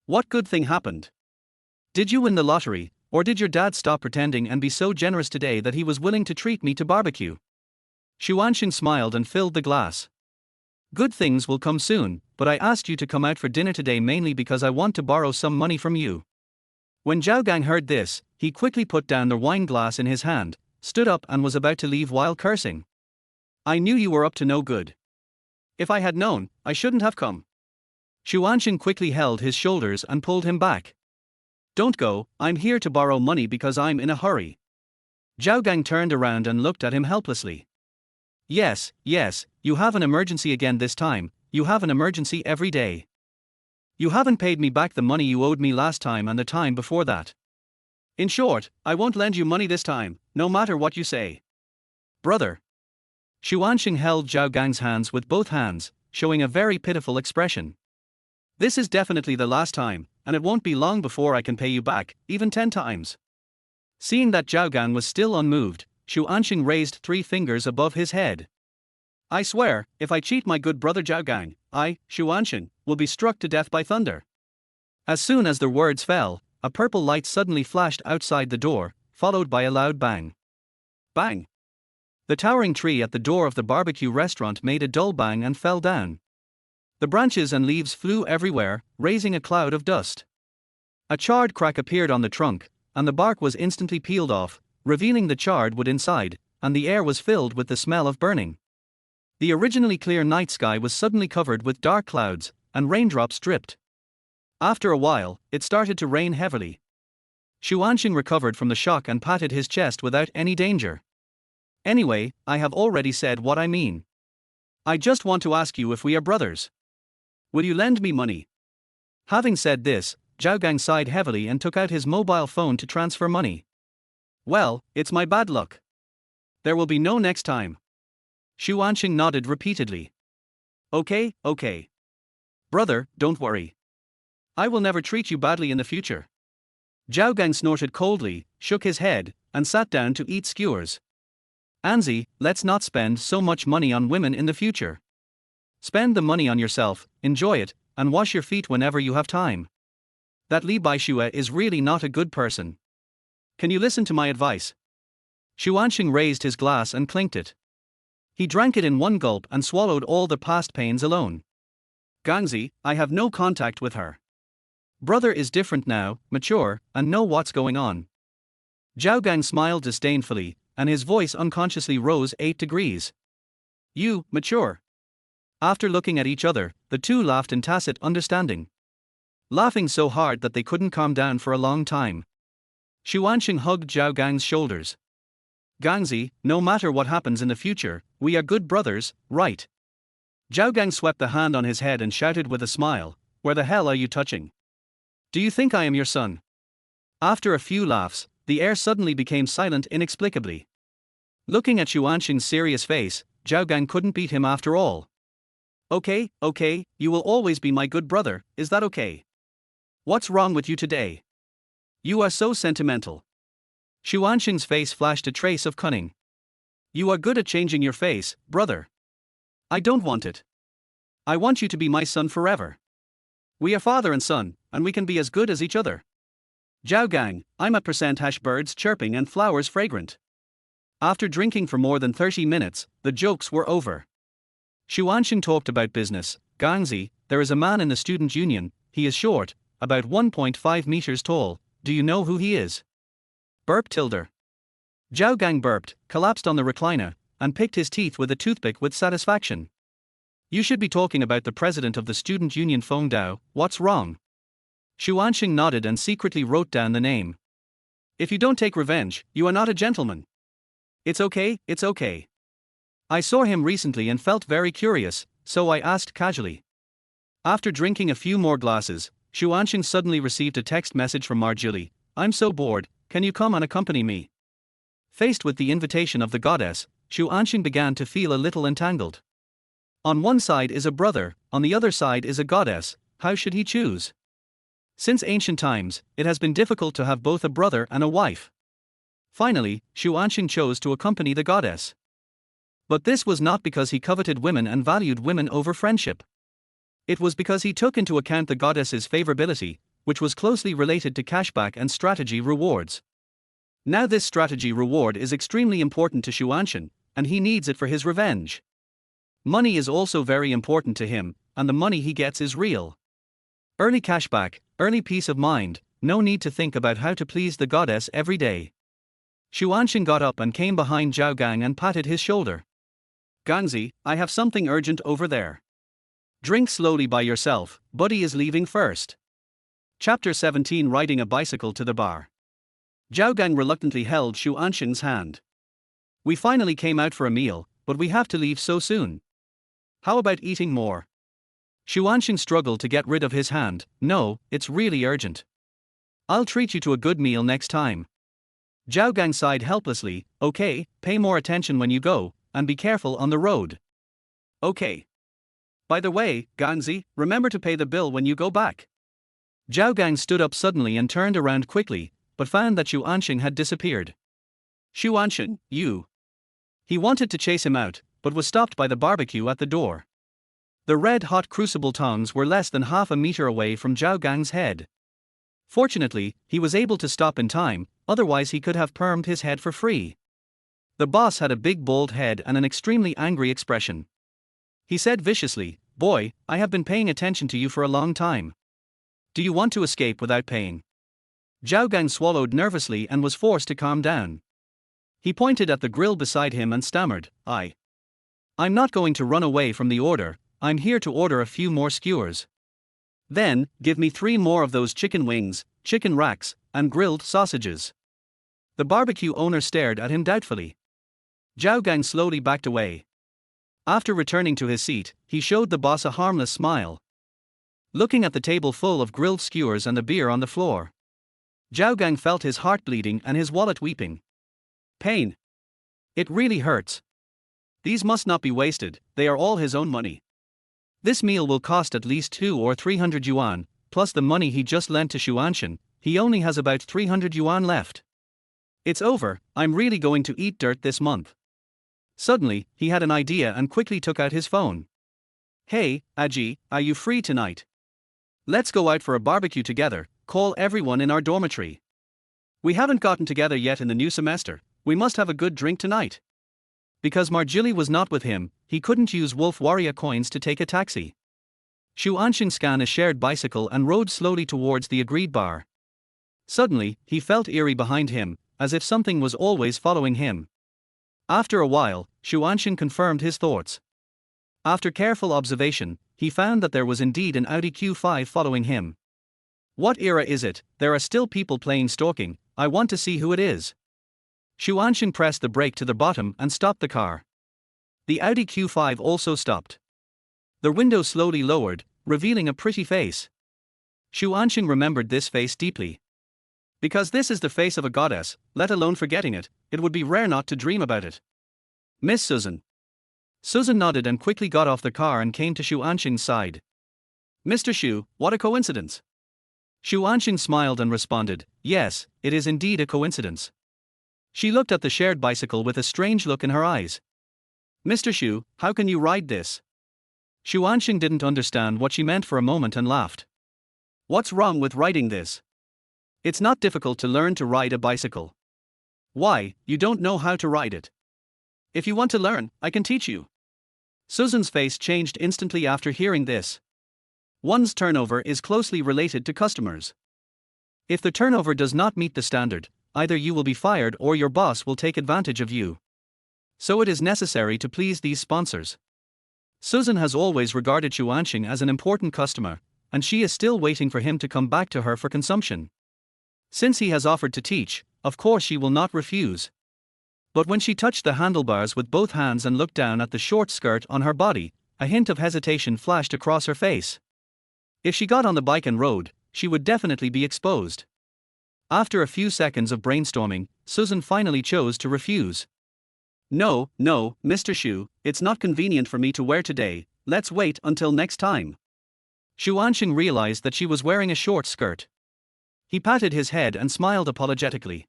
What good thing happened? Did you win the lottery, or did your dad stop pretending and be so generous today that he was willing to treat me to barbecue? Xu Ansheng smiled and filled the glass. Good things will come soon, but I asked you to come out for dinner today mainly because I want to borrow some money from you. When Zhao Gang heard this, he quickly put down the wine glass in his hand, stood up and was about to leave while cursing. I knew you were up to no good. If I had known, I shouldn't have come. Xu Ansheng quickly held his shoulders and pulled him back. Don't go, I'm here to borrow money because I'm in a hurry. Zhao Gang turned around and looked at him helplessly. Yes, you have an emergency again this time, you have an emergency every day. You haven't paid me back the money you owed me last time and the time before that. In short, I won't lend you money this time, no matter what you say. Brother. Xu Ansheng held Zhao Gang's hands with both hands, showing a very pitiful expression. This is definitely the last time, and it won't be long before I can pay you back, even 10 times. Seeing that Zhao Gang was still unmoved, Xu Ansheng raised 3 fingers above his head. I swear, if I cheat my good brother Zhao Gang, I, Xu Ansheng, will be struck to death by thunder. As soon as the words fell, a purple light suddenly flashed outside the door, followed by a loud bang. Bang! The towering tree at the door of the barbecue restaurant made a dull bang and fell down. The branches and leaves flew everywhere, raising a cloud of dust. A charred crack appeared on the trunk, and the bark was instantly peeled off, revealing the charred wood inside, and the air was filled with the smell of burning. The originally clear night sky was suddenly covered with dark clouds, and raindrops dripped. After a while, it started to rain heavily. Xu Ansheng recovered from the shock and patted his chest without any danger. Anyway, I have already said what I mean. I just want to ask you if we are brothers. Will you lend me money? Having said this, Zhao Gang sighed heavily and took out his mobile phone to transfer money. Well, it's my bad luck. There will be no next time. Xu Ansheng nodded repeatedly. Okay. Brother, don't worry. I will never treat you badly in the future. Zhao Gang snorted coldly, shook his head, and sat down to eat skewers. Anzi, let's not spend so much money on women in the future. Spend the money on yourself, enjoy it, and wash your feet whenever you have time. That Li Baixue is really not a good person. Can you listen to my advice? Xu Ansheng raised his glass and clinked it. He drank it in one gulp and swallowed all the past pains alone. Gangzi, I have no contact with her. Brother is different now, mature, and know what's going on. Zhao Gang smiled disdainfully, and his voice unconsciously rose 8 degrees. You, mature. After looking at each other, the two laughed in tacit understanding. Laughing so hard that they couldn't calm down for a long time. Xu Ansheng hugged Zhao Gang's shoulders. Gangzi, no matter what happens in the future, we are good brothers, right? Zhao Gang swept the hand on his head and shouted with a smile, where the hell are you touching? Do you think I am your son? After a few laughs, the air suddenly became silent inexplicably. Looking at Xu Ansheng's serious face, Zhao Gang couldn't beat him after all. Okay, you will always be my good brother, is that okay? What's wrong with you today? You are so sentimental. Xu Ansheng's face flashed a trace of cunning. You are good at changing your face, brother. I don't want it. I want you to be my son forever. We are father and son, and we can be as good as each other. Zhao Gang, I'm at % birds chirping and flowers fragrant. After drinking for more than 30 minutes, the jokes were over. Xu Ansheng talked about business. Gangzi, there is a man in the student union, he is short, about 1.5 meters tall, do you know who he is? Burp tilde. Zhao Gang burped, collapsed on the recliner, and picked his teeth with a toothpick with satisfaction. You should be talking about the president of the student union Feng Dao, what's wrong? Xu Ansheng nodded and secretly wrote down the name. If you don't take revenge, you are not a gentleman. It's okay. I saw him recently and felt very curious, so I asked casually. After drinking a few more glasses, Xu Ansheng suddenly received a text message from Marjuli. I'm so bored, can you come and accompany me? Faced with the invitation of the goddess, Xu Ansheng began to feel a little entangled. On one side is a brother, on the other side is a goddess, how should he choose? Since ancient times, it has been difficult to have both a brother and a wife. Finally, Xu Ansheng chose to accompany the goddess. But this was not because he coveted women and valued women over friendship. It was because he took into account the goddess's favorability, which was closely related to cashback and strategy rewards. Now this strategy reward is extremely important to Xu Ansheng, and he needs it for his revenge. Money is also very important to him, and the money he gets is real. Early cashback, early peace of mind, no need to think about how to please the goddess every day. Xu Ansheng got up and came behind Zhao Gang and patted his shoulder. Gangzi, I have something urgent over there. Drink slowly by yourself, buddy is leaving first. Chapter 17 Riding a bicycle to the bar. Zhao Gang reluctantly held Xu Ansheng's hand. We finally came out for a meal, but we have to leave so soon. How about eating more? Xu Ansheng struggled to get rid of his hand. No, it's really urgent. I'll treat you to a good meal next time. Zhao Gang sighed helplessly. Okay, pay more attention when you go, and be careful on the road. Okay. By the way, Gangzi, remember to pay the bill when you go back. Zhao Gang stood up suddenly and turned around quickly, but found that Xu Ansheng had disappeared. Xu Ansheng, you. He wanted to chase him out, but was stopped by the barbecue at the door. The red-hot crucible tongs were less than half a meter away from Zhao Gang's head. Fortunately, he was able to stop in time, otherwise he could have permed his head for free. The boss had a big bald head and an extremely angry expression. He said viciously, "Boy, I have been paying attention to you for a long time. Do you want to escape without paying?" Zhao Gang swallowed nervously and was forced to calm down. He pointed at the grill beside him and stammered, I'm not going to run away from the order, I'm here to order a few more skewers. Then, give me 3 more of those chicken wings, chicken racks, and grilled sausages. The barbecue owner stared at him doubtfully. Zhao Gang slowly backed away. After returning to his seat, he showed the boss a harmless smile. Looking at the table full of grilled skewers and the beer on the floor, Zhao Gang felt his heart bleeding and his wallet weeping. Pain. It really hurts. These must not be wasted, they are all his own money. This meal will cost at least 200 or 300 yuan, plus the money he just lent to Xu Ansheng. He only has about 300 yuan left. It's over, I'm really going to eat dirt this month. Suddenly, he had an idea and quickly took out his phone. Hey, Aji, are you free tonight? Let's go out for a barbecue together, call everyone in our dormitory. We haven't gotten together yet in the new semester, we must have a good drink tonight. Because Marjili was not with him, he couldn't use Wolf Warrior coins to take a taxi. Xu Ansheng scanned a shared bicycle and rode slowly towards the agreed bar. Suddenly, he felt eerie behind him, as if something was always following him. After a while, Xu Ansheng confirmed his thoughts. After careful observation, he found that there was indeed an Audi Q5 following him. What era is it? There are still people playing stalking, I want to see who it is. Xu Ansheng pressed the brake to the bottom and stopped the car. The Audi Q5 also stopped. The window slowly lowered, revealing a pretty face. Xu Ansheng remembered this face deeply. Because this is the face of a goddess, let alone forgetting it, it would be rare not to dream about it. Miss Susan. Susan nodded and quickly got off the car and came to Xu Ansheng's side. Mr. Xu, what a coincidence. Xu Ansheng smiled and responded, yes, it is indeed a coincidence. She looked at the shared bicycle with a strange look in her eyes. Mr. Xu, how can you ride this? Xu Ansheng didn't understand what she meant for a moment and laughed. What's wrong with riding this? It's not difficult to learn to ride a bicycle. Why, you don't know how to ride it? If you want to learn, I can teach you. Susan's face changed instantly after hearing this. One's turnover is closely related to customers. If the turnover does not meet the standard, either you will be fired or your boss will take advantage of you. So it is necessary to please these sponsors. Susan has always regarded Xu Ansheng as an important customer, and she is still waiting for him to come back to her for consumption. Since he has offered to teach, of course she will not refuse. But when she touched the handlebars with both hands and looked down at the short skirt on her body, a hint of hesitation flashed across her face. If she got on the bike and rode, she would definitely be exposed. After a few seconds of brainstorming, Susan finally chose to refuse. No, Mr. Xu, it's not convenient for me to wear today, let's wait until next time. Xu Ansheng realized that she was wearing a short skirt. He patted his head and smiled apologetically.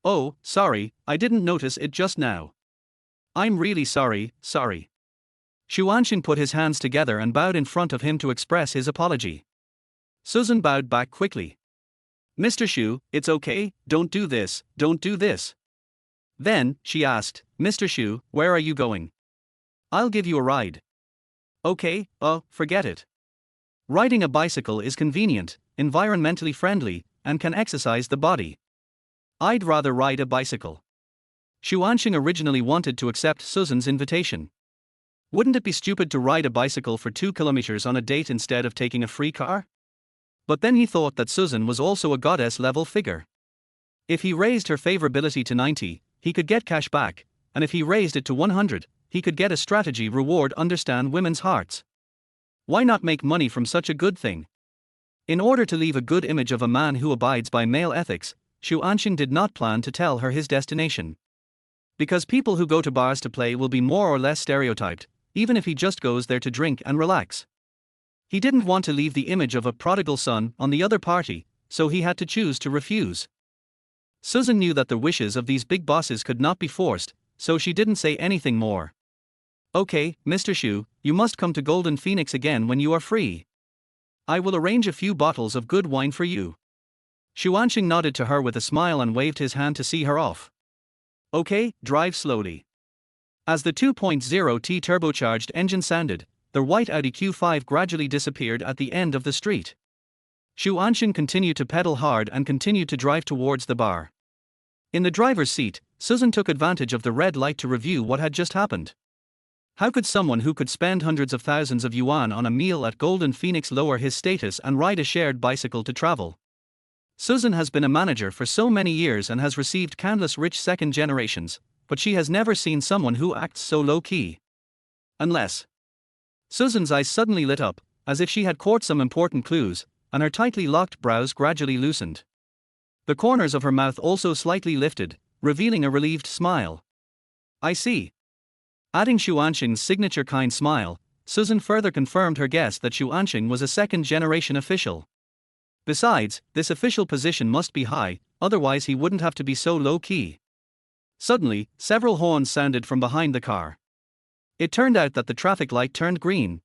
Oh, sorry, I didn't notice it just now. I'm really sorry. Xu Ansheng put his hands together and bowed in front of him to express his apology. Susan bowed back quickly. Mr. Xu, it's okay, don't do this. Then, she asked, Mr. Xu, where are you going? I'll give you a ride. Okay, forget it. Riding a bicycle is convenient, environmentally friendly, and can exercise the body. I'd rather ride a bicycle. Xu Ansheng originally wanted to accept Susan's invitation. Wouldn't it be stupid to ride a bicycle for 2 kilometers on a date instead of taking a free car? But then he thought that Susan was also a goddess-level figure. If he raised her favorability to 90, he could get cash back, and if he raised it to 100, he could get a strategy reward. Understand women's hearts. Why not make money from such a good thing? In order to leave a good image of a man who abides by male ethics, Xu Ansheng did not plan to tell her his destination. Because people who go to bars to play will be more or less stereotyped, even if he just goes there to drink and relax. He didn't want to leave the image of a prodigal son on the other party, so he had to choose to refuse. Susan knew that the wishes of these big bosses could not be forced, so she didn't say anything more. Okay, Mr. Xu, you must come to Golden Phoenix again when you are free. I will arrange a few bottles of good wine for you. Xu Ansheng nodded to her with a smile and waved his hand to see her off. Okay, drive slowly. As the 2.0T turbocharged engine sounded, the white Audi Q5 gradually disappeared at the end of the street. Xu Ansheng continued to pedal hard and continued to drive towards the bar. In the driver's seat, Susan took advantage of the red light to review what had just happened. How could someone who could spend hundreds of thousands of yuan on a meal at Golden Phoenix lower his status and ride a shared bicycle to travel? Susan has been a manager for so many years and has received countless rich second generations, but she has never seen someone who acts so low-key. Unless. Susan's eyes suddenly lit up, as if she had caught some important clues, and her tightly locked brows gradually loosened. The corners of her mouth also slightly lifted, revealing a relieved smile. I see. Adding Xu Ansheng's signature kind smile, Susan further confirmed her guess that Xu Ansheng was a second-generation official. Besides, this official position must be high, otherwise he wouldn't have to be so low-key. Suddenly, several horns sounded from behind the car. It turned out that the traffic light turned green.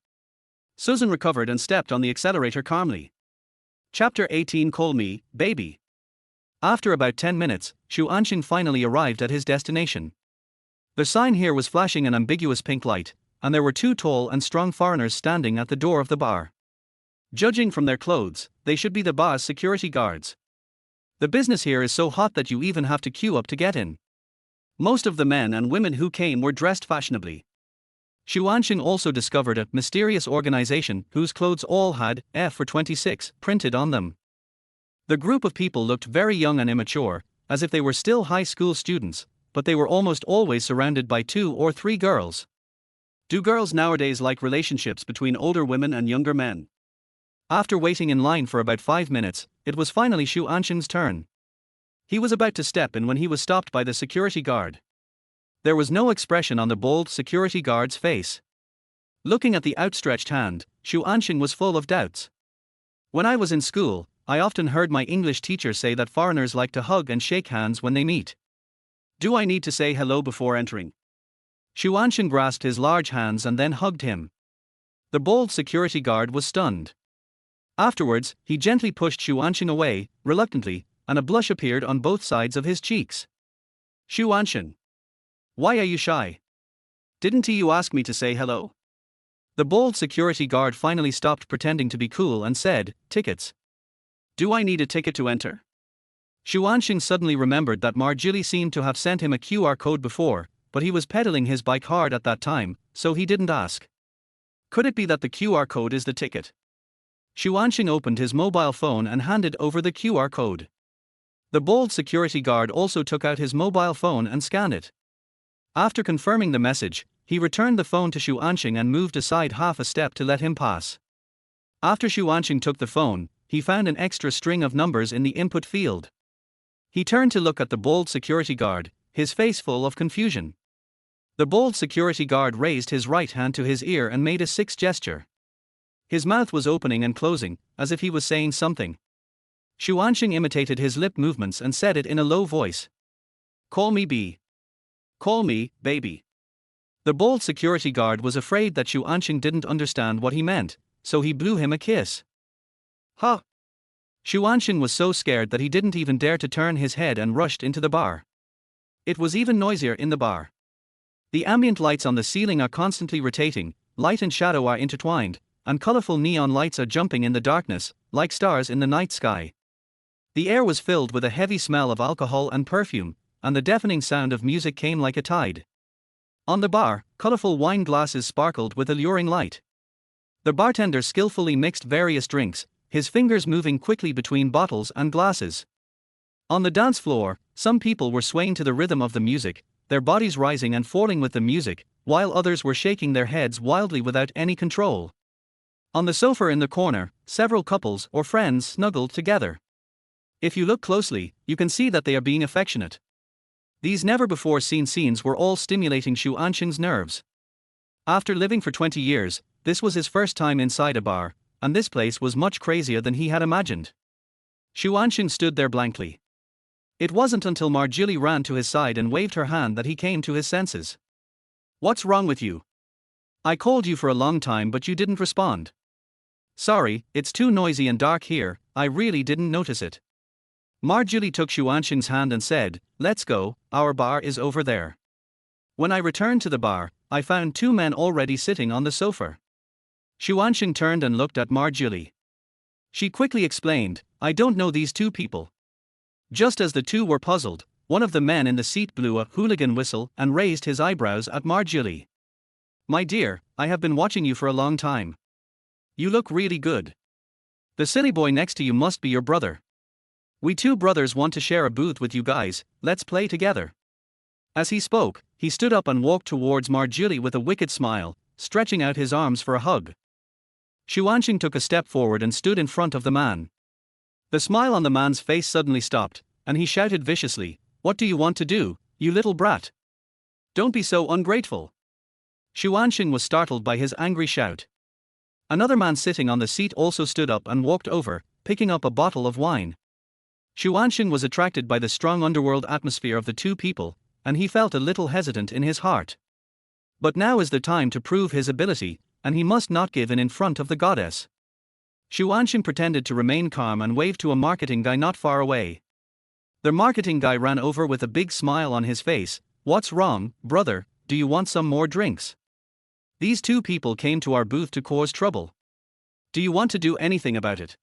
Susan recovered and stepped on the accelerator calmly. Chapter 18. Call me, baby. After about 10 minutes, Xu Ansheng finally arrived at his destination. The sign here was flashing an ambiguous pink light, and there were 2 tall and strong foreigners standing at the door of the bar. Judging from their clothes, they should be the bar's security guards. The business here is so hot that you even have to queue up to get in. Most of the men and women who came were dressed fashionably. Xu Ansheng also discovered a mysterious organization whose clothes all had F for 26 printed on them. The group of people looked very young and immature, as if they were still high school students, but they were almost always surrounded by 2 or 3 girls. Do girls nowadays like relationships between older women and younger men? After waiting in line for about 5 minutes, it was finally Xu Ansheng's turn. He was about to step in when he was stopped by the security guard. There was no expression on the bald security guard's face. Looking at the outstretched hand, Xu Ansheng was full of doubts. When I was in school, I often heard my English teacher say that foreigners like to hug and shake hands when they meet. Do I need to say hello before entering? Xu Ansheng grasped his large hands and then hugged him. The bald security guard was stunned. Afterwards, he gently pushed Xu Ansheng away, reluctantly, and a blush appeared on both sides of his cheeks. Xu Ansheng. Why are you shy? Didn't you ask me to say hello? The bald security guard finally stopped pretending to be cool and said, tickets. Do I need a ticket to enter? Xu Ansheng suddenly remembered that Marjili seemed to have sent him a QR code before, but he was pedaling his bike hard at that time, so he didn't ask. Could it be that the QR code is the ticket? Xu Ansheng opened his mobile phone and handed over the QR code. The bald security guard also took out his mobile phone and scanned it. After confirming the message, he returned the phone to Xu Ansheng and moved aside half a step to let him pass. After Xu Ansheng took the phone, he found an extra string of numbers in the input field. He turned to look at the bald security guard, his face full of confusion. The bald security guard raised his right hand to his ear and made a 6 gesture. His mouth was opening and closing, as if he was saying something. Xu Ansheng imitated his lip movements and said it in a low voice. Call me B. Call me, baby. The bald security guard was afraid that Xu Ansheng didn't understand what he meant, so he blew him a kiss. Huh! Xu Ansheng was so scared that he didn't even dare to turn his head and rushed into the bar. It was even noisier in the bar. The ambient lights on the ceiling are constantly rotating, light and shadow are intertwined, and colorful neon lights are jumping in the darkness, like stars in the night sky. The air was filled with a heavy smell of alcohol and perfume, and the deafening sound of music came like a tide. On the bar, colorful wine glasses sparkled with alluring light. The bartender skillfully mixed various drinks, his fingers moving quickly between bottles and glasses. On the dance floor, some people were swaying to the rhythm of the music, their bodies rising and falling with the music, while others were shaking their heads wildly without any control. On the sofa in the corner, several couples or friends snuggled together. If you look closely, you can see that they are being affectionate. These never-before-seen scenes were all stimulating Xu Ansheng's nerves. After living for 20 years, this was his first time inside a bar, and this place was much crazier than he had imagined. Xu Ansheng stood there blankly. It wasn't until Marjorie ran to his side and waved her hand that he came to his senses. "What's wrong with you? I called you for a long time but you didn't respond." "Sorry, it's too noisy and dark here, I really didn't notice it." Marjorie took Xu Ansheng's hand and said, "Let's go, our bar is over there." When I returned to the bar, I found two men already sitting on the sofa. Xu Ansheng turned and looked at Marjorie. She quickly explained, "I don't know these two people." Just as the two were puzzled, one of the men in the seat blew a hooligan whistle and raised his eyebrows at Marjorie. "My dear, I have been watching you for a long time. You look really good. The silly boy next to you must be your brother. We two brothers want to share a booth with you guys, let's play together." As he spoke, he stood up and walked towards Marjorie with a wicked smile, stretching out his arms for a hug. Xu Ansheng took a step forward and stood in front of the man. The smile on the man's face suddenly stopped, and he shouted viciously, "What do you want to do, you little brat? Don't be so ungrateful." Xu Ansheng was startled by his angry shout. Another man sitting on the seat also stood up and walked over, picking up a bottle of wine. Xu Ansheng was attracted by the strong underworld atmosphere of the two people, and he felt a little hesitant in his heart. But now is the time to prove his ability, and he must not give in front of the goddess. Xu Ansheng pretended to remain calm and waved to a marketing guy not far away. The marketing guy ran over with a big smile on his face. "What's wrong, brother, do you want some more drinks? These two people came to our booth to cause trouble. Do you want to do anything about it?"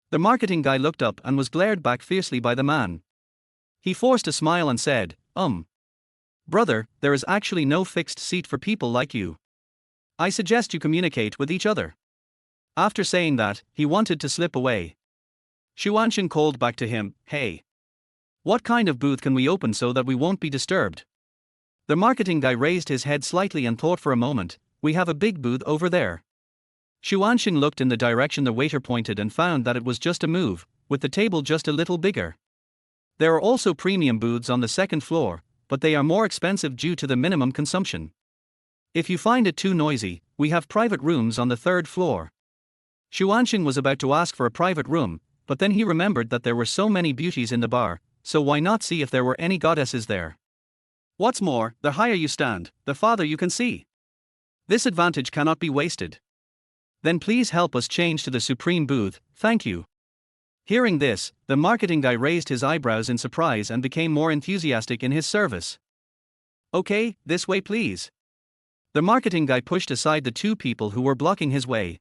The marketing guy looked up and was glared back fiercely by the man. He forced a smile and said, Brother, there is actually no fixed seat for people like you. I suggest you communicate with each other." After saying that, he wanted to slip away. Xu Ansheng called back to him, "Hey. What kind of booth can we open so that we won't be disturbed?" The marketing guy raised his head slightly and thought for a moment. "We have a big booth over there." Xu Ansheng looked in the direction the waiter pointed and found that it was just a move, with the table just a little bigger. There are also premium booths on the second floor, but they are more expensive due to the minimum consumption. If you find it too noisy, we have private rooms on the third floor. Xu Ansheng was about to ask for a private room, but then he remembered that there were so many beauties in the bar, so why not see if there were any goddesses there? What's more, the higher you stand, the farther you can see. This advantage cannot be wasted. Then please help us change to the supreme booth, thank you. Hearing this, the marketing guy raised his eyebrows in surprise and became more enthusiastic in his service. "Okay, this way please." The marketing guy pushed aside the two people who were blocking his way.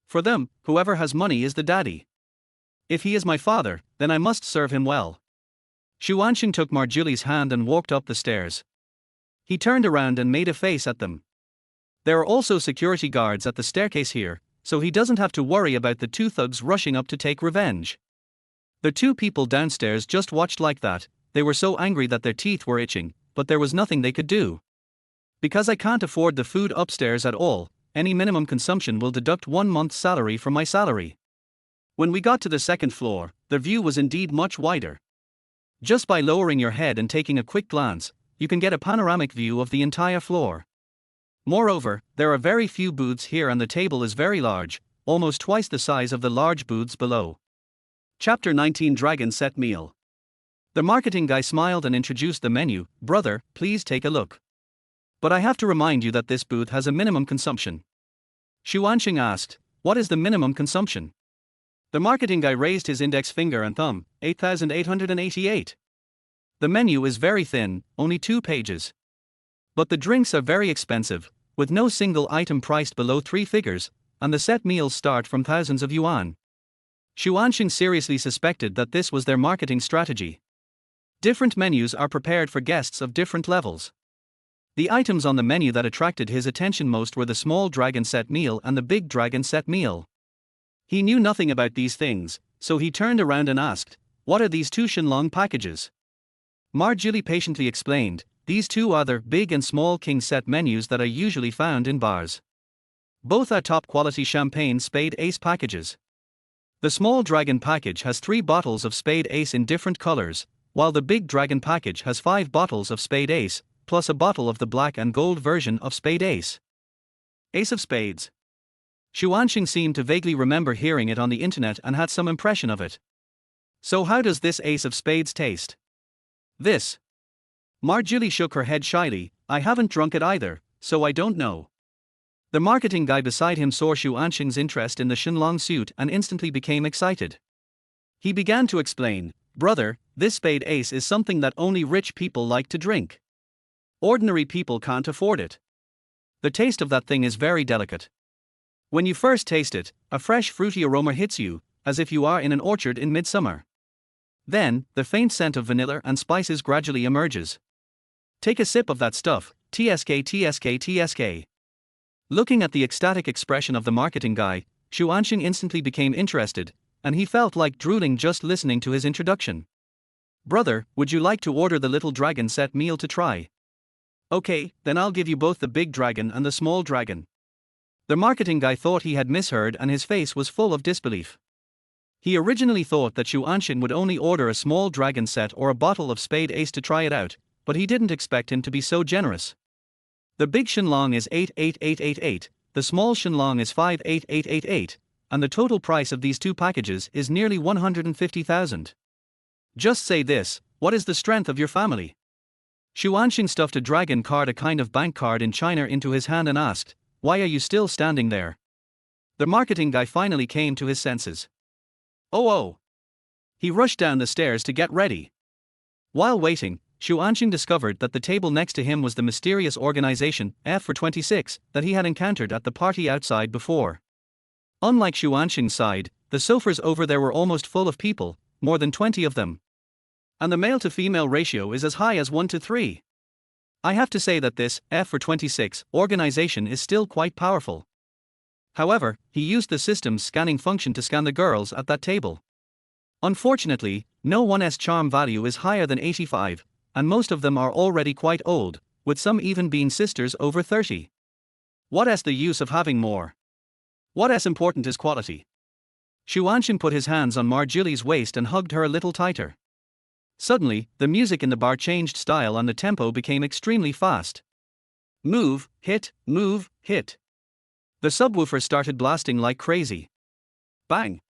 For them, whoever has money is the daddy. If he is my father, then I must serve him well. Xu Ansheng took Marjorie's hand and walked up the stairs. He turned around and made a face at them. There are also security guards at the staircase here, so he doesn't have to worry about the two thugs rushing up to take revenge. The two people downstairs just watched like that. They were so angry that their teeth were itching, but there was nothing they could do. Because I can't afford the food upstairs at all, any minimum consumption will deduct 1 month's salary from my salary. When we got to the second floor, the view was indeed much wider. Just by lowering your head and taking a quick glance, you can get a panoramic view of the entire floor. Moreover, there are very few booths here and the table is very large, almost twice the size of the large booths below. Chapter 19 Dragon Set Meal. The marketing guy smiled and introduced the menu. "Brother, please take a look. But I have to remind you that this booth has a minimum consumption." Xu Ansheng asked, "What is the minimum consumption?" The marketing guy raised his index finger and thumb, 8,888. The menu is very thin, only 2 pages. But the drinks are very expensive, with no single item priced below 3 figures, and the set meals start from thousands of yuan. Xu Ansheng seriously suspected that this was their marketing strategy. Different menus are prepared for guests of different levels. The items on the menu that attracted his attention most were the small dragon set meal and the big dragon set meal. He knew nothing about these things, so he turned around and asked, "What are these two Shenlong packages?" Marjili patiently explained, "These two are the big and small king set menus that are usually found in bars. Both are top quality champagne Spade Ace packages. The small dragon package has 3 bottles of Spade Ace in different colors, while the big dragon package has 5 bottles of Spade Ace, plus a bottle of the black and gold version of Spade Ace. Ace of Spades." Xu Ansheng seemed to vaguely remember hearing it on the internet and had some impression of it. "So how does this Ace of Spades taste?" "This." Marjili shook her head shyly, "I haven't drunk it either, so I don't know." The marketing guy beside him saw Xu Ansheng's interest in the Shenlong suit and instantly became excited. He began to explain, "Brother, this Spade Ace is something that only rich people like to drink. Ordinary people can't afford it. The taste of that thing is very delicate. When you first taste it, a fresh fruity aroma hits you, as if you are in an orchard in midsummer. Then, the faint scent of vanilla and spices gradually emerges. Take a sip of that stuff, tsk tsk tsk." Looking at the ecstatic expression of the marketing guy, Xu Ansheng instantly became interested, and he felt like drooling just listening to his introduction. "Brother, would you like to order the little dragon set meal to try?" "Okay, then I'll give you both the big dragon and the small dragon." The marketing guy thought he had misheard and his face was full of disbelief. He originally thought that Xu Ansheng would only order a small dragon set or a bottle of Spade Ace to try it out, but he didn't expect him to be so generous. The big Shenlong is 88888, the small Shenlong is 58888, and the total price of these two packages is nearly 150,000. Just say this, what is the strength of your family? Xu Ansheng stuffed a dragon card, a kind of bank card in China, into his hand and asked, "Why are you still standing there?" The marketing guy finally came to his senses. Oh. He rushed down the stairs to get ready. While waiting, Xu Ansheng discovered that the table next to him was the mysterious organization, F for 26, that he had encountered at the party outside before. Unlike Xu Ansheng's side, the sofas over there were almost full of people, more than 20 of them. And the male-to-female ratio is as high as 1:3. I have to say that this F for 26 organization is still quite powerful. However, he used the system's scanning function to scan the girls at that table. Unfortunately, no one's charm value is higher than 85, and most of them are already quite old, with some even being sisters over 30. What's the use of having more? What's important is quality. Xu Ansheng put his hands on Marjili's waist and hugged her a little tighter. Suddenly, the music in the bar changed style and the tempo became extremely fast. Move, hit, move, hit. The subwoofer started blasting like crazy. Bang!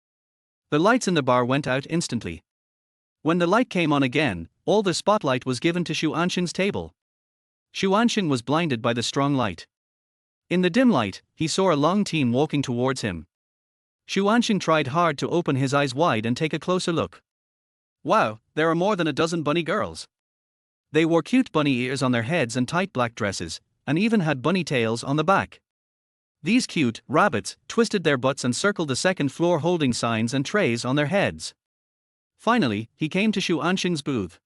The lights in the bar went out instantly. When the light came on again, all the spotlight was given to Xu Ansheng's table. Xu Ansheng was blinded by the strong light. In the dim light, he saw a long team walking towards him. Xu Ansheng tried hard to open his eyes wide and take a closer look. Wow, there are more than a dozen bunny girls. They wore cute bunny ears on their heads and tight black dresses, and even had bunny tails on the back. These cute rabbits twisted their butts and circled the second floor holding signs and trays on their heads. Finally, he came to Xu Ansheng's booth.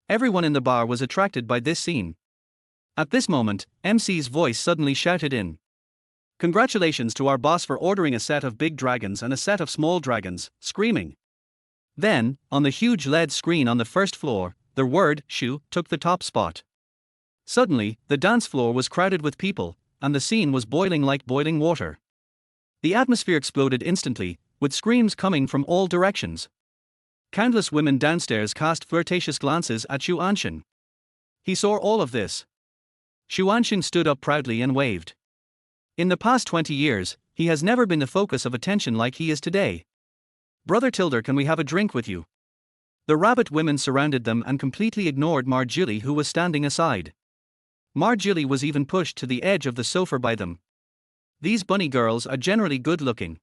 Everyone in the bar was attracted by this scene. At this moment, MC's voice suddenly shouted in. "Congratulations to our boss for ordering a set of big dragons and a set of small dragons," screaming. Then, on the huge LED screen on the first floor, the word Xu took the top spot. Suddenly, the dance floor was crowded with people, and the scene was boiling like boiling water. The atmosphere exploded instantly, with screams coming from all directions. Countless women downstairs cast flirtatious glances at Xu Ansheng. He saw all of this. Xu Ansheng stood up proudly and waved. In the past 20 years, he has never been the focus of attention like he is today. "Brother Tilder, can we have a drink with you?" The rabbit women surrounded them and completely ignored Marjili, who was standing aside. Marjili was even pushed to the edge of the sofa by them. These bunny girls are generally good looking.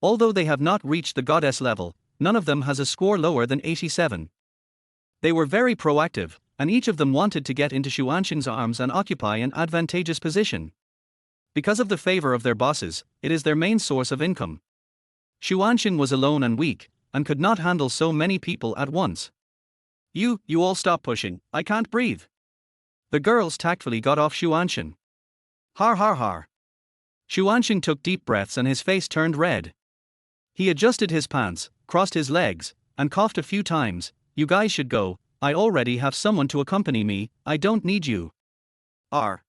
Although they have not reached the goddess level, none of them has a score lower than 87. They were very proactive, and each of them wanted to get into Xu Ansheng's arms and occupy an advantageous position. Because of the favor of their bosses, it is their main source of income. Xu Ansheng was alone and weak, and could not handle so many people at once. You all stop pushing, I can't breathe. The girls tactfully got off Xu Ansheng. Har har har. Xu Ansheng took deep breaths and his face turned red. He adjusted his pants, crossed his legs, and coughed a few times. You guys should go, I already have someone to accompany me, I don't need you. R.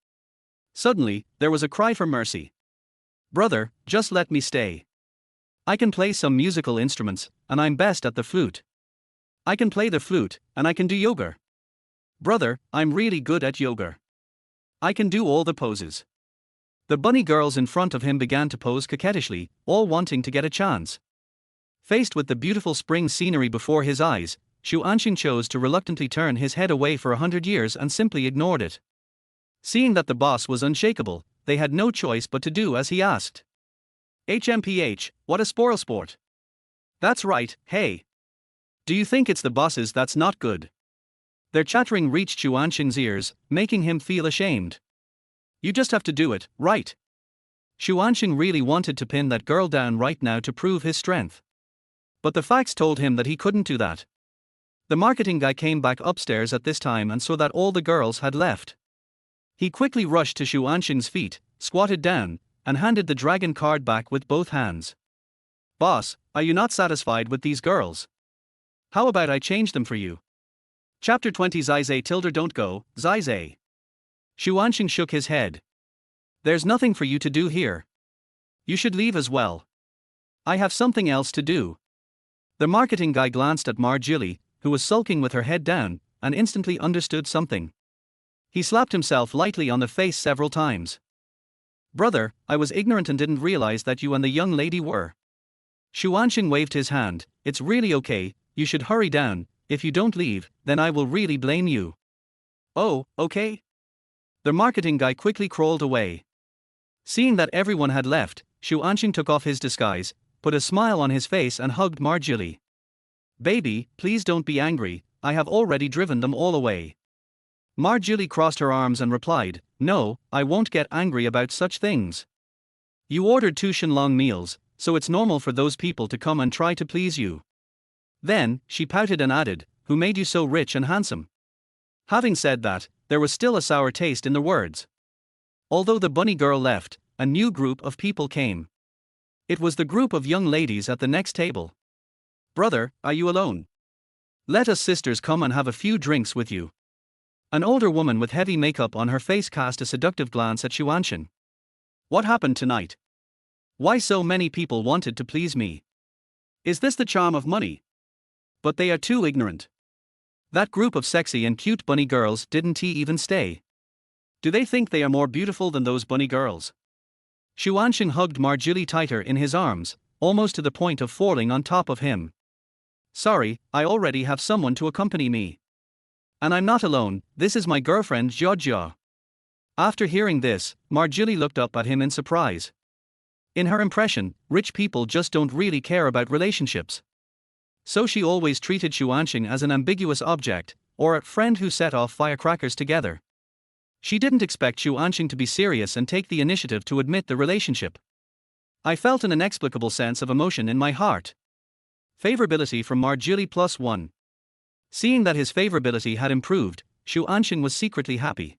Suddenly, there was a cry for mercy. Brother, just let me stay. I can play some musical instruments, and I'm best at the flute. I can play the flute, and I can do yoga. Brother, I'm really good at yoga. I can do all the poses. The bunny girls in front of him began to pose coquettishly, all wanting to get a chance. Faced with the beautiful spring scenery before his eyes, Xu Ansheng chose to reluctantly turn his head away for 100 years and simply ignored it. Seeing that the boss was unshakable, they had no choice but to do as he asked. HMPH, what a spoil sport. That's right, hey. Do you think it's the bosses that's not good? Their chattering reached Xu Ansheng's ears, making him feel ashamed. You just have to do it, right? Xu Ansheng really wanted to pin that girl down right now to prove his strength. But the facts told him that he couldn't do that. The marketing guy came back upstairs at this time and saw that all the girls had left. He quickly rushed to Xu Ansheng's feet, squatted down, and handed the dragon card back with both hands. Boss, are you not satisfied with these girls? How about I change them for you? Chapter 20 Zizay tilde don't go, Zizay. Xu Ansheng shook his head. There's nothing for you to do here. You should leave as well. I have something else to do. The marketing guy glanced at Marjili, who was sulking with her head down, and instantly understood something. He slapped himself lightly on the face several times. Brother, I was ignorant and didn't realize that you and the young lady were. Xu Ansheng waved his hand. It's really okay, you should hurry down. If you don't leave, then I will really blame you. Oh, okay. The marketing guy quickly crawled away. Seeing that everyone had left, Xu Ansheng took off his disguise, put a smile on his face and hugged Marjili. Baby, please don't be angry, I have already driven them all away. Marjili crossed her arms and replied, No, I won't get angry about such things. You ordered 2 Shenlong meals, so it's normal for those people to come and try to please you. Then, she pouted and added, Who made you so rich and handsome? Having said that, there was still a sour taste in the words. Although the bunny girl left, a new group of people came. It was the group of young ladies at the next table. Brother, are you alone? Let us sisters come and have a few drinks with you. An older woman with heavy makeup on her face cast a seductive glance at Xu Ansheng. What happened tonight? Why so many people wanted to please me? Is this the charm of money? But they are too ignorant. That group of sexy and cute bunny girls didn't even stay. Do they think they are more beautiful than those bunny girls? Xu Ansheng hugged Marjili tighter in his arms, almost to the point of falling on top of him. Sorry, I already have someone to accompany me. And I'm not alone, this is my girlfriend Jiajia. After hearing this, Marjili looked up at him in surprise. In her impression, rich people just don't really care about relationships. So she always treated Xu Ansheng as an ambiguous object, or a friend who set off firecrackers together. She didn't expect Xu Ansheng to be serious and take the initiative to admit the relationship. I felt an inexplicable sense of emotion in my heart. Favorability from Marjili +1. Seeing that his favorability had improved, Xu Ansheng was secretly happy.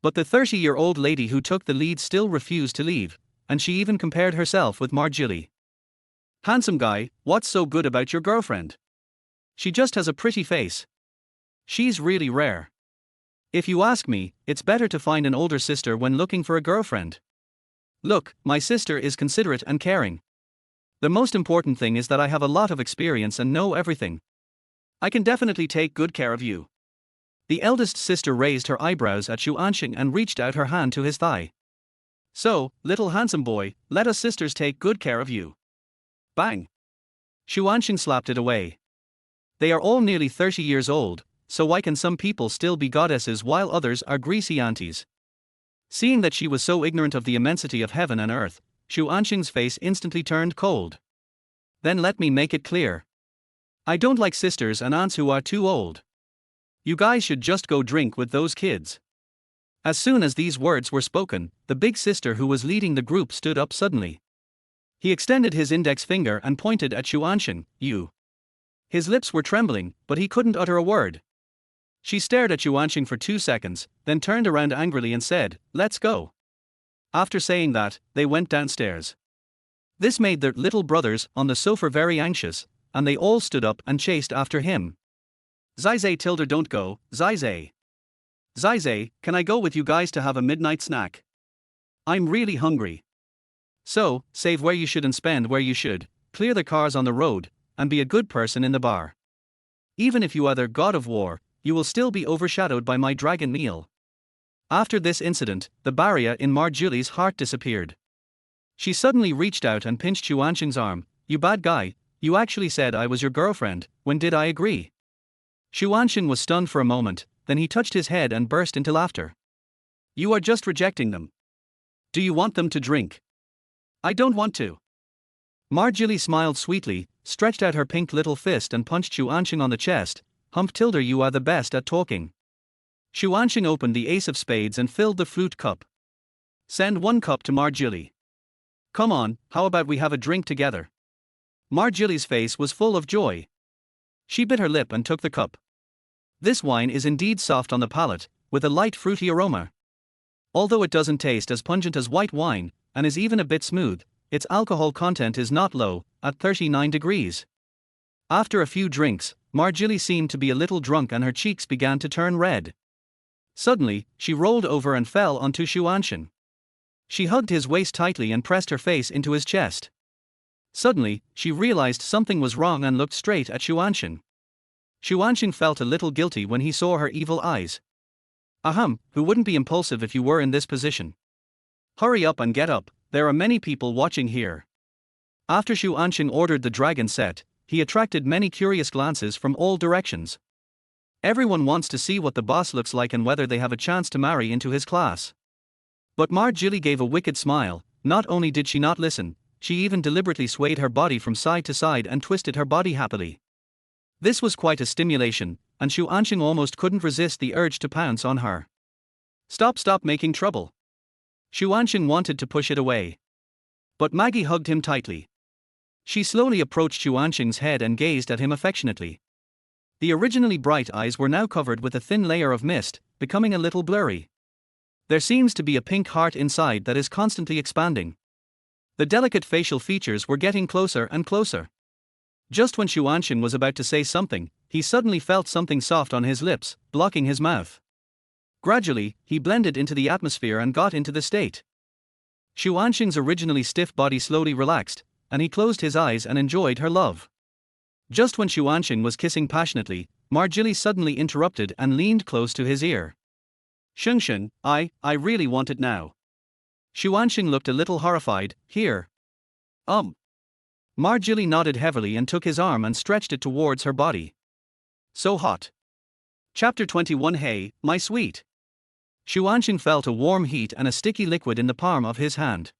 But the 30-year-old lady who took the lead still refused to leave, and she even compared herself with Marjili. Handsome guy, what's so good about your girlfriend? She just has a pretty face. She's really rare. If you ask me, it's better to find an older sister when looking for a girlfriend. Look, my sister is considerate and caring. The most important thing is that I have a lot of experience and know everything. I can definitely take good care of you. The eldest sister raised her eyebrows at Xu Ansheng and reached out her hand to his thigh. So, little handsome boy, let us sisters take good care of you. Bang! Xu Ansheng slapped it away. They are all nearly 30 years old, so why can some people still be goddesses while others are greasy aunties? Seeing that she was so ignorant of the immensity of heaven and earth, Xu Ansheng's face instantly turned cold. Then let me make it clear. I don't like sisters and aunts who are too old. You guys should just go drink with those kids. As soon as these words were spoken, the big sister who was leading the group stood up suddenly. He extended his index finger and pointed at Xu Ansheng. You. His lips were trembling, but he couldn't utter a word. She stared at Xu Ansheng for 2 seconds, then turned around angrily and said, "Let's go." After saying that, they went downstairs. This made their little brothers on the sofa very anxious, and they all stood up and chased after him. Zizay tilde don't go, Zizay. Zizay, can I go with you guys to have a midnight snack? I'm really hungry. So, save where you should and spend where you should, clear the cars on the road, and be a good person in the bar. Even if you are the god of war, you will still be overshadowed by my dragon meal. After this incident, the barrier in Marjulie's heart disappeared. She suddenly reached out and pinched Xu Ansheng's arm. "You bad guy, you actually said I was your girlfriend, when did I agree?" Xu Ansheng was stunned for a moment, then he touched his head and burst into laughter. "You are just rejecting them. Do you want them to drink?" "I don't want to." Marjulie smiled sweetly, stretched out her pink little fist and punched Xu Ansheng on the chest. "Hump tilde, you are the best at talking." Xu Ansheng opened the ace of spades and filled the flute cup. "Send 1 cup to Marjulie." "Come on, how about we have a drink together?" Marjulie's face was full of joy. She bit her lip and took the cup. This wine is indeed soft on the palate, with a light fruity aroma. Although it doesn't taste as pungent as white wine, and is even a bit smooth, its alcohol content is not low, at 39 degrees. After a few drinks, Marjulie seemed to be a little drunk and her cheeks began to turn red. Suddenly, she rolled over and fell onto Xu Ansheng. She hugged his waist tightly and pressed her face into his chest. Suddenly, she realized something was wrong and looked straight at Xu Ansheng. Xu Ansheng felt a little guilty when he saw her evil eyes. Ahem, who wouldn't be impulsive if you were in this position? Hurry up and get up, there are many people watching here. After Xu Ansheng ordered the dragon set, he attracted many curious glances from all directions. Everyone wants to see what the boss looks like and whether they have a chance to marry into his class. But Marjulie gave a wicked smile. Not only did she not listen, she even deliberately swayed her body from side to side and twisted her body happily. This was quite a stimulation, and Xu Ansheng almost couldn't resist the urge to pounce on her. Stop making trouble." Xu Ansheng wanted to push it away. But Maggie hugged him tightly. She slowly approached Xu Ansheng's head and gazed at him affectionately. The originally bright eyes were now covered with a thin layer of mist, becoming a little blurry. There seems to be a pink heart inside that is constantly expanding. The delicate facial features were getting closer and closer. Just when Xu Ansheng was about to say something, he suddenly felt something soft on his lips, blocking his mouth. Gradually, he blended into the atmosphere and got into the state. Xu Ansheng's originally stiff body slowly relaxed, and he closed his eyes and enjoyed her love. Just when Xu Ansheng was kissing passionately, Marjulie suddenly interrupted and leaned close to his ear. "Sheng, I really want it now." Xu Ansheng looked a little horrified. "Here." Marjulie nodded heavily and took his arm and stretched it towards her body. So hot. Chapter 21. Hey, my sweet. Xu Ansheng felt a warm heat and a sticky liquid in the palm of his hand.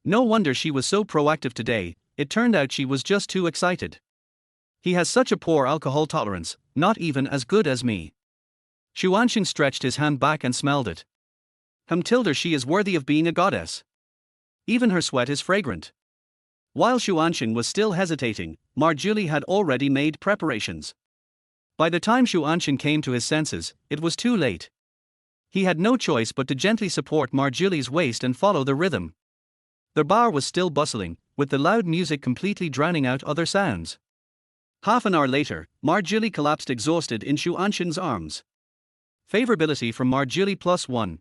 No wonder she was so proactive today, it turned out she was just too excited. He has such a poor alcohol tolerance, not even as good as me. Xu Ansheng stretched his hand back and smelled it. Tilde, she is worthy of being a goddess. Even her sweat is fragrant. While Xu Ansheng was still hesitating, Marjulie had already made preparations. By the time Xu Ansheng came to his senses, it was too late. He had no choice but to gently support Marjulie's waist and follow the rhythm. The bar was still bustling, with the loud music completely drowning out other sounds. Half an hour later, Marjulie collapsed exhausted in Xu Ansheng's arms. Favorability from Marjulie +1.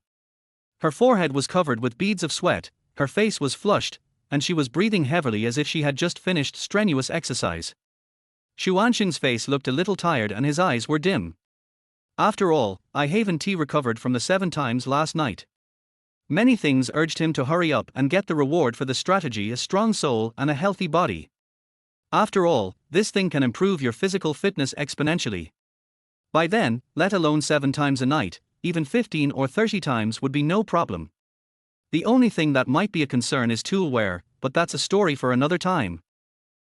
Her forehead was covered with beads of sweat, her face was flushed, and she was breathing heavily as if she had just finished strenuous exercise. Xu Ansheng's face looked a little tired and his eyes were dim. After all, I haven't recovered from the 7 times last night. Many things urged him to hurry up and get the reward for the strategy: a strong soul and a healthy body. After all, this thing can improve your physical fitness exponentially. By then, let alone 7 times a night, even 15 or 30 times would be no problem. The only thing that might be a concern is tool wear, but that's a story for another time.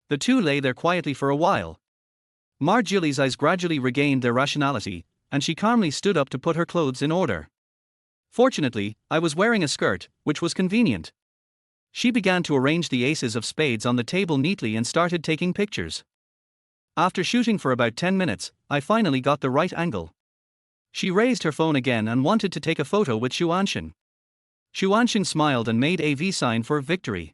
The two lay there quietly for a while. Marjulie's eyes gradually regained their rationality, and she calmly stood up to put her clothes in order. Fortunately, I was wearing a skirt, which was convenient. She began to arrange the aces of spades on the table neatly and started taking pictures. After shooting for about 10 minutes, I finally got the right angle. She raised her phone again and wanted to take a photo with Xu Ansheng. Xu Ansheng smiled and made a V sign for victory.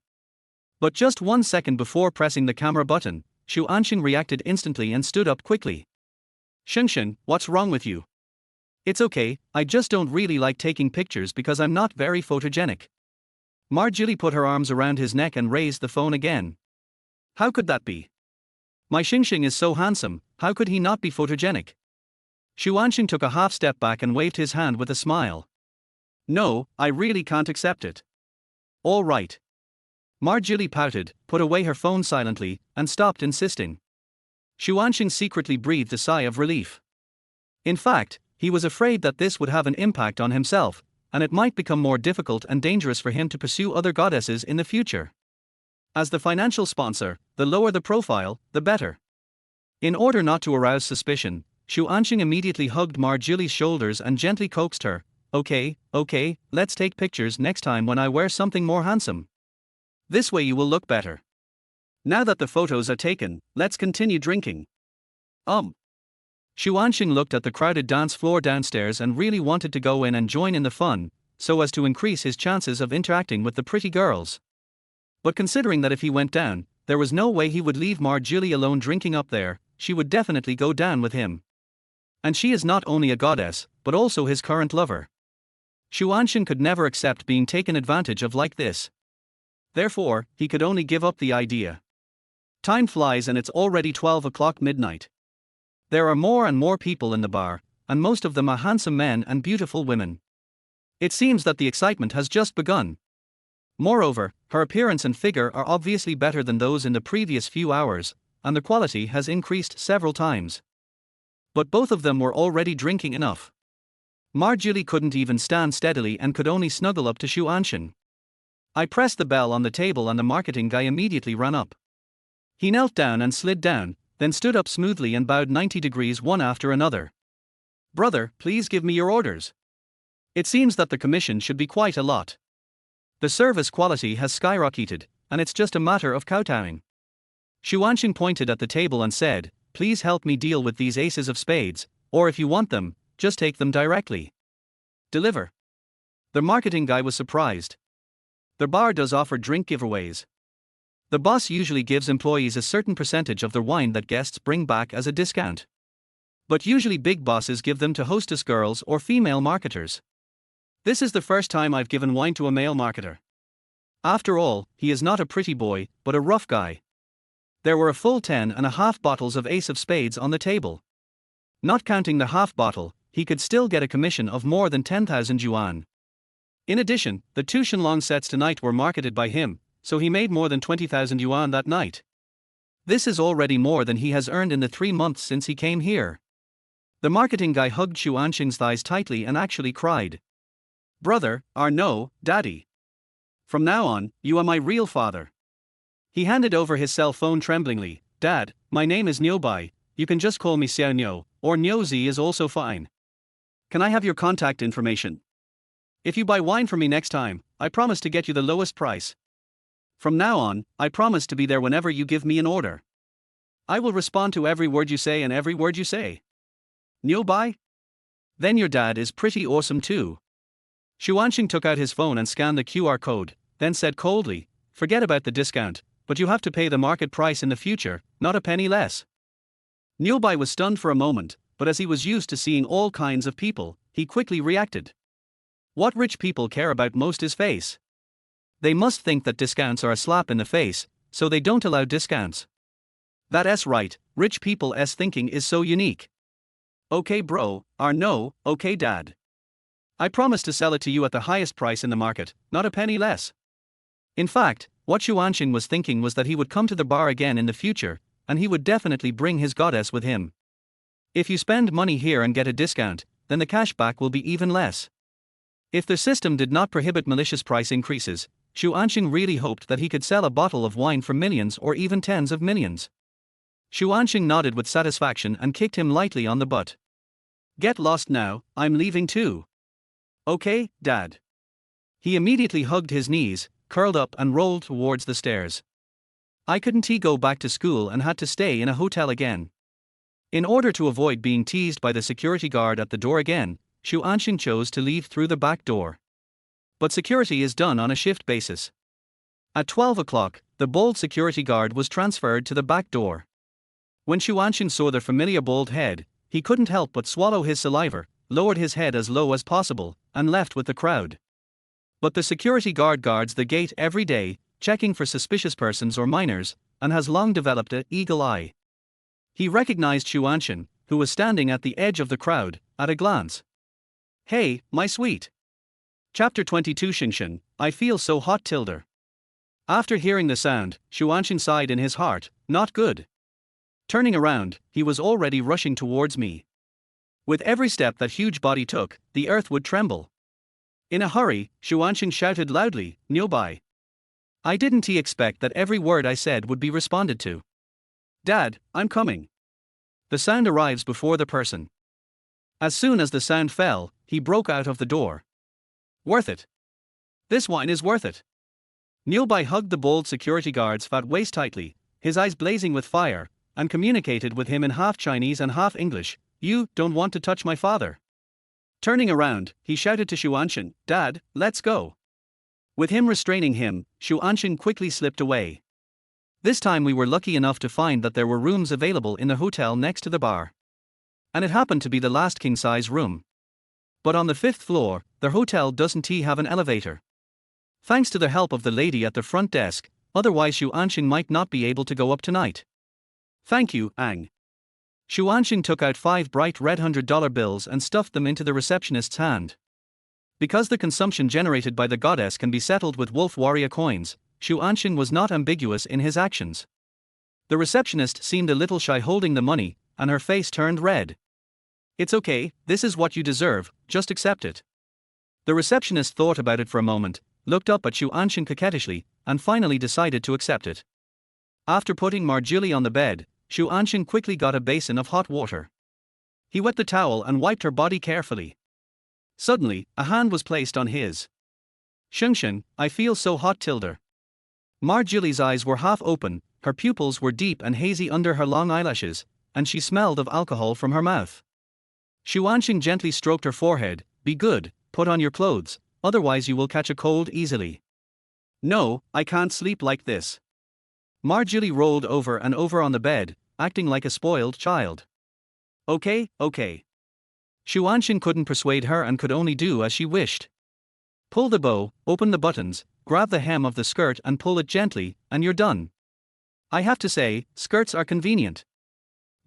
But just 1 second before pressing the camera button, Xu Ansheng reacted instantly and stood up quickly. "Sheng, what's wrong with you?" "It's okay, I just don't really like taking pictures because I'm not very photogenic." Marjorie put her arms around his neck and raised the phone again. "How could that be? My Xing is so handsome, how could he not be photogenic?" Xu Ansheng took a half step back and waved his hand with a smile. "No, I really can't accept it." "All right." Marjorie pouted, put away her phone silently, and stopped insisting. Xu Ansheng secretly breathed a sigh of relief. In fact, he was afraid that this would have an impact on himself, and it might become more difficult and dangerous for him to pursue other goddesses in the future. As the financial sponsor, the lower the profile, the better. In order not to arouse suspicion, Xu Ansheng immediately hugged Marjorie's shoulders and gently coaxed her. Okay, let's take pictures next time when I wear something more handsome. This way you will look better. Now that the photos are taken, let's continue drinking." Xu Ansheng looked at the crowded dance floor downstairs and really wanted to go in and join in the fun, so as to increase his chances of interacting with the pretty girls. But considering that if he went down, there was no way he would leave Marjorie alone drinking up there, she would definitely go down with him. And she is not only a goddess, but also his current lover. Xu Ansheng could never accept being taken advantage of like this. Therefore, he could only give up the idea. Time flies and it's already 12 o'clock midnight. There are more and more people in the bar, and most of them are handsome men and beautiful women. It seems that the excitement has just begun. Moreover, her appearance and figure are obviously better than those in the previous few hours, and the quality has increased several times. But both of them were already drinking enough. Marjorie couldn't even stand steadily and could only snuggle up to Xu Ansheng. I pressed the bell on the table and the marketing guy immediately ran up. He knelt down and slid down, then stood up smoothly and bowed 90 degrees one after another. "Brother, please give me your orders. It seems that the commission should be quite a lot. The service quality has skyrocketed, and it's just a matter of kowtowing." Xu Ansheng pointed at the table and said, "Please help me deal with these aces of spades, or if you want them, just take them directly." "Deliver." The marketing guy was surprised. The bar does offer drink giveaways. The boss usually gives employees a certain percentage of the wine that guests bring back as a discount. But usually big bosses give them to hostess girls or female marketers. This is the first time I've given wine to a male marketer. After all, he is not a pretty boy, but a rough guy. There were a full 10.5 bottles of Ace of Spades on the table. Not counting the half bottle, he could still get a commission of more than 10,000 yuan. In addition, the 2 Shenlong sets tonight were marketed by him, so he made more than 20,000 yuan that night. This is already more than he has earned in the 3 months since he came here. The marketing guy hugged Xu Ansheng's thighs tightly and actually cried. "Brother, or no, daddy. From now on, you are my real father." He handed over his cell phone tremblingly. "Dad, my name is Niubai, you can just call me Xiao Niu, or Niuzi is also fine. Can I have your contact information? If you buy wine from me next time, I promise to get you the lowest price. From now on, I promise to be there whenever you give me an order. I will respond to every word you say and every word you say. Niubai? Then your dad is pretty awesome too." Xu Ansheng took out his phone and scanned the QR code, then said coldly, "Forget about the discount, but you have to pay the market price in the future, not a penny less." Niubai was stunned for a moment, but as he was used to seeing all kinds of people, he quickly reacted. What rich people care about most is face. They must think that discounts are a slap in the face, so they don't allow discounts. That's right, rich people's thinking is so unique. "Okay bro, or no, okay dad. I promise to sell it to you at the highest price in the market, not a penny less." In fact, what Xu Ansheng was thinking was that he would come to the bar again in the future, and he would definitely bring his goddess with him. If you spend money here and get a discount, then the cashback will be even less. If the system did not prohibit malicious price increases, Xu Ansheng really hoped that he could sell a bottle of wine for millions or even tens of millions. Xu Ansheng nodded with satisfaction and kicked him lightly on the butt. "Get lost now, I'm leaving too." "Okay, Dad." He immediately hugged his knees, curled up and rolled towards the stairs. I couldn't go back to school and had to stay in a hotel again. In order to avoid being teased by the security guard at the door again, Xu Ansheng chose to leave through the back door. But security is done on a shift basis. At 12 o'clock, the bald security guard was transferred to the back door. When Xu Ansheng saw the familiar bald head, he couldn't help but swallow his saliva, lowered his head as low as possible, and left with the crowd. But the security guard guards the gate every day, checking for suspicious persons or minors, and has long developed an eagle eye. He recognized Xu Ansheng, who was standing at the edge of the crowd, at a glance. "Hey, my sweet." Chapter 22 Xingxin, I feel so hot tilder. After hearing the sound, Xu Ansheng sighed in his heart, not good. Turning around, he was already rushing towards me. With every step that huge body took, the earth would tremble. In a hurry, Xu Ansheng shouted loudly, "Nearby." I didn't expect that every word I said would be responded to. "Dad, I'm coming." The sound arrives before the person. As soon as the sound fell, he broke out of the door. "Worth it. This wine is worth it." Nearby hugged the bald security guard's fat waist tightly, his eyes blazing with fire, and communicated with him in half Chinese and half English, "You don't want to touch my father." Turning around, he shouted to Xu Ansheng, "Dad, let's go." With him restraining him, Xu Ansheng quickly slipped away. This time we were lucky enough to find that there were rooms available in the hotel next to the bar. And it happened to be the last king-size room. But on the 5th floor, the hotel doesn't have an elevator. Thanks to the help of the lady at the front desk, otherwise Xu Ansheng might not be able to go up tonight. "Thank you, Ang." Xu Ansheng took out 5 bright red $100 bills and stuffed them into the receptionist's hand. Because the consumption generated by the goddess can be settled with wolf warrior coins, Xu Ansheng was not ambiguous in his actions. The receptionist seemed a little shy holding the money, and her face turned red. "It's okay, this is what you deserve, just accept it." The receptionist thought about it for a moment, looked up at Xu Ansheng coquettishly, and finally decided to accept it. After putting Marjorie on the bed, Xu Ansheng quickly got a basin of hot water. He wet the towel and wiped her body carefully. Suddenly, a hand was placed on his. "Xingxin, I feel so hot tilder." Marjolie's eyes were half open, her pupils were deep and hazy under her long eyelashes, and she smelled of alcohol from her mouth. Xu Ansheng gently stroked her forehead, "Be good, put on your clothes, otherwise you will catch a cold easily." "No, I can't sleep like this." Marjorie rolled over and over on the bed, acting like a spoiled child. Okay. Xu Ansheng couldn't persuade her and could only do as she wished. Pull the bow, open the buttons, grab the hem of the skirt and pull it gently, and you're done. I have to say, skirts are convenient.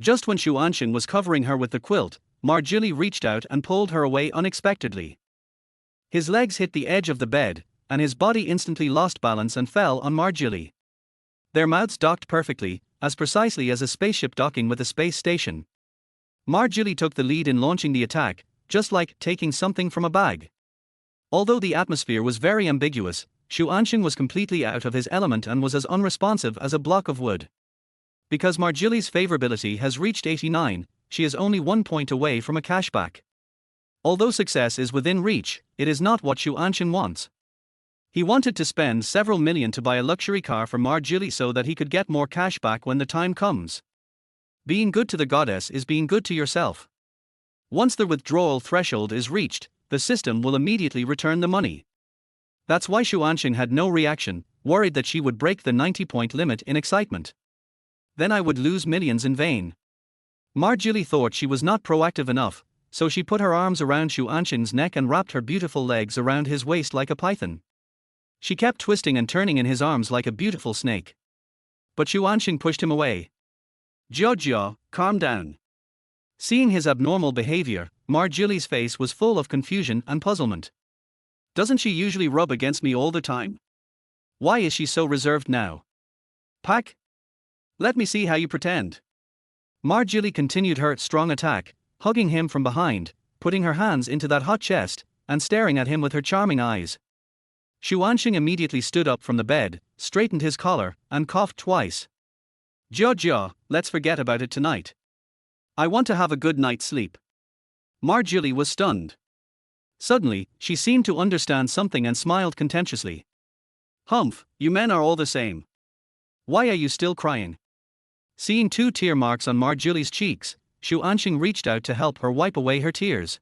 Just when Xu Ansheng was covering her with the quilt, Marjorie reached out and pulled her away unexpectedly. His legs hit the edge of the bed, and his body instantly lost balance and fell on Marjorie. Their mouths docked perfectly, as precisely as a spaceship docking with a space station. Marjorie took the lead in launching the attack, just like taking something from a bag. Although the atmosphere was very ambiguous, Xu Ansheng was completely out of his element and was as unresponsive as a block of wood. Because Marjorie's favorability has reached 89, she is only 1 point away from a cashback. Although success is within reach, it is not what Xu Ansheng wants. He wanted to spend several million to buy a luxury car for Marjorie so that he could get more cash back when the time comes. Being good to the goddess is being good to yourself. Once the withdrawal threshold is reached, the system will immediately return the money. That's why Xu Ansheng had no reaction, worried that she would break the 90-point limit in excitement. Then I would lose millions in vain. Marjorie thought she was not proactive enough, so she put her arms around Xu Ansheng's neck and wrapped her beautiful legs around his waist like a python. She kept twisting and turning in his arms like a beautiful snake. But Xu Ansheng pushed him away. "Jia, calm down." Seeing his abnormal behavior, Marjorie's face was full of confusion and puzzlement. Doesn't she usually rub against me all the time? Why is she so reserved now? Pack? Let me see how you pretend. Marjorie continued her strong attack, hugging him from behind, putting her hands into that hot chest, and staring at him with her charming eyes. Xu Ansheng immediately stood up from the bed, straightened his collar, and coughed twice. Jia, let's forget about it tonight. I want to have a good night's sleep." Marjorie was stunned. Suddenly, she seemed to understand something and smiled contemptuously. Humph, you men are all the same. Why are you still crying? Seeing 2 tear marks on Marjulie's cheeks, Xu Ansheng reached out to help her wipe away her tears.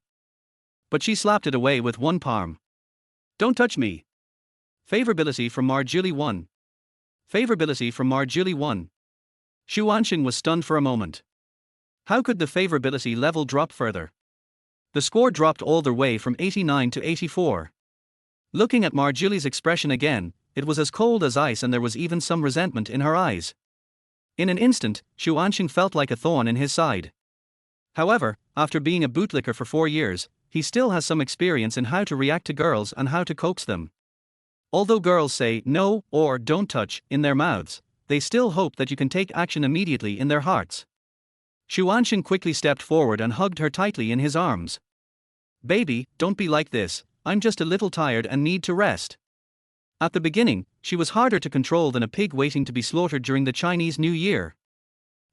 But she slapped it away with one palm. Don't touch me. Favorability from Marjulie 1. Favorability from Marjulie 1. Xu Ansheng was stunned for a moment. How could the favorability level drop further? The score dropped all the way from 89 to 84. Looking at Marjulie's expression again, it was as cold as ice and there was even some resentment in her eyes. In an instant, Xu Ansheng felt like a thorn in his side. However, after being a bootlicker for 4 years, he still has some experience in how to react to girls and how to coax them. Although girls say no or don't touch in their mouths, they still hope that you can take action immediately in their hearts. Xu Ansheng quickly stepped forward and hugged her tightly in his arms. Baby, don't be like this, I'm just a little tired and need to rest. At the beginning, she was harder to control than a pig waiting to be slaughtered during the Chinese New Year.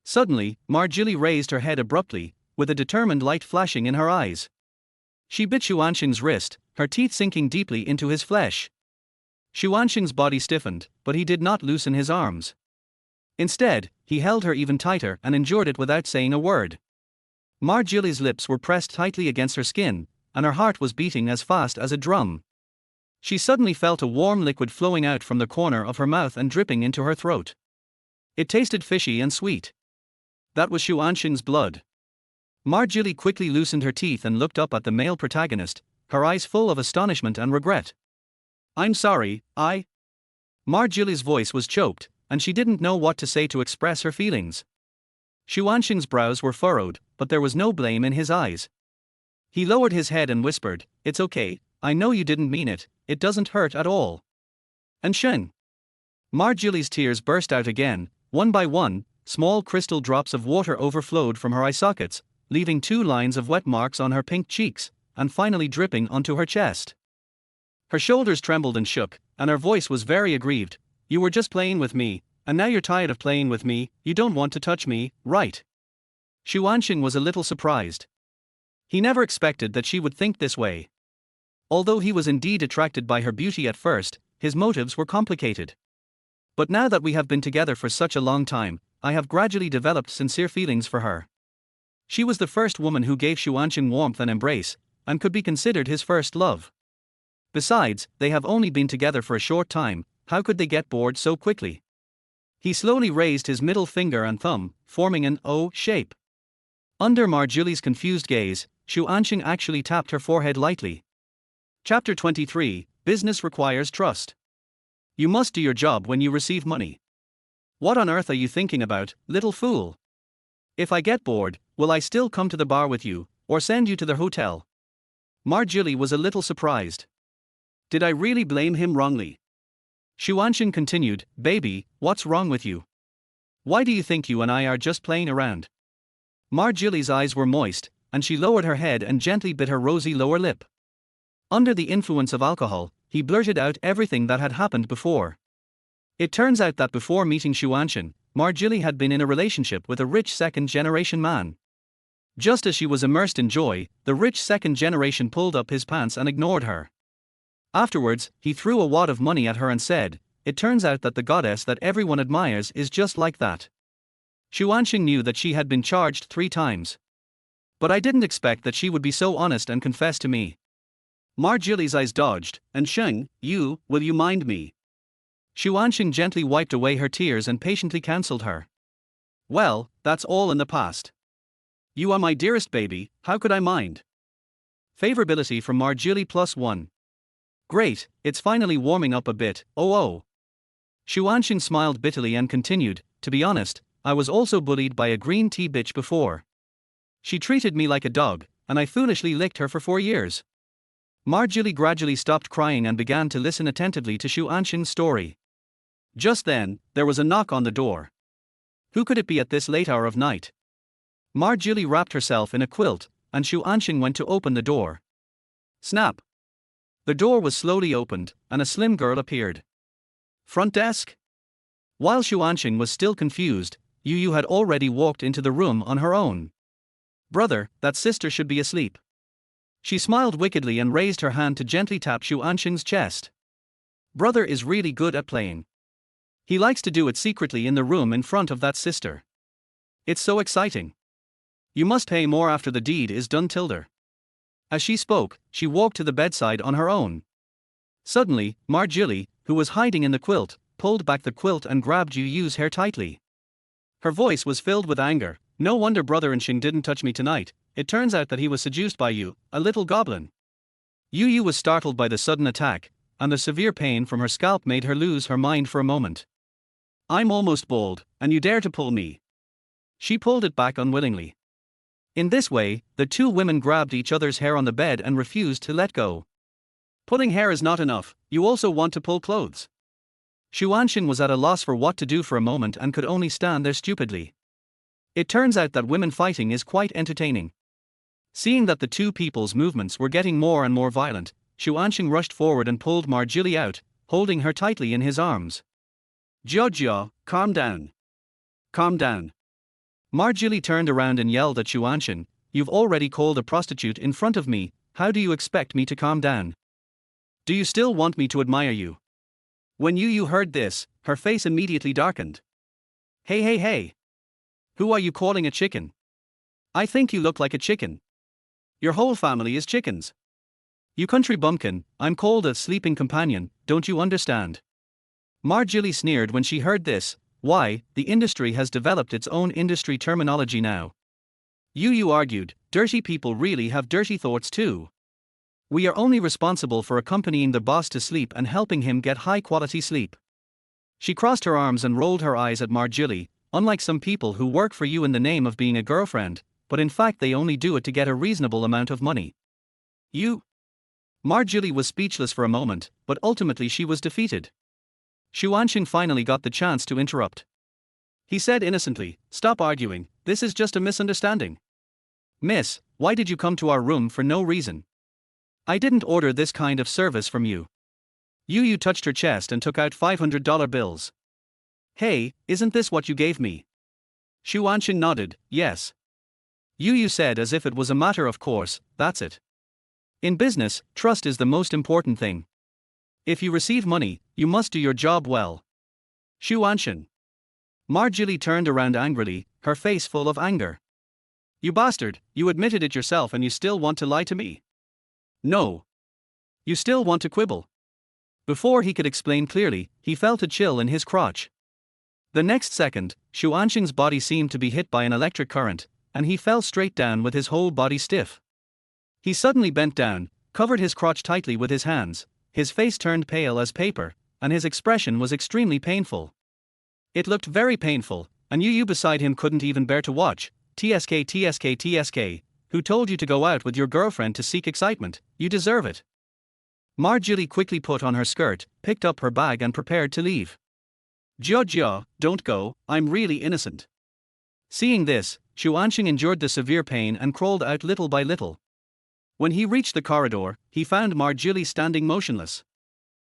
Suddenly, Marjulie raised her head abruptly, with a determined light flashing in her eyes. She bit Xu Ansheng's wrist, her teeth sinking deeply into his flesh. Xu Ansheng's body stiffened, but he did not loosen his arms. Instead, he held her even tighter and endured it without saying a word. Marjulie's lips were pressed tightly against her skin, and her heart was beating as fast as a drum. She suddenly felt a warm liquid flowing out from the corner of her mouth and dripping into her throat. It tasted fishy and sweet. That was Xu Ansheng's blood. Marjulie quickly loosened her teeth and looked up at the male protagonist, her eyes full of astonishment and regret. I'm sorry, Marjulie's voice was choked, and she didn't know what to say to express her feelings. Xu Ansheng's brows were furrowed, but there was no blame in his eyes. He lowered his head and whispered, It's okay, I know you didn't mean it, it doesn't hurt at all. Ansheng. Marjulie's tears burst out again, one by one, small crystal drops of water overflowed from her eye sockets, leaving 2 lines of wet marks on her pink cheeks, and finally dripping onto her chest. Her shoulders trembled and shook, and her voice was very aggrieved. You were just playing with me, and now you're tired of playing with me, you don't want to touch me, right? Xu Ansheng was a little surprised. He never expected that she would think this way. Although he was indeed attracted by her beauty at first, his motives were complicated. But now that we have been together for such a long time, I have gradually developed sincere feelings for her. She was the first woman who gave Xu Ansheng warmth and embrace, and could be considered his first love. Besides, they have only been together for a short time, how could they get bored so quickly? He slowly raised his middle finger and thumb, forming an O shape. Under Marjulie's confused gaze, Xu Ansheng actually tapped her forehead lightly. Chapter 23, Business Requires Trust. You must do your job when you receive money. What on earth are you thinking about, little fool? If I get bored, will I still come to the bar with you, or send you to the hotel? Marjulie was a little surprised. Did I really blame him wrongly? Xu Ansheng continued, Baby, what's wrong with you? Why do you think you and I are just playing around? Marjulie's eyes were moist, and she lowered her head and gently bit her rosy lower lip. Under the influence of alcohol, he blurted out everything that had happened before. It turns out that before meeting Xu Ansheng, Marjulie had been in a relationship with a rich second-generation man. Just as she was immersed in joy, the rich second-generation pulled up his pants and ignored her. Afterwards, he threw a wad of money at her and said, It turns out that the goddess that everyone admires is just like that. Xu Ansheng knew that she had been charged 3 times. But I didn't expect that she would be so honest and confess to me. Marjulie's eyes dodged, Ansheng, will you mind me? Xu Ansheng gently wiped away her tears and patiently cancelled her. Well, that's all in the past. You are my dearest baby, how could I mind? Favorability from Marjulie +1. Great, it's finally warming up a bit, oh. Xu Ansheng smiled bitterly and continued, To be honest, I was also bullied by a green tea bitch before. She treated me like a dog, and I foolishly licked her for 4 years. Marjulie gradually stopped crying and began to listen attentively to Xu Ansheng's story. Just then, there was a knock on the door. Who could it be at this late hour of night? Marjulie wrapped herself in a quilt, and Xu Ansheng went to open the door. Snap! The door was slowly opened, and a slim girl appeared. Front desk? While Xu Ansheng was still confused, Yu had already walked into the room on her own. Brother, that sister should be asleep. She smiled wickedly and raised her hand to gently tap Xu Ansheng's chest. Brother is really good at playing. He likes to do it secretly in the room in front of that sister. It's so exciting. You must pay more after the deed is done, Tilda. As she spoke, she walked to the bedside on her own. Suddenly, Marjorie, who was hiding in the quilt, pulled back the quilt and grabbed Yu's hair tightly. Her voice was filled with anger. No wonder Brother Ansheng didn't touch me tonight. It turns out that he was seduced by you, a little goblin. Yu was startled by the sudden attack, and the severe pain from her scalp made her lose her mind for a moment. I'm almost bald, and you dare to pull me. She pulled it back unwillingly. In this way, the two women grabbed each other's hair on the bed and refused to let go. Pulling hair is not enough, you also want to pull clothes. Xu Ansheng was at a loss for what to do for a moment and could only stand there stupidly. It turns out that women fighting is quite entertaining. Seeing that the two people's movements were getting more and more violent, Xu Ansheng rushed forward and pulled Marjorie out, holding her tightly in his arms. Jia, calm down. Calm down. Marjorie turned around and yelled at Xu Ansheng, you've already called a prostitute in front of me, how do you expect me to calm down? Do you still want me to admire you? When Yu heard this, her face immediately darkened. Hey. Who are you calling a chicken? I think you look like a chicken. Your whole family is chickens. You country bumpkin, I'm called a sleeping companion, don't you understand? Marjorie sneered when she heard this. Why, the industry has developed its own industry terminology now. Yu argued, dirty people really have dirty thoughts too. We are only responsible for accompanying the boss to sleep and helping him get high-quality sleep. She crossed her arms and rolled her eyes at Marjorie, unlike some people who work for you in the name of being a girlfriend, but in fact they only do it to get a reasonable amount of money. Marjorie was speechless for a moment, but ultimately she was defeated. Xu Ansheng finally got the chance to interrupt. He said innocently, stop arguing, this is just a misunderstanding. Miss, why did you come to our room for no reason? I didn't order this kind of service from you. Yu touched her chest and took out $500 bills. Hey, isn't this what you gave me? Xu Ansheng nodded, yes. Yu said as if it was a matter of course, that's it. In business, trust is the most important thing. If you receive money, you must do your job well. Xu Ansheng. Marjorie turned around angrily, her face full of anger. You bastard, you admitted it yourself and you still want to lie to me. No. You still want to quibble. Before he could explain clearly, he felt a chill in his crotch. The next second, Xu Ansheng's body seemed to be hit by an electric current, and he fell straight down with his whole body stiff. He suddenly bent down, covered his crotch tightly with his hands, his face turned pale as paper, and his expression was extremely painful. It looked very painful, and Yu beside him couldn't even bear to watch. TSK. Who told you to go out with your girlfriend to seek excitement? You deserve it. Marjorie quickly put on her skirt, picked up her bag and prepared to leave. Jia, don't go, I'm really innocent. Seeing this, Xu Ansheng endured the severe pain and crawled out little by little. When he reached the corridor, he found Marjorie standing motionless.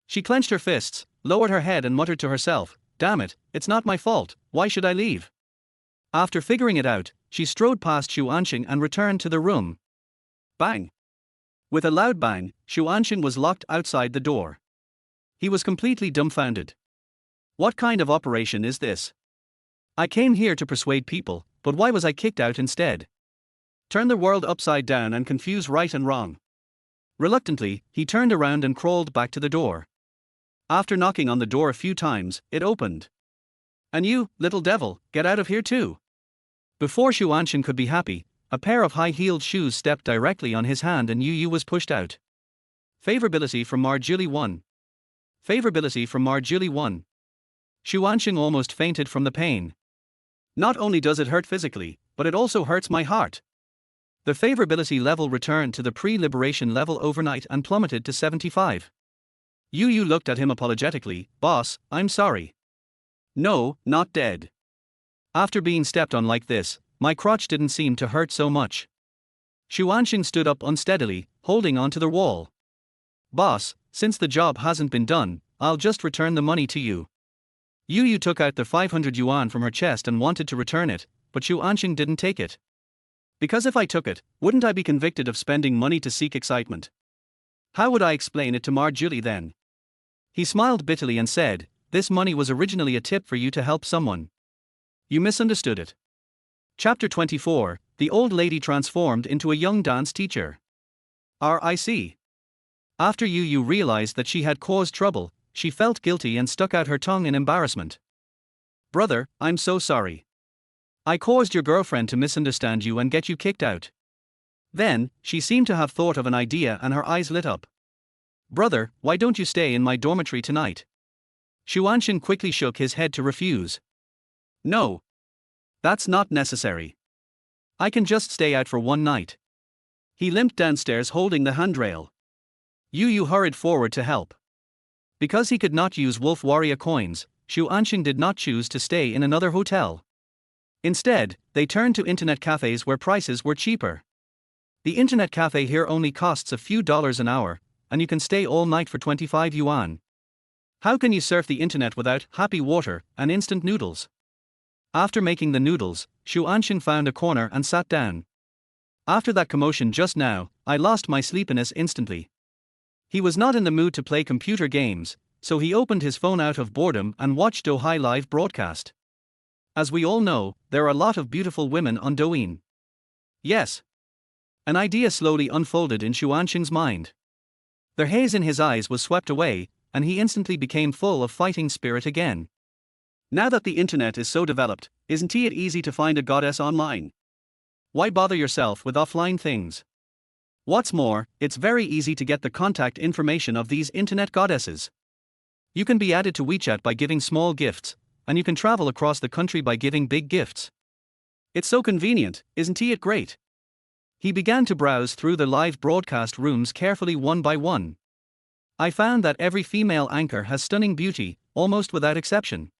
She clenched her fists, lowered her head and muttered to herself, damn it, it's not my fault, why should I leave? After figuring it out, she strode past Xu Ansheng and returned to the room. Bang! With a loud bang, Xu Ansheng was locked outside the door. He was completely dumbfounded. What kind of operation is this? I came here to persuade people, but why was I kicked out instead? Turn the world upside down and confuse right and wrong. Reluctantly, he turned around and crawled back to the door. After knocking on the door a few times, it opened. And you, little devil, get out of here too. Before Xu Ansheng could be happy, a pair of high-heeled shoes stepped directly on his hand and Yu was pushed out. Favorability from Marjorie 1. Favorability from Marjorie 1. Xu Ansheng almost fainted from the pain. Not only does it hurt physically, but it also hurts my heart. The favorability level returned to the pre-liberation level overnight and plummeted to 75. Yu looked at him apologetically, boss, I'm sorry. No, not dead. After being stepped on like this, my crotch didn't seem to hurt so much. Xu Ansheng stood up unsteadily, holding onto the wall. Boss, since the job hasn't been done, I'll just return the money to you. Yu took out the 500 yuan from her chest and wanted to return it, but Xu Ansheng didn't take it. Because if I took it, wouldn't I be convicted of spending money to seek excitement? How would I explain it to Marjorie then? He smiled bitterly and said, "This money was originally a tip for you to help someone. You misunderstood it." Chapter 24, The Old Lady Transformed into a Young Dance Teacher. RIC. After Yu realized that she had caused trouble, she felt guilty and stuck out her tongue in embarrassment. "Brother, I'm so sorry. I caused your girlfriend to misunderstand you and get you kicked out." Then, she seemed to have thought of an idea and her eyes lit up. "Brother, why don't you stay in my dormitory tonight?" Xu Ansheng quickly shook his head to refuse. "No. That's not necessary. I can just stay out for one night." He limped downstairs holding the handrail. Yu hurried forward to help. Because he could not use Wolf Warrior coins, Xu Ansheng did not choose to stay in another hotel. Instead, they turned to internet cafes where prices were cheaper. The internet cafe here only costs a few dollars an hour, and you can stay all night for 25 yuan. How can you surf the internet without happy water and instant noodles? After making the noodles, Xu Ansheng found a corner and sat down. "After that commotion just now, I lost my sleepiness instantly." He was not in the mood to play computer games, so he opened his phone out of boredom and watched Douyin live broadcast. As we all know, there are a lot of beautiful women on Douyin. Yes. An idea slowly unfolded in Xu Ansheng's mind. The haze in his eyes was swept away, and he instantly became full of fighting spirit again. Now that the internet is so developed, isn't it easy to find a goddess online? Why bother yourself with offline things? What's more, it's very easy to get the contact information of these internet goddesses. You can be added to WeChat by giving small gifts, and you can travel across the country by giving big gifts. It's so convenient, isn't it great? He began to browse through the live broadcast rooms carefully one by one. "I found that every female anchor has stunning beauty, almost without exception.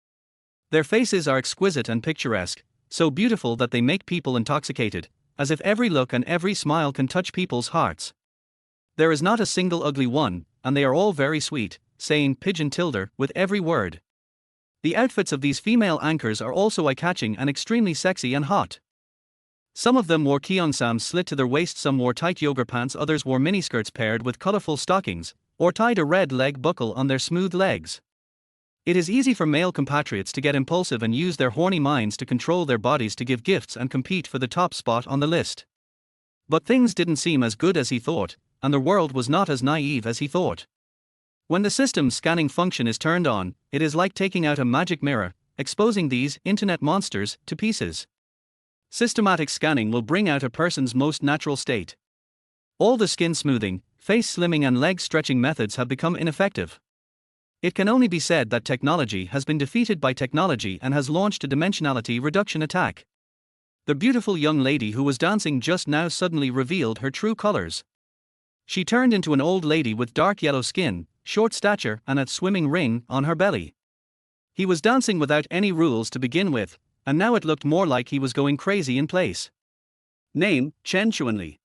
Their faces are exquisite and picturesque, so beautiful that they make people intoxicated, as if every look and every smile can touch people's hearts. There is not a single ugly one, and they are all very sweet," saying pigeon tilde with every word. The outfits of these female anchors are also eye-catching and extremely sexy and hot. Some of them wore kyeongsams slit to their waist, some wore tight yoga pants, others wore miniskirts paired with colorful stockings, or tied a red leg buckle on their smooth legs. It is easy for male compatriots to get impulsive and use their horny minds to control their bodies to give gifts and compete for the top spot on the list. But things didn't seem as good as he thought, and the world was not as naive as he thought. When the system's scanning function is turned on, it is like taking out a magic mirror, exposing these internet monsters to pieces. Systematic scanning will bring out a person's most natural state. All the skin smoothing, face slimming and leg stretching methods have become ineffective. It can only be said that technology has been defeated by technology and has launched a dimensionality reduction attack. The beautiful young lady who was dancing just now suddenly revealed her true colors. She turned into an old lady with dark yellow skin, short stature and a swimming ring on her belly. He was dancing without any rules to begin with, and now it looked more like he was going crazy in place. Name, Chen Chuanli.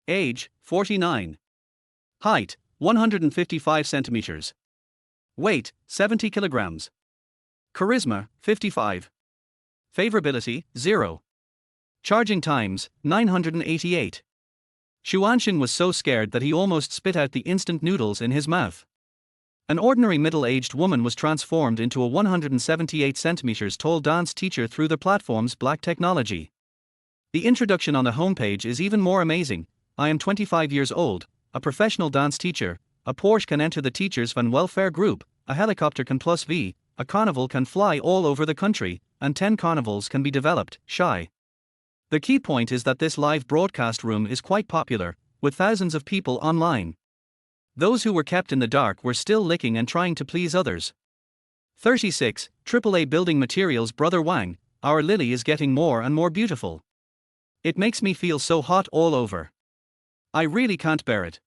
Age, 49. Height, 155 centimeters. Weight, 70 kilograms. Charisma, 55. Favorability, 0. Charging times, 988. Xu Ansheng was so scared that he almost spit out the instant noodles in his mouth. An ordinary middle-aged woman was transformed into a 178 centimeters tall dance teacher through the platform's black technology. The introduction on the homepage is even more amazing. "I am 25 years old, a professional dance teacher. A Porsche can enter the Teachers Van Welfare Group, a helicopter can plus V, a carnival can fly all over the country, and 10 carnivals can be developed, shy." The key point is that this live broadcast room is quite popular, with thousands of people online. Those who were kept in the dark were still licking and trying to please others. 36. AAA Building Materials. Brother Wang, our Lily is getting more and more beautiful. It makes me feel so hot all over. I really can't bear it.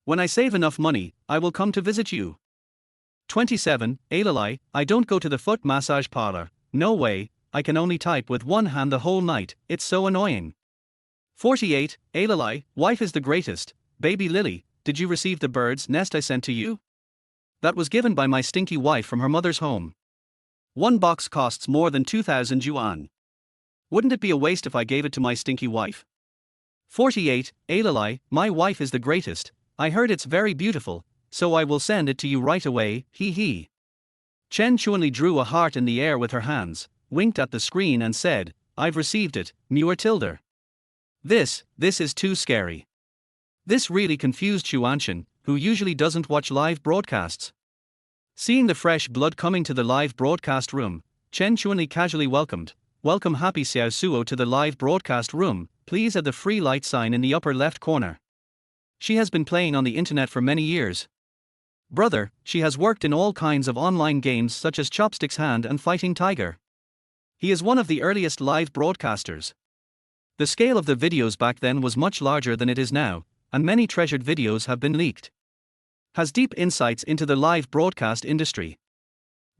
When I save enough money, I will come to visit you. 27. Alalai, I don't go to the foot massage parlor, no way, I can only type with one hand the whole night, it's so annoying. 48. Alalai, wife is the greatest. Baby Lily, did you receive the bird's nest I sent to you? That was given by my stinky wife from her mother's home. One box costs more than 2,000 yuan. Wouldn't it be a waste if I gave it to my stinky wife? 48. Alalai, my wife is the greatest. I heard it's very beautiful. so I will send it to you right away, hee hee. Chen Chuanli drew a heart in the air with her hands, winked at the screen and said, I've received it, Muir Tilder. This is too scary. This really confused Xu Ansheng, who usually doesn't watch live broadcasts. Seeing the fresh blood coming to the live broadcast room, Chen Chuanli casually welcomed, Welcome Happy Xiao Suo to the live broadcast room, please add the free light sign in the upper left corner. She has been playing on the internet for many years. Brother, she has worked in all kinds of online games such as Chopsticks Hand and Fighting Tiger. He is one of the earliest live broadcasters. The scale of the videos back then was much larger than it is now, and many treasured videos have been leaked. Has deep insights into the live broadcast industry.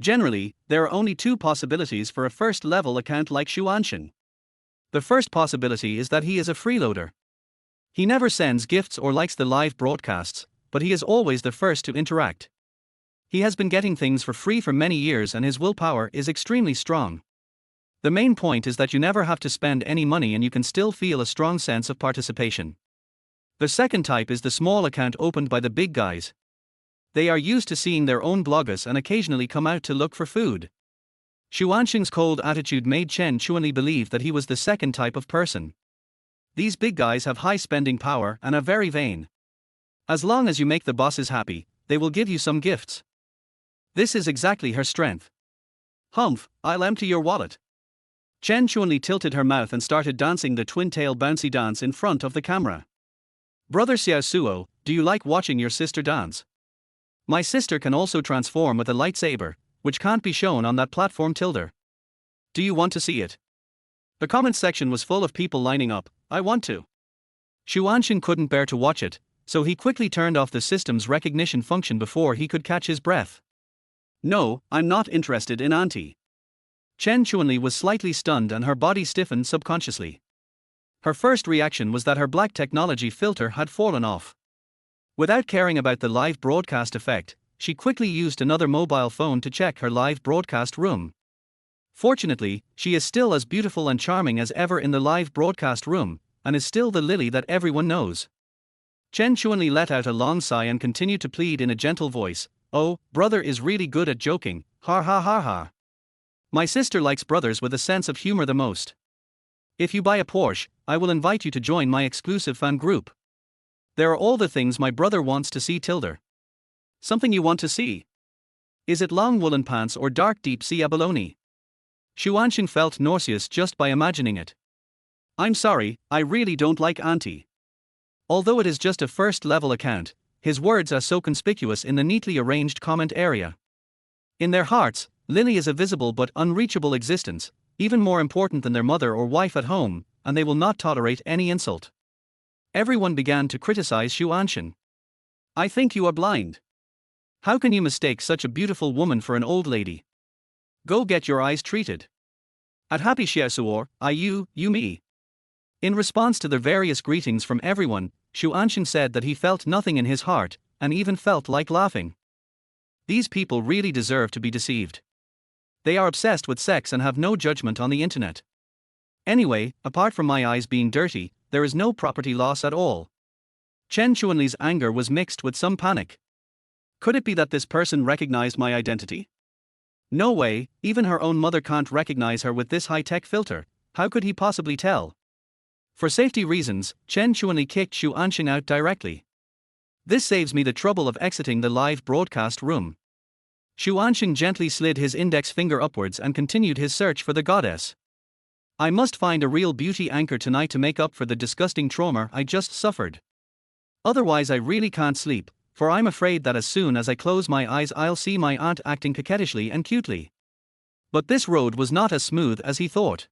Generally, there are only two possibilities for a first-level account like Xu Ansheng. The first possibility is that he is a freeloader. He never sends gifts or likes the live broadcasts, but he is always the first to interact. He has been getting things for free for many years and his willpower is extremely strong. The main point is that you never have to spend any money and you can still feel a strong sense of participation. The second type is the small account opened by the big guys. They are used to seeing their own bloggers and occasionally come out to look for food. Xu Ansheng's cold attitude made Chen Chuanli believe that he was the second type of person. These big guys have high spending power and are very vain. As long as you make the bosses happy, they will give you some gifts. This is exactly her strength. Humph, I'll empty your wallet. Chen Chuanli tilted her mouth and started dancing the twin-tail bouncy dance in front of the camera. Brother Xiao Suo, do you like watching your sister dance? My sister can also transform with a lightsaber, which can't be shown on that platform Tilder. Do you want to see it? The comments section was full of people lining up, I want to. Xu Ansheng couldn't bear to watch it, so he quickly turned off the system's recognition function before he could catch his breath. No, I'm not interested in auntie. Chen Chuanli was slightly stunned and her body stiffened subconsciously. Her first reaction was that her black technology filter had fallen off. Without caring about the live broadcast effect, she quickly used another mobile phone to check her live broadcast room. Fortunately, she is still as beautiful and charming as ever in the live broadcast room, and is still the Lily that everyone knows. Chen Chuanli let out a long sigh and continued to plead in a gentle voice, Oh, brother is really good at joking, ha ha ha ha. My sister likes brothers with a sense of humor the most. If you buy a Porsche, I will invite you to join my exclusive fan group. There are all the things my brother wants to see Tilder. Something you want to see? Is it long woolen pants or dark deep sea abalone? Xu Ansheng felt nauseous just by imagining it. I'm sorry, I really don't like auntie. Although it is just a first-level account, his words are so conspicuous in the neatly arranged comment area. In their hearts, Lily is a visible but unreachable existence, even more important than their mother or wife at home, and they will not tolerate any insult. Everyone began to criticize Xu Ansheng. I think you are blind. How can you mistake such a beautiful woman for an old lady? Go get your eyes treated. At Happy Xiaosuor, you me. In response to the various greetings from everyone, Xu Ansheng said that he felt nothing in his heart, and even felt like laughing. These people really deserve to be deceived. They are obsessed with sex and have no judgment on the internet. Anyway, apart from my eyes being dirty, there is no property loss at all. Chen Chuanli's anger was mixed with some panic. Could it be that this person recognized my identity? No way, even her own mother can't recognize her with this high-tech filter, how could he possibly tell? For safety reasons, Chen Chuanli kicked Xu Ansheng out directly. This saves me the trouble of exiting the live broadcast room. Xu Ansheng gently slid his index finger upwards and continued his search for the goddess. I must find a real beauty anchor tonight to make up for the disgusting trauma I just suffered. Otherwise I really can't sleep, for I'm afraid that as soon as I close my eyes I'll see my aunt acting coquettishly and cutely. But this road was not as smooth as he thought.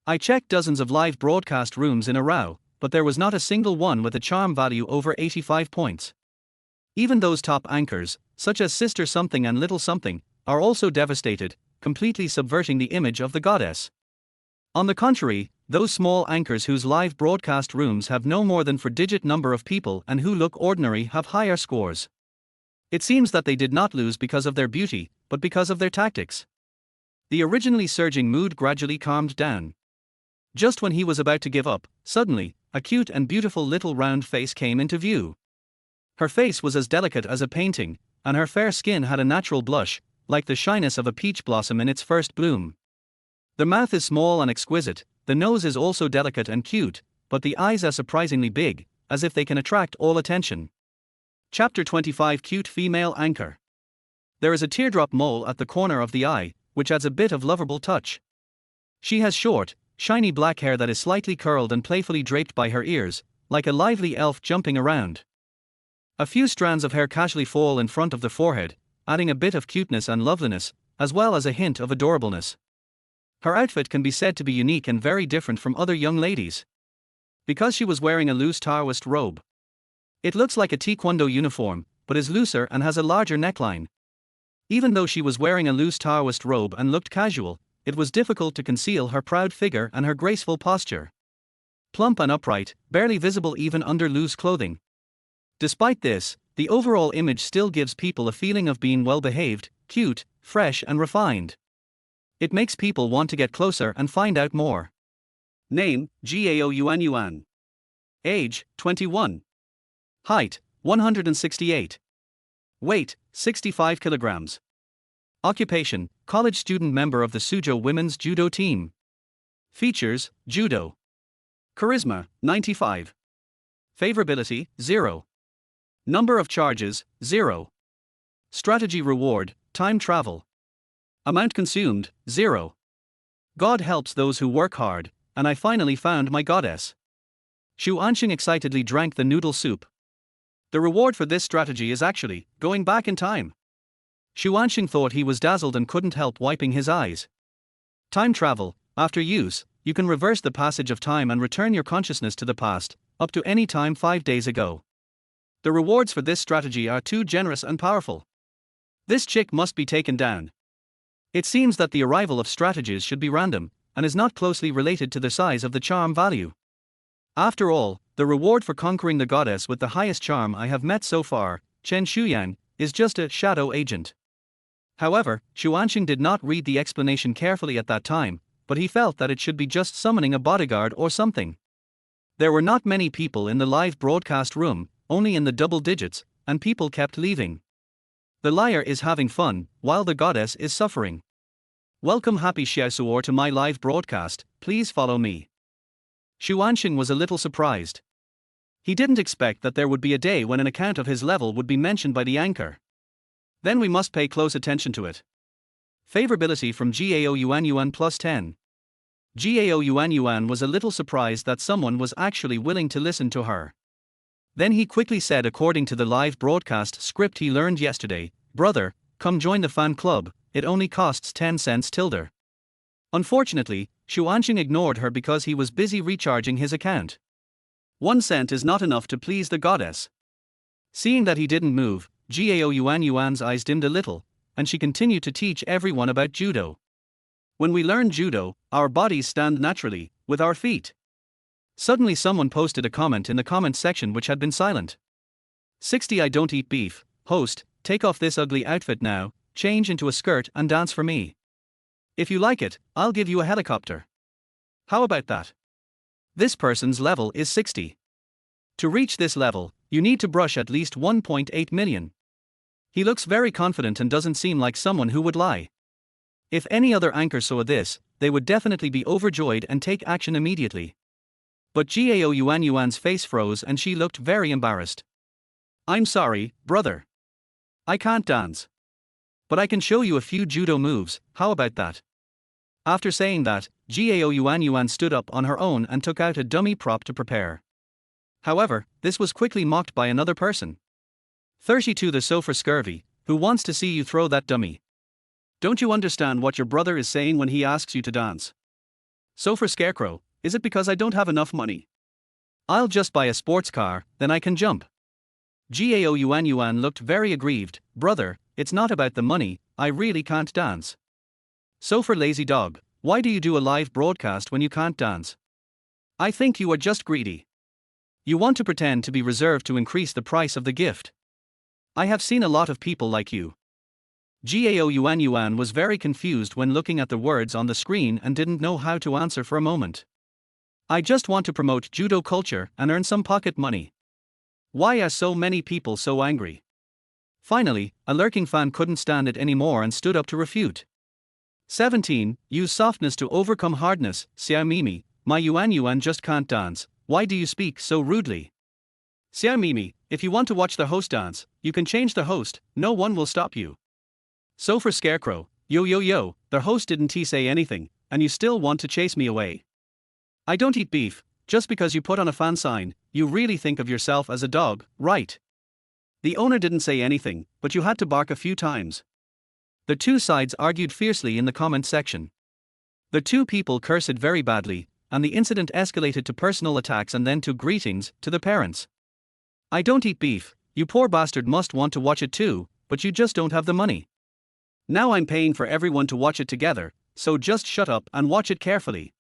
I checked dozens of live broadcast rooms in a row, but there was not a single one with a charm value over 85 points. Even those top anchors, such as Sister Something and Little Something, are also devastated, completely subverting the image of the goddess. On the contrary, those small anchors whose live broadcast rooms have no more than 4-digit number of people and who look ordinary have higher scores. It seems that they did not lose because of their beauty, but because of their tactics. The originally surging mood gradually calmed down. Just when he was about to give up, suddenly, a cute and beautiful little round face came into view. Her face was as delicate as a painting, and her fair skin had a natural blush, like the shyness of a peach blossom in its first bloom. The mouth is small and exquisite, the nose is also delicate and cute, but the eyes are surprisingly big, as if they can attract all attention. Chapter 25 Cute Female Anchor. There is a teardrop mole at the corner of the eye, which adds a bit of lovable touch. She has short, shiny black hair that is slightly curled and playfully draped by her ears, like a lively elf jumping around. A few strands of hair casually fall in front of the forehead, adding a bit of cuteness and loveliness, as well as a hint of adorableness. Her outfit can be said to be unique and very different from other young ladies. Because she was wearing a loose Taoist robe. It looks like a taekwondo uniform, but is looser and has a larger neckline. Even though she was wearing a loose Taoist robe and looked casual, it was difficult to conceal her proud figure and her graceful posture. Plump and upright, barely visible even under loose clothing. Despite this, the overall image still gives people a feeling of being well-behaved, cute, fresh and refined. It makes people want to get closer and find out more. Name, Gao Yuan. Age, 21. Height, 168. Weight, 65 kilograms. Occupation, college student member of the Suzhou women's judo team. Features, judo. Charisma, 95. Favorability, 0. Number of charges, 0. Strategy reward, time travel. Amount consumed, 0. God helps those who work hard, and I finally found my goddess. Xu Ansheng excitedly drank the noodle soup. The reward for this strategy is actually going back in time. Xu Ansheng thought he was dazzled and couldn't help wiping his eyes. Time travel. After use, you can reverse the passage of time and return your consciousness to the past, up to any time 5 days ago. The rewards for this strategy are too generous and powerful. This chick must be taken down. It seems that the arrival of strategies should be random, and is not closely related to the size of the charm value. After all, the reward for conquering the goddess with the highest charm I have met so far, Chen Shuyang, is just a shadow agent. However, Xu Ansheng did not read the explanation carefully at that time, but he felt that it should be just summoning a bodyguard or something. There were not many people in the live broadcast room, only in the double digits, and people kept leaving. The liar is having fun, while the goddess is suffering. Welcome happy Xiaosuor to my live broadcast, please follow me. Xu Ansheng was a little surprised. He didn't expect that there would be a day when an account of his level would be mentioned by the anchor. Then we must pay close attention to it. Favorability from Gao Yuan plus 10. Gao Yuan was a little surprised that someone was actually willing to listen to her. Then he quickly said, according to the live broadcast script he learned yesterday, "Brother, come join the fan club, it only costs 10 cents tilde." Unfortunately, Xu Ansheng ignored her because he was busy recharging his account. 1 cent is not enough to please the goddess. Seeing that he didn't move, Gao Yuan's eyes dimmed a little, and she continued to teach everyone about judo. When we learn judo, our bodies stand naturally, with our feet. Suddenly someone posted a comment in the comment section which had been silent. 60 I don't eat beef, host, take off this ugly outfit now, change into a skirt and dance for me. If you like it, I'll give you a helicopter. How about that? This person's level is 60. To reach this level, you need to brush at least 1.8 million. He looks very confident and doesn't seem like someone who would lie. If any other anchor saw this, they would definitely be overjoyed and take action immediately. But Gao Yuan's face froze and she looked very embarrassed. I'm sorry, brother. I can't dance. But I can show you a few judo moves, how about that? After saying that, Gao Yuan stood up on her own and took out a dummy prop to prepare. However, this was quickly mocked by another person. 32 The Sofa Scurvy, who wants to see you throw that dummy? Don't you understand what your brother is saying when he asks you to dance? Sofa Scarecrow, is it because I don't have enough money? I'll just buy a sports car, then I can jump. Gao Yuan looked very aggrieved. Brother, it's not about the money, I really can't dance. Sofa Lazy Dog, why do you do a live broadcast when you can't dance? I think you are just greedy. You want to pretend to be reserved to increase the price of the gift. I have seen a lot of people like you. Gao Yuan was very confused when looking at the words on the screen and didn't know how to answer for a moment. I just want to promote judo culture and earn some pocket money. Why are so many people so angry? Finally, a lurking fan couldn't stand it anymore and stood up to refute. 17. Use softness to overcome hardness. Xiao my yuan just can't dance. Why do you speak so rudely? Xiao if you want to watch the host dance, you can change the host, no one will stop you. So for Scarecrow, yo, the host didn't say anything, and you still want to chase me away. I don't eat beef, just because you put on a fan sign, you really think of yourself as a dog, right? The owner didn't say anything, but you had to bark a few times. The two sides argued fiercely in the comment section. The two people cursed very badly, and the incident escalated to personal attacks and then to greetings to the parents. I don't eat beef, you poor bastard must want to watch it too, but you just don't have the money. Now I'm paying for everyone to watch it together, so just shut up and watch it carefully.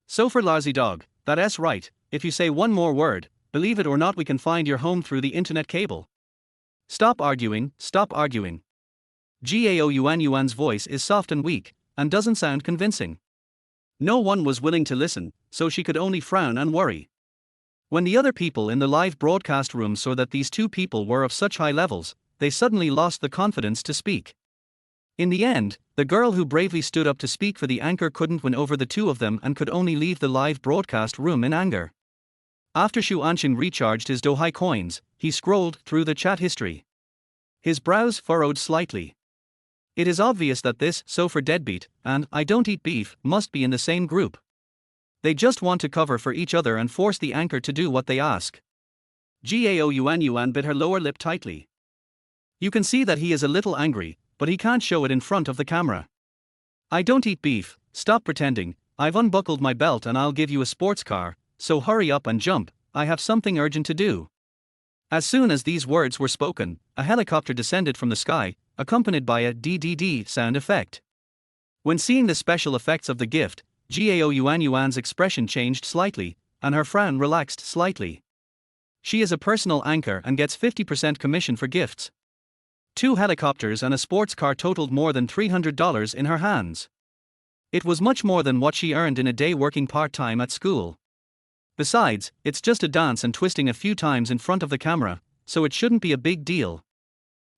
So for Larzy Dog, that's right, if you say one more word, believe it or not we can find your home through the internet cable. Stop arguing, stop arguing. Gao Yuan's voice is soft and weak, and doesn't sound convincing. No one was willing to listen, so she could only frown and worry. When the other people in the live broadcast room saw that these two people were of such high levels, they suddenly lost the confidence to speak. In the end, the girl who bravely stood up to speak for the anchor couldn't win over the two of them and could only leave the live broadcast room in anger. After Xu Ansheng recharged his Dohai coins, he scrolled through the chat history. His brows furrowed slightly. It is obvious that this "so for deadbeat" and "I don't eat beef" must be in the same group. They just want to cover for each other and force the anchor to do what they ask. Gao Yuan bit her lower lip tightly. You can see that he is a little angry, but he can't show it in front of the camera. I don't eat beef, stop pretending, I've unbuckled my belt and I'll give you a sports car, so hurry up and jump, I have something urgent to do. As soon as these words were spoken, a helicopter descended from the sky, accompanied by a DDD sound effect. When seeing the special effects of the gift, Gao Yuan's expression changed slightly, and her frown relaxed slightly. She is a personal anchor and gets 50% commission for gifts. 2 helicopters and a sports car totaled more than $300 in her hands. It was much more than what she earned in a day working part-time at school. Besides, it's just a dance and twisting a few times in front of the camera, so it shouldn't be a big deal.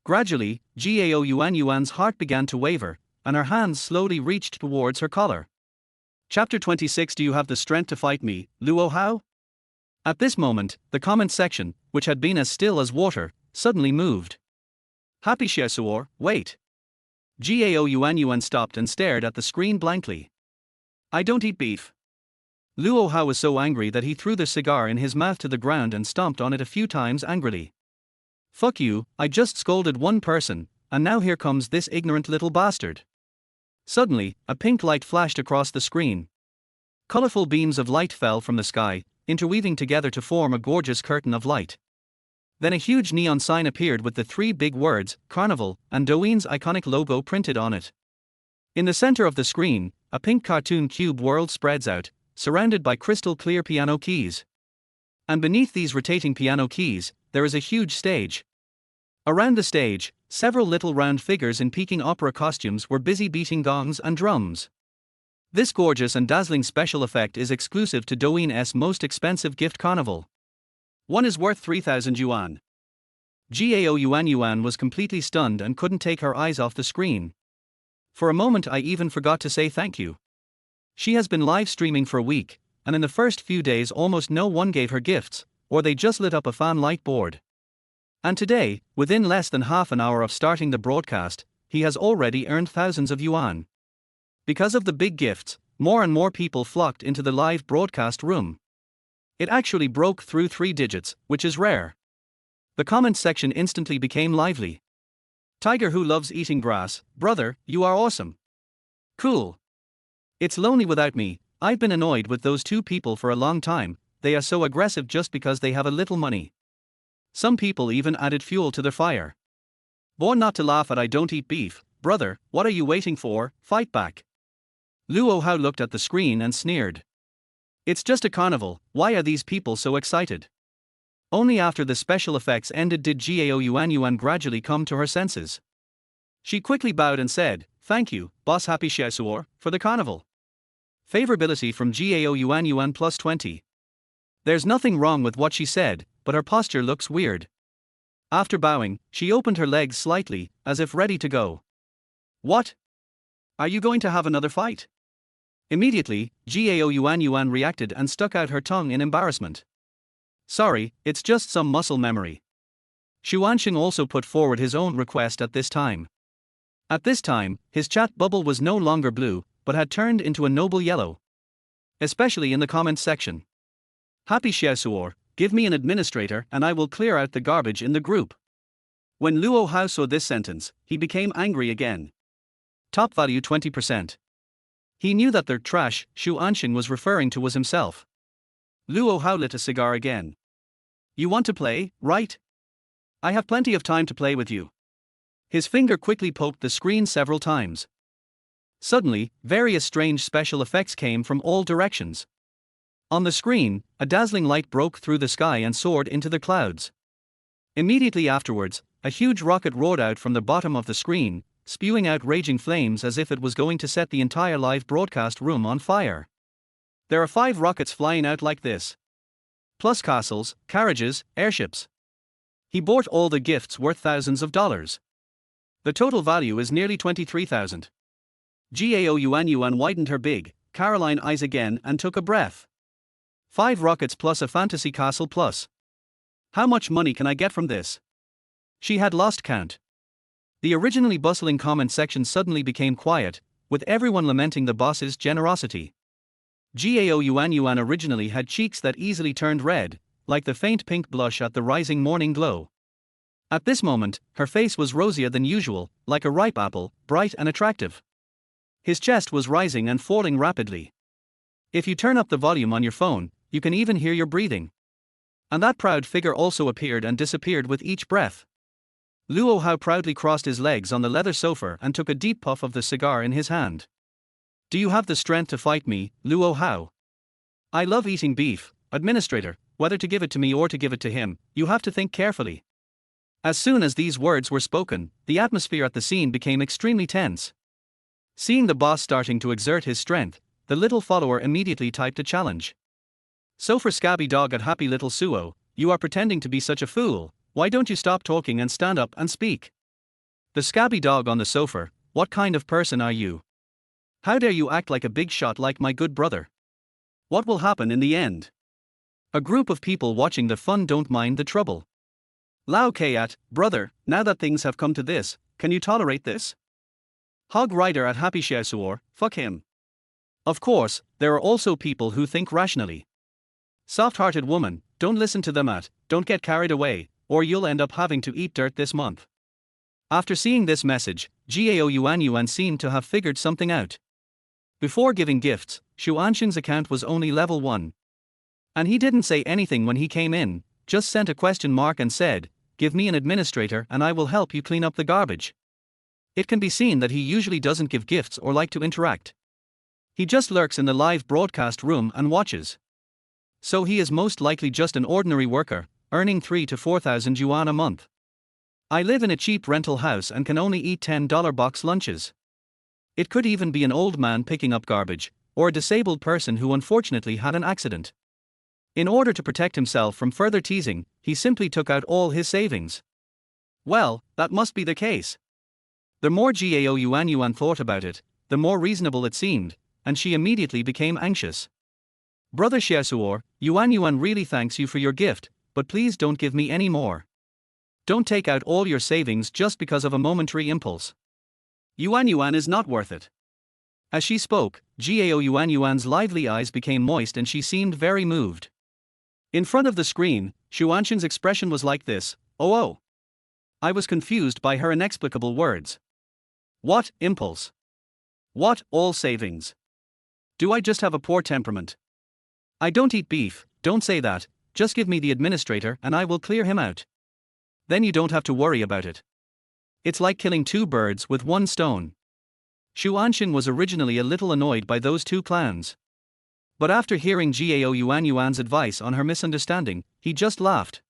Gradually, Gao Yuan's heart began to waver, and her hands slowly reached towards her collar. Chapter 26. Do you have the strength to fight me, Luo Hao? At this moment, the comment section, which had been as still as water, suddenly moved. Happy Xiaosuor, wait. Gao Yuan stopped and stared at the screen blankly. I don't eat beef. Luo Hao was so angry that he threw the cigar in his mouth to the ground and stomped on it a few times angrily. Fuck you, I just scolded one person, and now here comes this ignorant little bastard. Suddenly, a pink light flashed across the screen. Colorful beams of light fell from the sky, interweaving together to form a gorgeous curtain of light. Then a huge neon sign appeared with the 3 big words, Carnival, and Douyin's iconic logo printed on it. In the center of the screen, a pink cartoon cube world spreads out, surrounded by crystal clear piano keys. And beneath these rotating piano keys, there is a huge stage. Around the stage, several little round figures in Peking opera costumes were busy beating gongs and drums. This gorgeous and dazzling special effect is exclusive to Douyin's most expensive gift carnival. One is worth 3,000 yuan. Gao Yuan was completely stunned and couldn't take her eyes off the screen. For a moment I even forgot to say thank you. She has been live streaming for a week, and in the first few days almost no one gave her gifts, or they just lit up a fan light board. And today, within less than half an hour of starting the broadcast, he has already earned thousands of yuan. Because of the big gifts, more and more people flocked into the live broadcast room. It actually broke through 3 digits, which is rare. The comment section instantly became lively. Tiger who loves eating grass, brother, you are awesome. Cool. It's lonely without me, I've been annoyed with those 2 people for a long time, they are so aggressive just because they have a little money. Some people even added fuel to their fire. Born not to laugh at I don't eat beef, brother, what are you waiting for, fight back. Luo Hao looked at the screen and sneered. It's just a carnival, why are these people so excited? Only after the special effects ended did Gao Yuan gradually come to her senses. She quickly bowed and said, thank you, boss Happy Xiaosuor, for the carnival. Favorability from Gao Yuan plus 20. There's nothing wrong with what she said, but her posture looks weird. After bowing, she opened her legs slightly, as if ready to go. What? Are you going to have another fight? Immediately, Gao Yuan reacted and stuck out her tongue in embarrassment. Sorry, it's just some muscle memory. Xu Ansheng also put forward his own request at this time. At this time, his chat bubble was no longer blue, but had turned into a noble yellow. Especially in the comments section. Happy Xiaosuor, give me an administrator and I will clear out the garbage in the group. When Luo Hao saw this sentence, he became angry again. Top value 20%. He knew that the trash Xu Ansheng was referring to was himself. Luo Hao lit a cigar again. You want to play, right? I have plenty of time to play with you. His finger quickly poked the screen several times. Suddenly, various strange special effects came from all directions. On the screen, a dazzling light broke through the sky and soared into the clouds. Immediately afterwards, a huge rocket roared out from the bottom of the screen, spewing out raging flames as if it was going to set the entire live broadcast room on fire. There are 5 rockets flying out like this. Plus castles, carriages, airships. He bought all the gifts worth thousands of dollars. The total value is nearly 23,000. Gao Yuan widened her big, Caroline eyes again and took a breath. 5 rockets plus a fantasy castle plus. How much money can I get from this? She had lost count. The originally bustling comment section suddenly became quiet, with everyone lamenting the boss's generosity. Gao Yuan originally had cheeks that easily turned red, like the faint pink blush at the rising morning glow. At this moment, her face was rosier than usual, like a ripe apple, bright and attractive. His chest was rising and falling rapidly. If you turn up the volume on your phone, you can even hear your breathing. And that proud figure also appeared and disappeared with each breath. Luo Hao proudly crossed his legs on the leather sofa and took a deep puff of the cigar in his hand. Do you have the strength to fight me, Luo Hao? I love eating beef, administrator, whether to give it to me or to give it to him, you have to think carefully. As soon as these words were spoken, the atmosphere at the scene became extremely tense. Seeing the boss starting to exert his strength, the little follower immediately typed a challenge. So for Scabby Dog at Happy Little Suo, you are pretending to be such a fool, why don't you stop talking and stand up and speak? The Scabby Dog on the sofa, what kind of person are you? How dare you act like a big shot like my good brother? What will happen in the end? A group of people watching the fun don't mind the trouble. Lao Kayat, brother, now that things have come to this, can you tolerate this? Hog Rider at Happy Xiaosuor, fuck him. Of course, there are also people who think rationally. Soft-hearted woman, don't listen to them don't get carried away, or you'll end up having to eat dirt this month. After seeing this message, Gao Yuan seemed to have figured something out. Before giving gifts, Xu Ansheng's account was only level 1. And he didn't say anything when he came in, just sent a question mark and said, give me an administrator and I will help you clean up the garbage. It can be seen that he usually doesn't give gifts or like to interact. He just lurks in the live broadcast room and watches. So he is most likely just an ordinary worker, earning 3,000 to 4,000 yuan a month. I live in a cheap rental house and can only eat $10 box lunches. It could even be an old man picking up garbage, or a disabled person who unfortunately had an accident. In order to protect himself from further teasing, he simply took out all his savings. Well, that must be the case. The more Gao Yuan thought about it, the more reasonable it seemed, and she immediately became anxious. Brother Xiaosuor, Yuan really thanks you for your gift, but please don't give me any more. Don't take out all your savings just because of a momentary impulse. Yuan is not worth it. As she spoke, Gao Yuan's lively eyes became moist and she seemed very moved. In front of the screen, Xu Ansheng's expression was like this, oh. I was confused by her inexplicable words. What impulse? What all savings? Do I just have a poor temperament? I don't eat beef, don't say that, just give me the administrator and I will clear him out. Then you don't have to worry about it. It's like killing 2 birds with 1 stone. Xu Ansheng was originally a little annoyed by those 2 clans. But after hearing Gao Yuan's advice on her misunderstanding, he just laughed.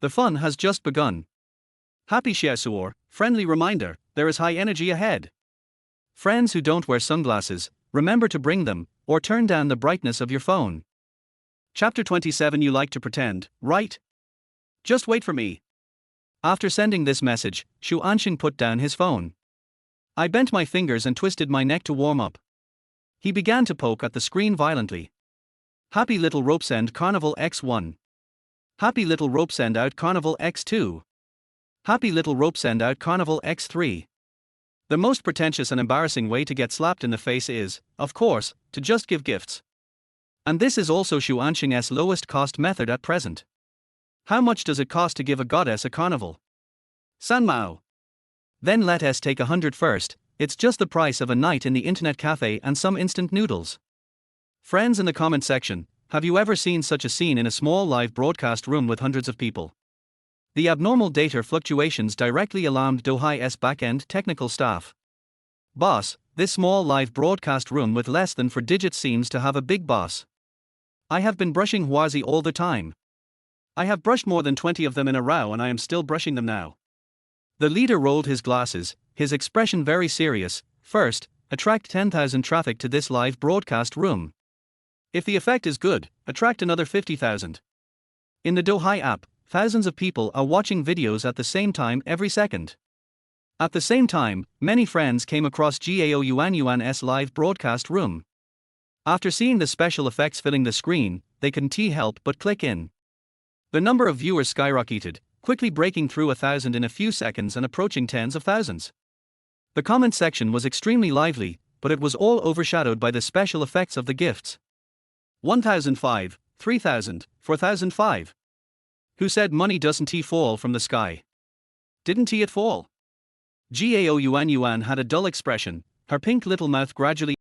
The fun has just begun. Happy Xiaosuor, friendly reminder, there is high energy ahead. Friends who don't wear sunglasses, remember to bring them, or turn down the brightness of your phone. Chapter 27. You like to pretend, right? Just wait for me. After sending this message, Xu Ansheng put down his phone. I bent my fingers and twisted my neck to warm up. He began to poke at the screen violently. Happy little rope send Carnival X1. Happy little rope send out Carnival X2. Happy little rope send out Carnival X3. The most pretentious and embarrassing way to get slapped in the face is, of course, to just give gifts. And this is also Xu Ansheng's lowest cost method at present. How much does it cost to give a goddess a carnival? Sanmao. Then let us take 100 first, it's just the price of a night in the internet cafe and some instant noodles. Friends in the comment section, have you ever seen such a scene in a small live broadcast room with hundreds of people? The abnormal data fluctuations directly alarmed Douhai's back-end technical staff. Boss, this small live broadcast room with less than 4 digits seems to have a big boss. I have been brushing Huazi all the time. I have brushed more than 20 of them in a row and I am still brushing them now. The leader rolled his glasses, his expression very serious. First, attract 10,000 traffic to this live broadcast room. If the effect is good, attract another 50,000. In the Douhai app, thousands of people are watching videos at the same time every second. At the same time, many friends came across Gao Yuan's live broadcast room. After seeing the special effects filling the screen, they couldn't help but click in. The number of viewers skyrocketed, quickly breaking through 1,000 in a few seconds and approaching tens of thousands. The comment section was extremely lively, but it was all overshadowed by the special effects of the gifts. 1,005, 3,000, 4,005. Who said money doesn't fall from the sky? Didn't it fall? Gao Yuan had a dull expression, her pink little mouth gradually